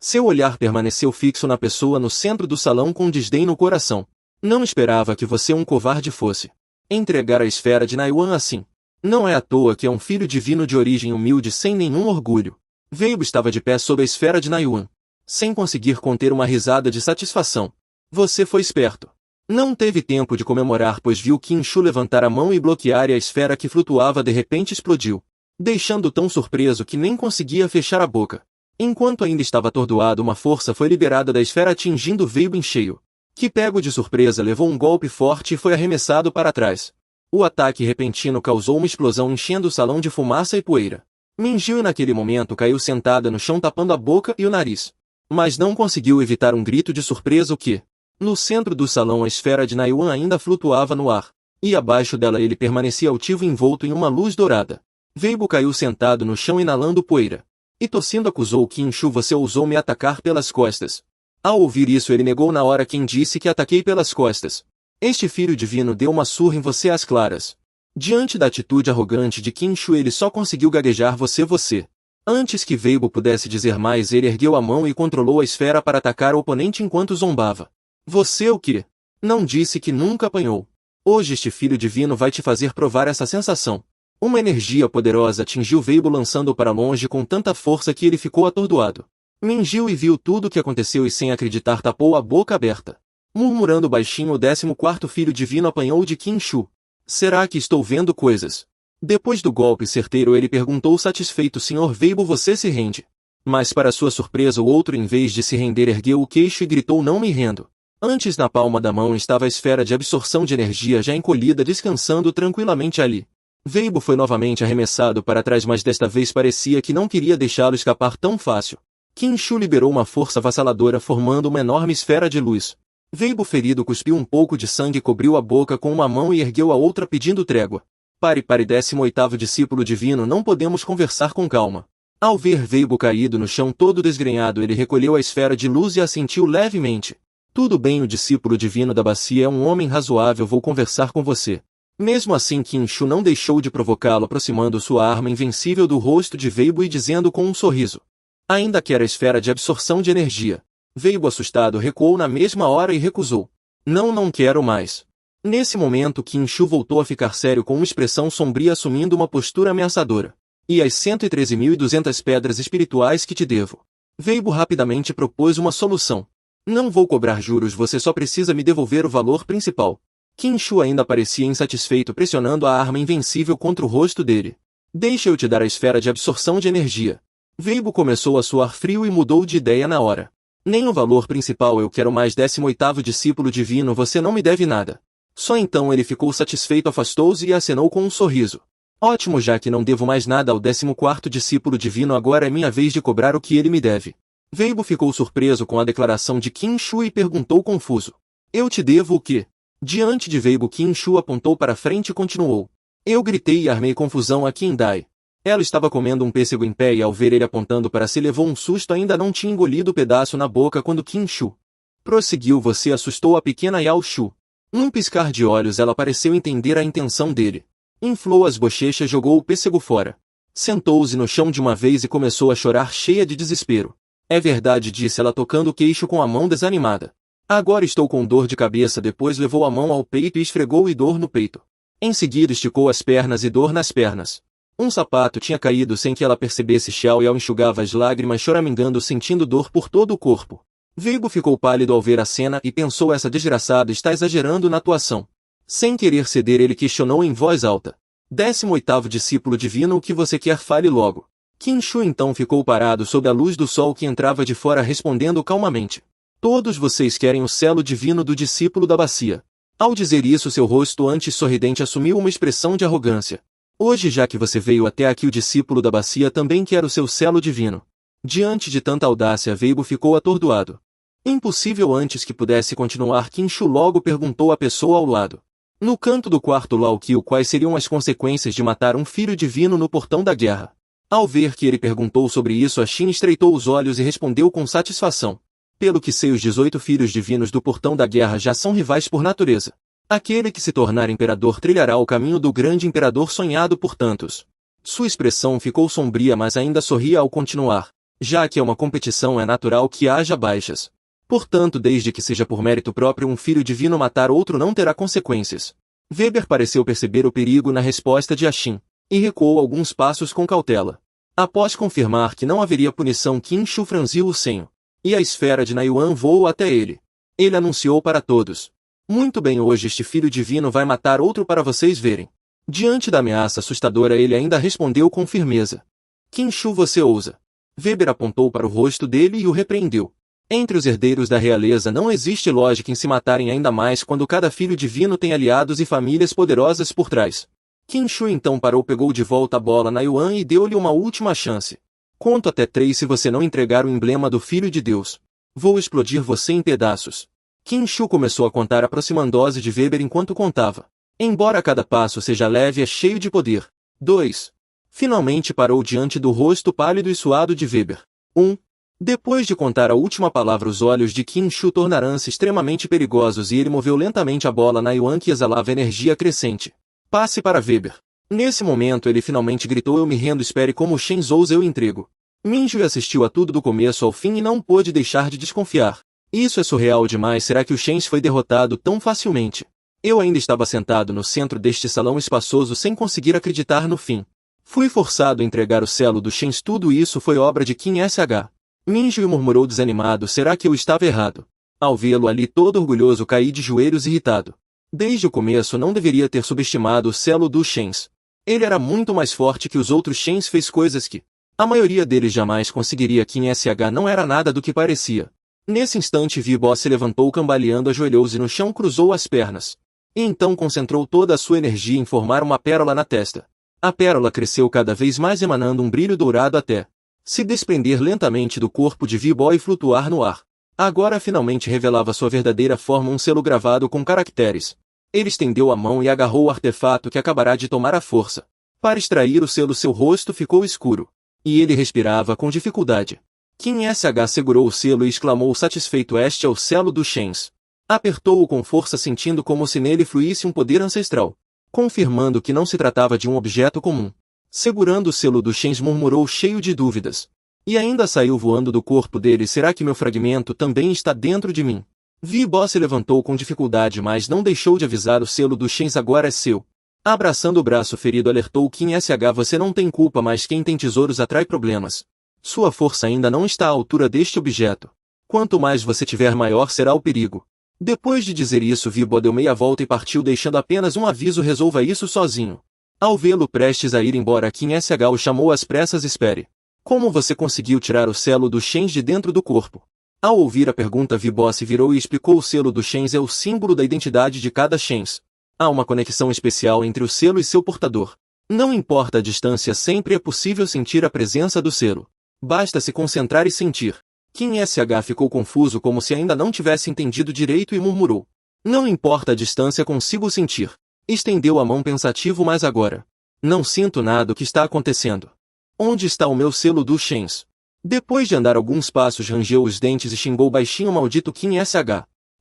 A: Seu olhar permaneceu fixo na pessoa no centro do salão com desdém no coração. Não esperava que você um covarde fosse entregar a esfera de Naiwan assim. Não é à toa que é um filho divino de origem humilde sem nenhum orgulho. Weibo estava de pé sob a esfera de Naiwan, sem conseguir conter uma risada de satisfação. Você foi esperto. Não teve tempo de comemorar pois viu Qin Shu levantar a mão e bloquear e a esfera que flutuava de repente explodiu, deixando tão surpreso que nem conseguia fechar a boca. Enquanto ainda estava atordoado uma força foi liberada da esfera atingindo Weibo em cheio, que pego de surpresa levou um golpe forte e foi arremessado para trás. O ataque repentino causou uma explosão enchendo o salão de fumaça e poeira. Minjiu naquele momento caiu sentada no chão tapando a boca e o nariz. Mas não conseguiu evitar um grito de surpresa que, no centro do salão a esfera de Naiwan ainda flutuava no ar, e abaixo dela ele permanecia altivo envolto em uma luz dourada. Weibo caiu sentado no chão inalando poeira. E tossindo acusou Qin Shu você ousou me atacar pelas costas. Ao ouvir isso ele negou na hora quem disse que ataquei pelas costas. Este filho divino deu uma surra em você às claras. Diante da atitude arrogante de Qin Shu ele só conseguiu gaguejar você. Antes que Weibo pudesse dizer mais ele ergueu a mão e controlou a esfera para atacar o oponente enquanto zombava. Você o quê? Não disse que nunca apanhou. Hoje este filho divino vai te fazer provar essa sensação. Uma energia poderosa atingiu Weibo lançando-o para longe com tanta força que ele ficou atordoado. Minjiu e viu tudo o que aconteceu e sem acreditar tapou a boca aberta. Murmurando baixinho o 14º filho divino apanhou de Qin Shu. Será que estou vendo coisas? Depois do golpe certeiro ele perguntou satisfeito Sr. Weibo você se rende? Mas para sua surpresa o outro em vez de se render ergueu o queixo e gritou não me rendo. Antes na palma da mão estava a esfera de absorção de energia já encolhida descansando tranquilamente ali. Weibo foi novamente arremessado para trás mas desta vez parecia que não queria deixá-lo escapar tão fácil. Qin Shu liberou uma força avassaladora formando uma enorme esfera de luz. Weibo ferido cuspiu um pouco de sangue e cobriu a boca com uma mão e ergueu a outra pedindo trégua. Pare 18º discípulo divino não podemos conversar com calma. Ao ver Weibo caído no chão todo desgrenhado ele recolheu a esfera de luz e assentiu levemente. Tudo bem o discípulo divino da bacia é um homem razoável vou conversar com você. Mesmo assim Qin Shu não deixou de provocá-lo aproximando sua arma invencível do rosto de Weibo e dizendo com um sorriso. Ainda quer a esfera de absorção de energia. Weibo assustado recuou na mesma hora e recusou. Não quero mais. Nesse momento Qin Shu voltou a ficar sério com uma expressão sombria assumindo uma postura ameaçadora. E as 113.200 pedras espirituais que te devo? Weibo rapidamente propôs uma solução. Não vou cobrar juros você só precisa me devolver o valor principal. Qin Shu ainda parecia insatisfeito pressionando a arma invencível contra o rosto dele. Deixa eu te dar a esfera de absorção de energia. Weibo começou a suar frio e mudou de ideia na hora. Nem o valor principal eu quero mais 18º discípulo divino você não me deve nada. Só então ele ficou satisfeito afastou-se e acenou com um sorriso. Ótimo já que não devo mais nada ao 14º discípulo divino agora é minha vez de cobrar o que ele me deve. Weibo ficou surpreso com a declaração de Qin Shu e perguntou confuso. Eu te devo o quê? Diante de Weibo Qin Shu apontou para frente e continuou. Eu gritei e armei confusão a Qin Dai. Ela estava comendo um pêssego em pé e ao ver ele apontando para si levou um susto ainda não tinha engolido o pedaço na boca quando Qin Shu prosseguiu você assustou a pequena Yao Shu. Num piscar de olhos ela pareceu entender a intenção dele. Inflou as bochechas e jogou o pêssego fora. Sentou-se no chão de uma vez e começou a chorar cheia de desespero. É verdade disse ela tocando o queixo com a mão desanimada. Agora estou com dor de cabeça depois levou a mão ao peito e esfregou e dor no peito. Em seguida esticou as pernas e dor nas pernas. Um sapato tinha caído sem que ela percebesse Xiao Yao enxugava as lágrimas choramingando sentindo dor por todo o corpo. Weibo ficou pálido ao ver a cena e pensou essa desgraçada está exagerando na atuação. Sem querer ceder ele questionou em voz alta. 18º discípulo divino o que você quer fale logo. Qin Shu então ficou parado sob a luz do sol que entrava de fora respondendo calmamente. Todos vocês querem o selo divino do discípulo da bacia. Ao dizer isso seu rosto antes sorridente assumiu uma expressão de arrogância. Hoje já que você veio até aqui o discípulo da bacia também quer o seu selo divino. Diante de tanta audácia Weibo ficou atordoado. Impossível antes que pudesse continuar Qin Shu logo perguntou à pessoa ao lado. No canto do quarto Lao Qiu quais seriam as consequências de matar um filho divino no portão da guerra. Ao ver que ele perguntou sobre isso a Xin estreitou os olhos e respondeu com satisfação. Pelo que sei os 18 filhos divinos do portão da guerra já são rivais por natureza. Aquele que se tornar imperador trilhará o caminho do grande imperador sonhado por tantos. Sua expressão ficou sombria mas ainda sorria ao continuar. Já que é uma competição, é natural que haja baixas. Portanto, desde que seja por mérito próprio, um filho divino matar outro não terá consequências. Weber pareceu perceber o perigo na resposta de Ashin, e recuou alguns passos com cautela. Após confirmar que não haveria punição, Qin Shu franziu o senho, e a esfera de Naiyuan voou até ele. Ele anunciou para todos: muito bem, hoje este filho divino vai matar outro para vocês verem. Diante da ameaça assustadora, ele ainda respondeu com firmeza: Qin Shu, você ousa. Weber apontou para o rosto dele e o repreendeu. Entre os herdeiros da realeza não existe lógica em se matarem, ainda mais quando cada filho divino tem aliados e famílias poderosas por trás. Qin Shu então parou, pegou de volta a bola Naiyuan e deu-lhe uma última chance. Conto até 3 se você não entregar o emblema do Filho de Deus. Vou explodir você em pedaços. Qin Shu começou a contar, aproximando-se de Weber enquanto contava. Embora cada passo seja leve, é cheio de poder. 2. Finalmente parou diante do rosto pálido e suado de Weber. 1. Depois de contar a última palavra, os olhos de Qin Shu tornaram-se extremamente perigosos e ele moveu lentamente a bola Naiyuan, que exalava energia crescente. Passe para Weber. Nesse momento ele finalmente gritou: eu me rendo, espere como Shen ousa, eu entrego. Minju assistiu a tudo do começo ao fim e não pôde deixar de desconfiar. Isso é surreal demais, será que o Shen foi derrotado tão facilmente? Eu ainda estava sentado no centro deste salão espaçoso sem conseguir acreditar no fim. Fui forçado a entregar o selo do Shen, tudo isso foi obra de Qin Sh. Minju murmurou desanimado: será que eu estava errado? Ao vê-lo ali todo orgulhoso, caí de joelhos irritado. Desde o começo não deveria ter subestimado o selo do Shen. Ele era muito mais forte que os outros Shen, fez coisas que a maioria deles jamais conseguiria. Qin Sh não era nada do que parecia. Nesse instante Vi-Bo se levantou cambaleando, ajoelhou-se no chão, cruzou as pernas. E então concentrou toda a sua energia em formar uma pérola na testa. A pérola cresceu cada vez mais, emanando um brilho dourado até se desprender lentamente do corpo de Vi-Bo e flutuar no ar. Agora finalmente revelava sua verdadeira forma, um selo gravado com caracteres. Ele estendeu a mão e agarrou o artefato que acabará de tomar a força. Para extrair o selo, seu rosto ficou escuro. E ele respirava com dificuldade. Qin Sh segurou o selo e exclamou satisfeito: este é o selo do Shen. Apertou-o com força, sentindo como se nele fluísse um poder ancestral, confirmando que não se tratava de um objeto comum. Segurando o selo do Shen, murmurou cheio de dúvidas. E ainda saiu voando do corpo dele: será que meu fragmento também está dentro de mim? Vi-Bo se levantou com dificuldade, mas não deixou de avisar: o selo do Shen agora é seu. Abraçando o braço ferido, alertou Qin Sh: você não tem culpa, mas quem tem tesouros atrai problemas. Sua força ainda não está à altura deste objeto. Quanto mais você tiver, maior será o perigo. Depois de dizer isso, Vi-Bo deu meia volta e partiu, deixando apenas um aviso: resolva isso sozinho. Ao vê-lo prestes a ir embora, Qin Sh o chamou às pressas: espere. Como você conseguiu tirar o selo do Shen de dentro do corpo? Ao ouvir a pergunta, Vi-Bo se virou e explicou: o selo do Shen é o símbolo da identidade de cada Shen. Há uma conexão especial entre o selo e seu portador. Não importa a distância, sempre é possível sentir a presença do selo. Basta se concentrar e sentir. Qin Sh ficou confuso, como se ainda não tivesse entendido direito, e murmurou: não importa a distância, consigo sentir. Estendeu a mão pensativo: mas agora não sinto nada. O que está acontecendo? Onde está o meu selo do Shen? Depois de andar alguns passos, rangeu os dentes e xingou baixinho: maldito Qin Sh.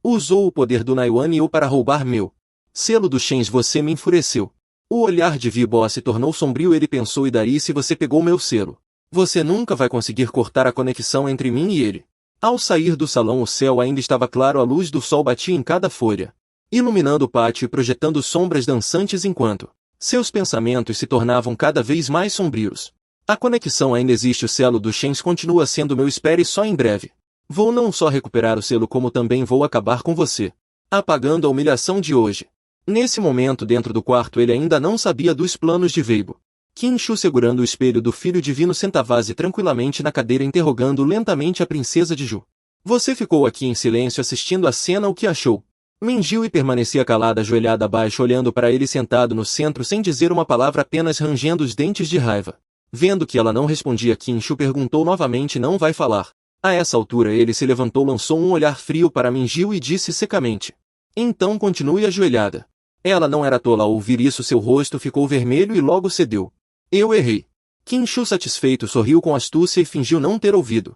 A: Usou o poder do Naiyuan e eu para roubar meu selo do Shen. Você me enfureceu. O olhar de Vi-Bo se tornou sombrio. Ele pensou: e daí se você pegou meu selo? Você nunca vai conseguir cortar a conexão entre mim e ele. Ao sair do salão, o céu ainda estava claro, a luz do sol batia em cada folha, iluminando o pátio e projetando sombras dançantes enquanto seus pensamentos se tornavam cada vez mais sombrios. A conexão ainda existe, o selo do Shen continua sendo meu, espere só, em breve. Vou não só recuperar o selo, como também vou acabar com você, apagando a humilhação de hoje. Nesse momento, dentro do quarto, ele ainda não sabia dos planos de Weibo. Qin Shu, segurando o espelho do filho divino, sentava-se tranquilamente na cadeira, interrogando lentamente a princesa de Ju. Você ficou aqui em silêncio assistindo a cena, o que achou? Mingiu e permanecia calada, ajoelhada abaixo, olhando para ele sentado no centro sem dizer uma palavra, apenas rangendo os dentes de raiva. Vendo que ela não respondia, Qin Shu perguntou novamente: não vai falar? A essa altura ele se levantou, lançou um olhar frio para Mingiu e disse secamente: então continue ajoelhada. Ela não era tola. Ao ouvir isso, seu rosto ficou vermelho e logo cedeu. Eu errei. Qin Shu, satisfeito, sorriu com astúcia e fingiu não ter ouvido.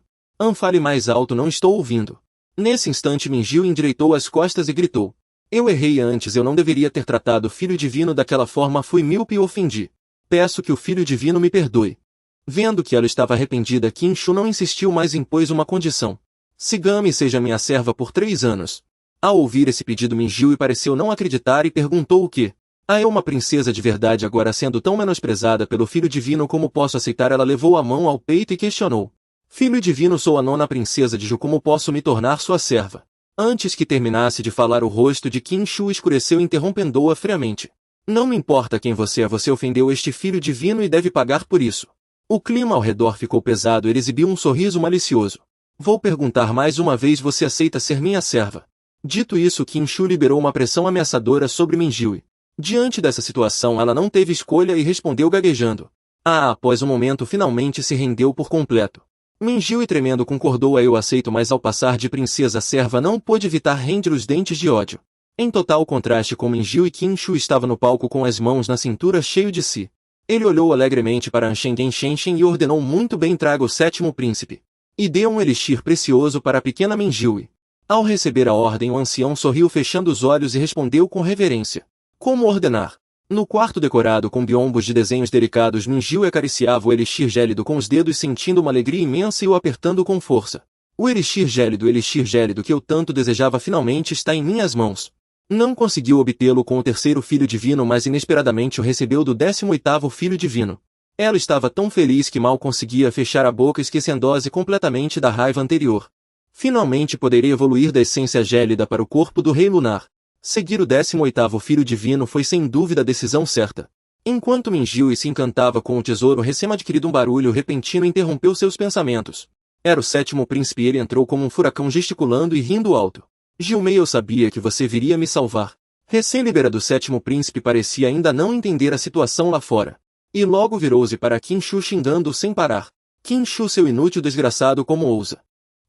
A: Fale mais alto, não estou ouvindo. Nesse instante, Mingiu endireitou as costas e gritou: eu errei antes, eu não deveria ter tratado o filho divino daquela forma, fui míope e ofendi. Peço que o filho divino me perdoe. Vendo que ela estava arrependida, Qin Shu não insistiu mais e impôs uma condição. Sigame e seja minha serva por 3 anos. Ao ouvir esse pedido, Minjiu pareceu não acreditar e perguntou o quê? É uma princesa de verdade agora sendo tão menosprezada pelo filho divino, como posso aceitar? Ela levou a mão ao peito e questionou. Filho divino, sou a 9ª princesa de Ju, como posso me tornar sua serva? Antes que terminasse de falar, o rosto de Qin Shu escureceu, interrompendo-a friamente. Não me importa quem você é, você ofendeu este filho divino e deve pagar por isso. O clima ao redor ficou pesado, ele exibiu um sorriso malicioso. Vou perguntar mais uma vez, você aceita ser minha serva? Dito isso, Qin Shu liberou uma pressão ameaçadora sobre Minjiu. Diante dessa situação, ela não teve escolha e respondeu gaguejando. Após um momento, finalmente se rendeu por completo. Minjiu, tremendo, concordou. Eu aceito, mas ao passar de princesa a serva não pôde evitar render os dentes de ódio. Em total contraste com Minjiu, Qin Shu estava no palco com as mãos na cintura, cheio de si. Ele olhou alegremente para Anshengen Shenshen e ordenou: muito bem, traga o 7º príncipe. E deu um elixir precioso para a pequena Minjiu. Ao receber a ordem, o ancião sorriu fechando os olhos e respondeu com reverência. Como ordenar? No quarto decorado com biombos de desenhos delicados, Minjiu acariciava o elixir gélido com os dedos, sentindo uma alegria imensa e o apertando com força. O elixir gélido que eu tanto desejava, finalmente está em minhas mãos. Não conseguiu obtê-lo com o 3º filho divino, mas inesperadamente o recebeu do 18º filho divino. Ela estava tão feliz que mal conseguia fechar a boca, esquecendo-se completamente da raiva anterior. Finalmente poderia evoluir da essência gélida para o corpo do rei lunar. Seguir o 18º filho divino foi sem dúvida a decisão certa. Enquanto Minjiu se encantava com o tesouro recém-adquirido, um barulho repentino interrompeu seus pensamentos. Era o 7º príncipe. Ele entrou como um furacão, gesticulando e rindo alto. Gilmei, eu sabia que você viria me salvar. Recém-liberado, o 7º príncipe parecia ainda não entender a situação lá fora. E logo virou-se para Qin Shu, xingando-o sem parar. Qin Shu, seu inútil desgraçado, como ousa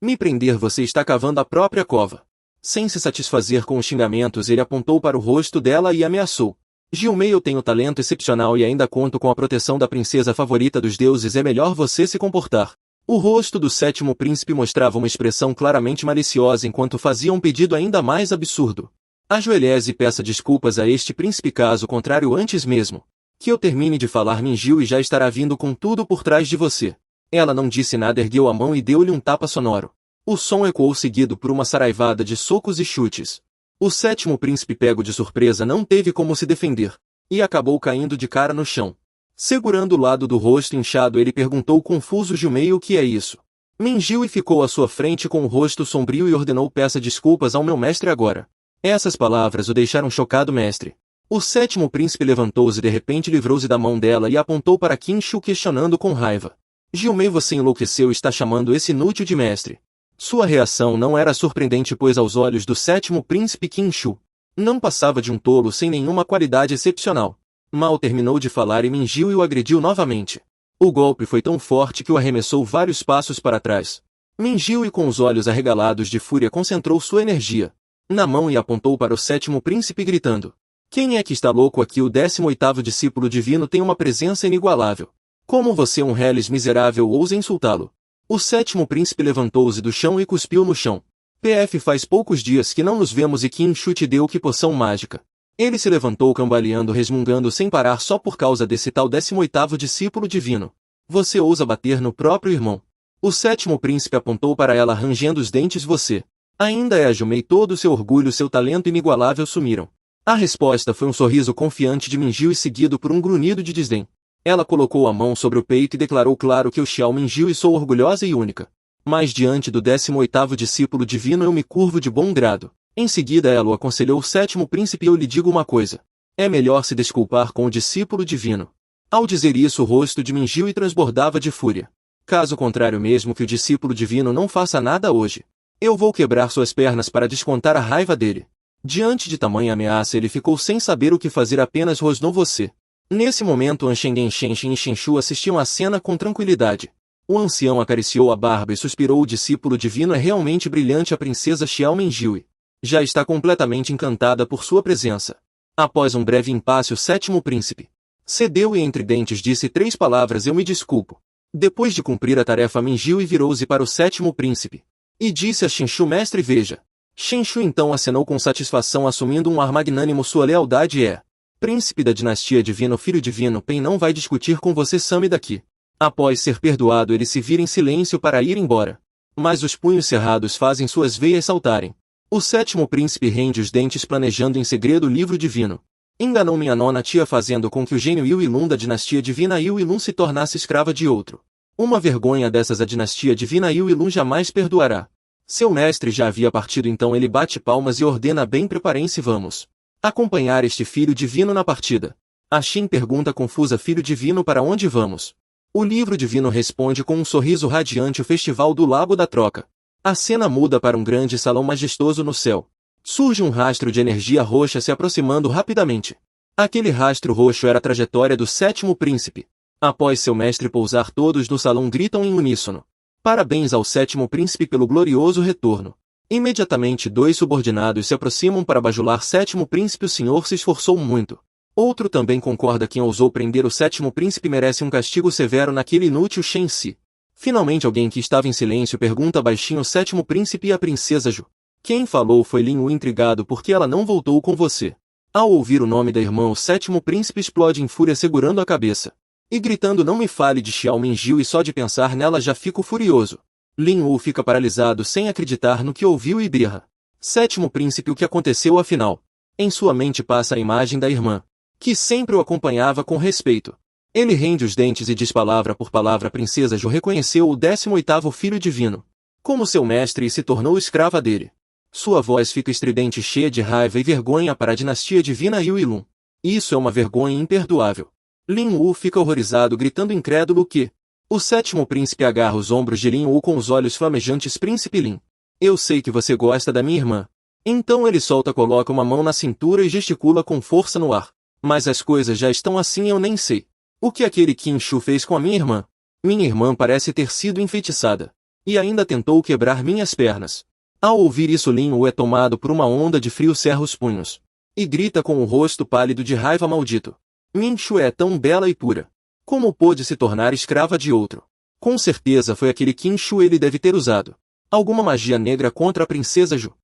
A: me prender? Você está cavando a própria cova. Sem se satisfazer com os xingamentos, ele apontou para o rosto dela e ameaçou. Gilmei, eu tenho talento excepcional e ainda conto com a proteção da princesa favorita dos deuses. É melhor você se comportar. O rosto do 7º príncipe mostrava uma expressão claramente maliciosa enquanto fazia um pedido ainda mais absurdo. Ajoelhe-se e peça desculpas a este príncipe, caso contrário, antes mesmo que eu termine de falar, Minjiu já estará vindo com tudo por trás de você. Ela não disse nada, ergueu a mão e deu-lhe um tapa sonoro. O som ecoou, seguido por uma saraivada de socos e chutes. O 7º príncipe, pego de surpresa, não teve como se defender, e acabou caindo de cara no chão. Segurando o lado do rosto inchado, ele perguntou confuso: Gilmei, o que é isso? Minjiu ficou à sua frente com o rosto sombrio e ordenou: peça desculpas ao meu mestre agora. Essas palavras o deixaram chocado. Mestre. O 7º príncipe levantou-se e de repente livrou-se da mão dela e apontou para Qin Shu, questionando com raiva. Gilmei, você enlouqueceu? Está chamando esse inútil de mestre? Sua reação não era surpreendente, pois aos olhos do 7º príncipe, Qin Shu não passava de um tolo sem nenhuma qualidade excepcional. Mal terminou de falar e Minjiu o agrediu novamente. O golpe foi tão forte que o arremessou vários passos para trás. Minjiu, com os olhos arregalados de fúria, concentrou sua energia na mão e apontou para o 7º príncipe, gritando: quem é que está louco aqui? O 18º discípulo divino tem uma presença inigualável. Como você, um reles miserável, ousa insultá-lo? O 7º príncipe levantou-se do chão e cuspiu no chão. PF, faz poucos dias que não nos vemos e Qin Shu te deu que poção mágica? Ele se levantou cambaleando, resmungando sem parar, só por causa desse tal 18º discípulo divino. Você ousa bater no próprio irmão? O 7º príncipe apontou para ela, rangendo os dentes. Você ainda é a Jumei? Todo o seu orgulho, seu talento inigualável sumiram. A resposta foi um sorriso confiante de Minjiu, seguido por um grunhido de desdém. Ela colocou a mão sobre o peito e declarou: claro que eu, Xiao Minjiu, sou orgulhosa e única. Mas diante do 18º discípulo divino eu me curvo de bom grado. Em seguida ela o aconselhou: o 7º príncipe, eu lhe digo uma coisa. É melhor se desculpar com o discípulo divino. Ao dizer isso, o rosto de Minjiu transbordava de fúria. Caso contrário, mesmo que o discípulo divino não faça nada hoje, eu vou quebrar suas pernas para descontar a raiva dele. Diante de tamanha ameaça, ele ficou sem saber o que fazer, apenas rosnou: você. Nesse momento, Anshengen Shenshen e Qin Shu assistiam à cena com tranquilidade. O ancião acariciou a barba e suspirou: o discípulo divino é realmente brilhante. A princesa Xiao Minjiu já está completamente encantada por sua presença. Após um breve impasse, o 7º príncipe cedeu e entre dentes disse 3 palavras: eu me desculpo. Depois de cumprir a tarefa, Minjiu virou-se para o 7º príncipe e disse a Qin Shu: mestre, veja. Qin Shu então acenou com satisfação, assumindo um ar magnânimo: sua lealdade é príncipe da dinastia divina. O filho divino Pen não vai discutir com você, Sami daqui. Após ser perdoado, ele se vira em silêncio para ir embora. Mas os punhos cerrados fazem suas veias saltarem. O sétimo príncipe rende os dentes planejando em segredo o livro divino. Enganou minha nona tia fazendo com que o gênio Yuilun da dinastia divina Yuilun se tornasse escrava de outro. Uma vergonha dessas a dinastia divina Yuilun jamais perdoará. Seu mestre já havia partido, então ele bate palmas e ordena: bem, preparem-se, vamos acompanhar este filho divino na partida. A Xin pergunta confusa: filho divino, para onde vamos? O livro divino responde com um sorriso radiante: o festival do Lago da Troca. A cena muda para um grande salão majestoso no céu. Surge um rastro de energia roxa se aproximando rapidamente. Aquele rastro roxo era a trajetória do sétimo príncipe. Após seu mestre pousar, todos no salão gritam em uníssono: parabéns ao sétimo príncipe pelo glorioso retorno. Imediatamente 2 subordinados se aproximam para bajular sétimo príncipe: o senhor se esforçou muito. Outro também concorda: quem ousou prender o sétimo príncipe merece um castigo severo naquele inútil Shen Si. Finalmente alguém que estava em silêncio pergunta baixinho: o sétimo príncipe e a princesa Ju? Quem falou foi Lin Wu, intrigado porque ela não voltou com você. Ao ouvir o nome da irmã, o sétimo príncipe explode em fúria segurando a cabeça e gritando: não me fale de Xiao Mingjiu, e só de pensar nela já fico furioso. Lin Wu fica paralisado sem acreditar no que ouviu e berra: sétimo príncipe, o que aconteceu afinal? Em sua mente passa a imagem da irmã, que sempre o acompanhava com respeito. Ele rende os dentes e diz palavra por palavra: a princesa Ju reconheceu o 18º filho divino como seu mestre e se tornou escrava dele. Sua voz fica estridente, cheia de raiva e vergonha para a dinastia divina Yuilun. Isso é uma vergonha imperdoável. Lin Wu fica horrorizado, gritando incrédulo que o sétimo príncipe agarra os ombros de Lin Wu com os olhos flamejantes: príncipe Lin, eu sei que você gosta da minha irmã. Então ele coloca uma mão na cintura e gesticula com força no ar. Mas as coisas já estão assim, eu nem sei o que aquele Qin Shu fez com a minha irmã. Minha irmã parece ter sido enfeitiçada e ainda tentou quebrar minhas pernas. Ao ouvir isso, Lin Wu é tomado por uma onda de frio, cerra os punhos e grita com o rosto pálido de raiva: maldito! Min Shu é tão bela e pura. Como pôde se tornar escrava de outro? Com certeza foi aquele Qin Shu, ele deve ter usado alguma magia negra contra a princesa Ju.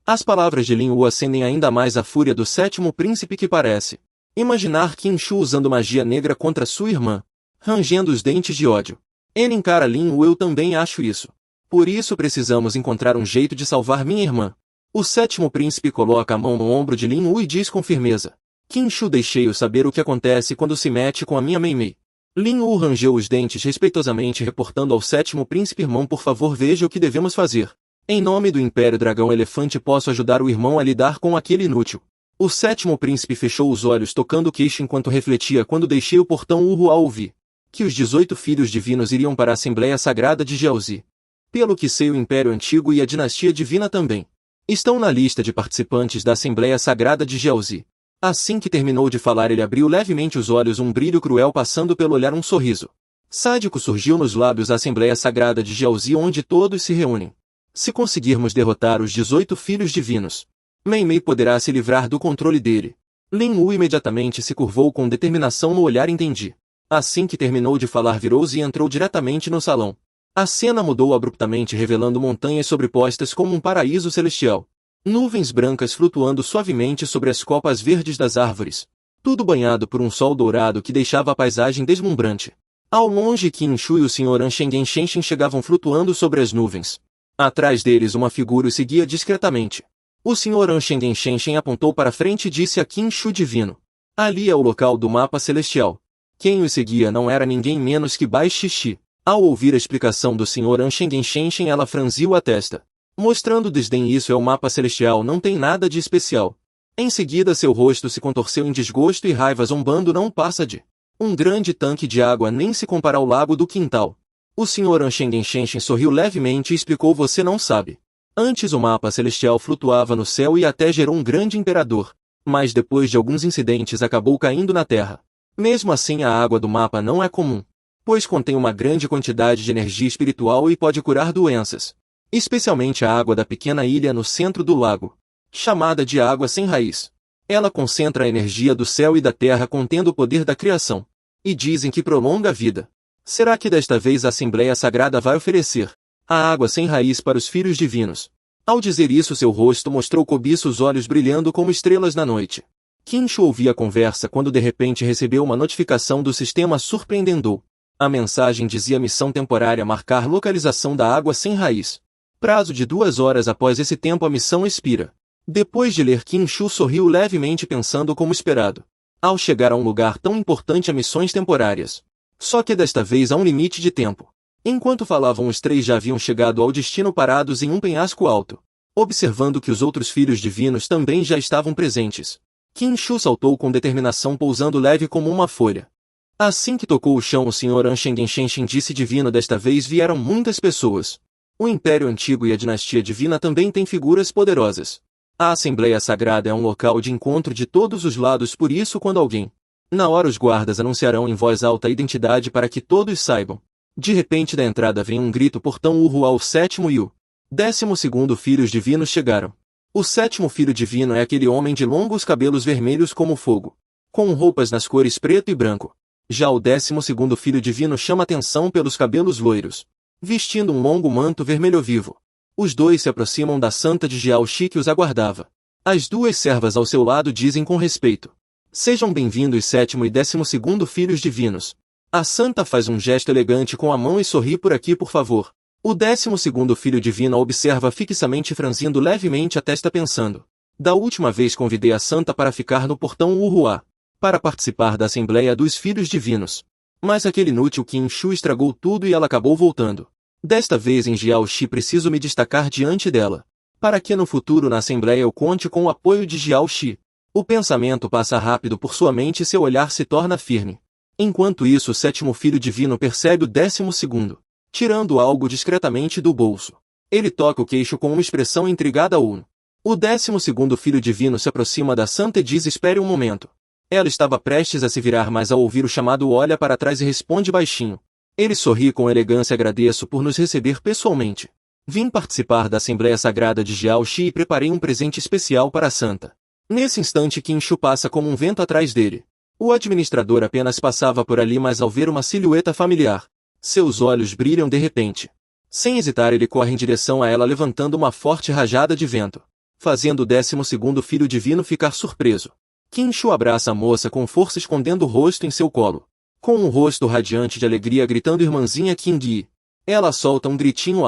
A: As palavras de Lin Wu acendem ainda mais a fúria do sétimo príncipe, que parece imaginar Qin Shu usando magia negra contra sua irmã, rangendo os dentes de ódio. Ele encara Lin Wu: eu também acho isso. Por isso precisamos encontrar um jeito de salvar minha irmã. O sétimo príncipe coloca a mão no ombro de Lin Wu e diz com firmeza: Qin Shu, deixei-o saber o que acontece quando se mete com a minha Mei Mei. Lin Wu rangeu os dentes respeitosamente, reportando ao sétimo príncipe: irmão, por favor, veja o que devemos fazer. Em nome do Império Dragão Elefante, posso ajudar o irmão a lidar com aquele inútil. O sétimo príncipe fechou os olhos, tocando o queixo enquanto refletia: quando deixei o portão Urru, ao ouvir que os 18 filhos divinos iriam para a Assembleia Sagrada de Jiaozi. Pelo que sei, o Império Antigo e a Dinastia Divina também estão na lista de participantes da Assembleia Sagrada de Jiaozi. Assim que terminou de falar, ele abriu levemente os olhos, um brilho cruel passando pelo olhar, um sorriso sádico surgiu nos lábios. A Assembleia Sagrada de Jiaozi, onde todos se reúnem. Se conseguirmos derrotar os 18 filhos divinos, Mei Mei poderá se livrar do controle dele. Lin Wu imediatamente se curvou com determinação no olhar: entendi. Assim que terminou de falar, virou-se e entrou diretamente no salão. A cena mudou abruptamente, revelando montanhas sobrepostas como um paraíso celestial. Nuvens brancas flutuando suavemente sobre as copas verdes das árvores. Tudo banhado por um sol dourado que deixava a paisagem deslumbrante. Ao longe, Qin Shu e o Sr. Anshengen Shenshen chegavam flutuando sobre as nuvens. Atrás deles, uma figura os seguia discretamente. O Sr. Anshengen Shenshen apontou para frente e disse a Qin Shu: divino, ali é o local do mapa celestial. Quem os seguia não era ninguém menos que Bai Shishi. Ao ouvir a explicação do Sr. Anshengen Shenshen, ela franziu a testa, mostrando desdém: isso é o mapa celestial, não tem nada de especial. Em seguida, seu rosto se contorceu em desgosto e raiva, zombando: não passa de um grande tanque de água, nem se compara ao lago do quintal. O Sr. Anshengen Shenshen sorriu levemente e explicou: você não sabe. Antes o mapa celestial flutuava no céu e até gerou um grande imperador, mas depois de alguns incidentes acabou caindo na terra. Mesmo assim, a água do mapa não é comum, pois contém uma grande quantidade de energia espiritual e pode curar doenças. Especialmente a água da pequena ilha no centro do lago, chamada de água sem raiz. Ela concentra a energia do céu e da terra, contendo o poder da criação. E dizem que prolonga a vida. Será que desta vez a Assembleia Sagrada vai oferecer a água sem raiz para os filhos divinos? Ao dizer isso, seu rosto mostrou cobiços olhos brilhando como estrelas na noite. Qin Shu ouvia a conversa quando de repente recebeu uma notificação do sistema surpreendendo. A mensagem dizia missão temporária marcar localização da água sem raiz. Prazo de 2 horas após esse tempo a missão expira. Depois de ler, Qin Shu sorriu levemente pensando como esperado. Ao chegar a um lugar tão importante há missões temporárias. Só que desta vez há um limite de tempo. Enquanto falavam, os 3 já haviam chegado ao destino parados em um penhasco alto. Observando que os outros filhos divinos também já estavam presentes. Qin Shu saltou com determinação, pousando leve como uma folha. Assim que tocou o chão, o Sr. Anshen Genshin disse: divino, desta vez vieram muitas pessoas. O Império Antigo e a Dinastia Divina também têm figuras poderosas. A Assembleia Sagrada é um local de encontro de todos os lados, por isso quando alguém... Na hora os guardas anunciarão em voz alta a identidade para que todos saibam. De repente da entrada vem um grito: portão Urua, o 7º e o 12º filhos divinos chegaram. O 7º filho divino é aquele homem de longos cabelos vermelhos como fogo, com roupas nas cores preto e branco. Já o 12º filho divino chama atenção pelos cabelos loiros, vestindo um longo manto vermelho vivo. Os dois se aproximam da santa de Jiao Shi que os aguardava. As 2 servas ao seu lado dizem com respeito: sejam bem-vindos 7º e 12º filhos divinos. A santa faz um gesto elegante com a mão e sorri: por aqui, por favor. O 12º filho divino a observa fixamente, franzindo levemente a testa, pensando: da última vez convidei a santa para ficar no portão Urua, para participar da Assembleia dos Filhos Divinos. Mas aquele inútil Qin Shu estragou tudo e ela acabou voltando. Desta vez em Jiao Shi preciso me destacar diante dela, para que no futuro na Assembleia eu conte com o apoio de Jiao Shi. O pensamento passa rápido por sua mente e seu olhar se torna firme. Enquanto isso, o 7º filho divino percebe o 12º, tirando algo discretamente do bolso. Ele toca o queixo com uma expressão intrigada. O 12º filho divino se aproxima da santa e diz: espere um momento. Ela estava prestes a se virar, mas ao ouvir o chamado olha para trás e responde baixinho. Ele sorri com elegância: agradeço por nos receber pessoalmente. Vim participar da Assembleia Sagrada de Jiao Shi e preparei um presente especial para a santa. Nesse instante Qin Shu passa como um vento atrás dele. O administrador apenas passava por ali, mas ao ver uma silhueta familiar, seus olhos brilham de repente. Sem hesitar ele corre em direção a ela, levantando uma forte rajada de vento, fazendo o 12º filho divino ficar surpreso. Qin Shu abraça a moça com força, escondendo o rosto em seu colo. Com um rosto radiante de alegria, gritando: irmãzinha Qingyi. Ela solta um gritinho.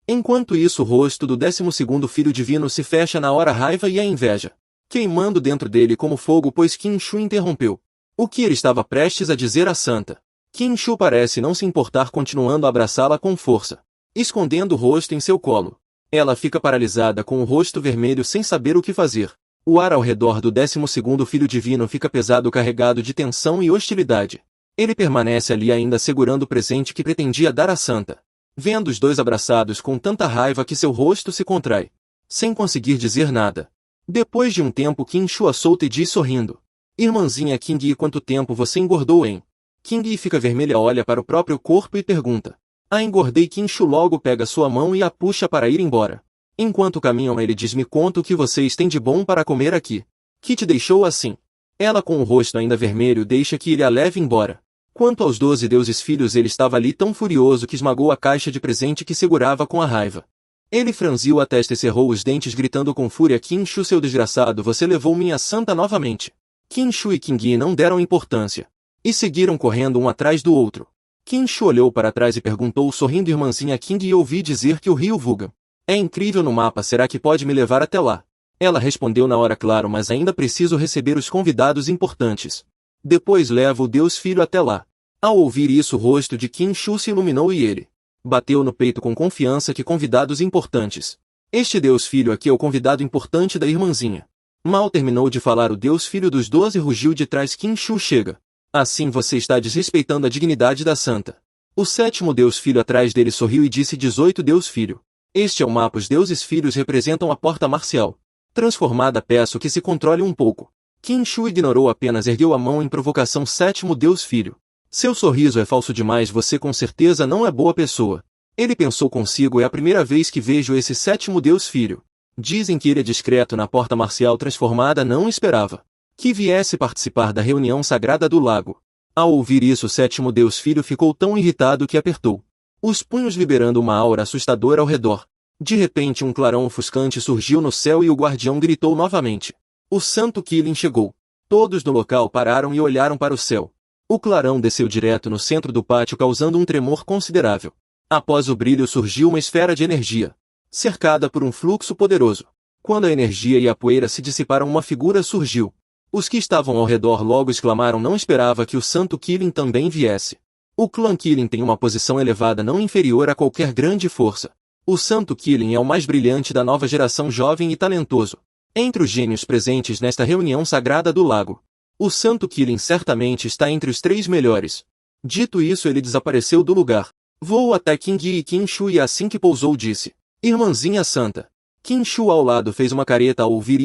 A: Enquanto isso, o rosto do 12º filho divino se fecha na hora, a raiva e a inveja, queimando dentro dele como fogo, pois Qin Shu interrompeu o que ele estava prestes a dizer à santa. Qin Shu parece não se importar, continuando a abraçá-la com força, escondendo o rosto em seu colo. Ela fica paralisada com o rosto vermelho, sem saber o que fazer. O ar ao redor do 12º filho divino fica pesado, carregado de tensão e hostilidade. Ele permanece ali ainda segurando o presente que pretendia dar à santa. Vendo os dois abraçados com tanta raiva que seu rosto se contrai, sem conseguir dizer nada. Depois de um tempo, Qin Shu a solta e diz sorrindo: irmãzinha Qingyi, quanto tempo você engordou, hein? Qingyi fica vermelha, olha para o próprio corpo e pergunta: engordei. Qin Shu logo pega sua mão e a puxa para ir embora. Enquanto caminham, ele diz: me conta o que vocês têm de bom para comer aqui. Que te deixou assim? Ela, com o rosto ainda vermelho, deixa que ele a leve embora. Quanto aos 12 deuses filhos, ele estava ali tão furioso que esmagou a caixa de presente que segurava com a raiva. Ele franziu a testa e cerrou os dentes, gritando com fúria: Qin Shu, seu desgraçado, você levou minha santa novamente. Qin Shu e Qingyi não deram importância, e seguiram correndo um atrás do outro. Qin Shu olhou para trás e perguntou sorrindo: irmãzinha Qingyi, ouvi dizer que o rio Vuga é incrível no mapa, será que pode me levar até lá? Ela respondeu na hora: claro, mas ainda preciso receber os convidados importantes. Depois levo o Deus Filho até lá. Ao ouvir isso, o rosto de Qin Shu se iluminou e ele bateu no peito com confiança: que convidados importantes. Este Deus Filho aqui é o convidado importante da irmãzinha. Mal terminou de falar, o Deus Filho dos 12 rugiu de trás: Qin Shu, chega. Assim você está desrespeitando a dignidade da santa. O 7º Deus Filho atrás dele sorriu e disse: 18 Deus Filho. Este é o mapa, os deuses filhos representam a porta marcial. Transformada, peço que se controle um pouco. Qin Shu ignorou, apenas ergueu a mão em provocação: 7º Deus Filho. Seu sorriso é falso demais, você com certeza não é boa pessoa. Ele pensou consigo: é a primeira vez que vejo esse 7º Deus Filho. Dizem que ele é discreto na porta marcial transformada, não esperava que viesse participar da reunião sagrada do lago. Ao ouvir isso, o 7º Deus Filho ficou tão irritado que apertou os punhos, liberando uma aura assustadora ao redor. De repente, um clarão ofuscante surgiu no céu e o guardião gritou novamente: o Santo Qilin chegou. Todos no local pararam e olharam para o céu. O clarão desceu direto no centro do pátio causando um tremor considerável. Após o brilho surgiu uma esfera de energia, cercada por um fluxo poderoso. Quando a energia e a poeira se dissiparam, uma figura surgiu. Os que estavam ao redor logo exclamaram: não esperava que o Santo Killing também viesse. O clã Killing tem uma posição elevada não inferior a qualquer grande força. O Santo Killing é o mais brilhante da nova geração, jovem e talentoso. Entre os gênios presentes nesta reunião sagrada do lago, o Santo Killing certamente está entre os 3 melhores. Dito isso, ele desapareceu do lugar. Voou até King Yi e Qin Shu e assim que pousou disse: Irmãzinha santa. Qin Shu ao lado fez uma careta ao ouvir isso.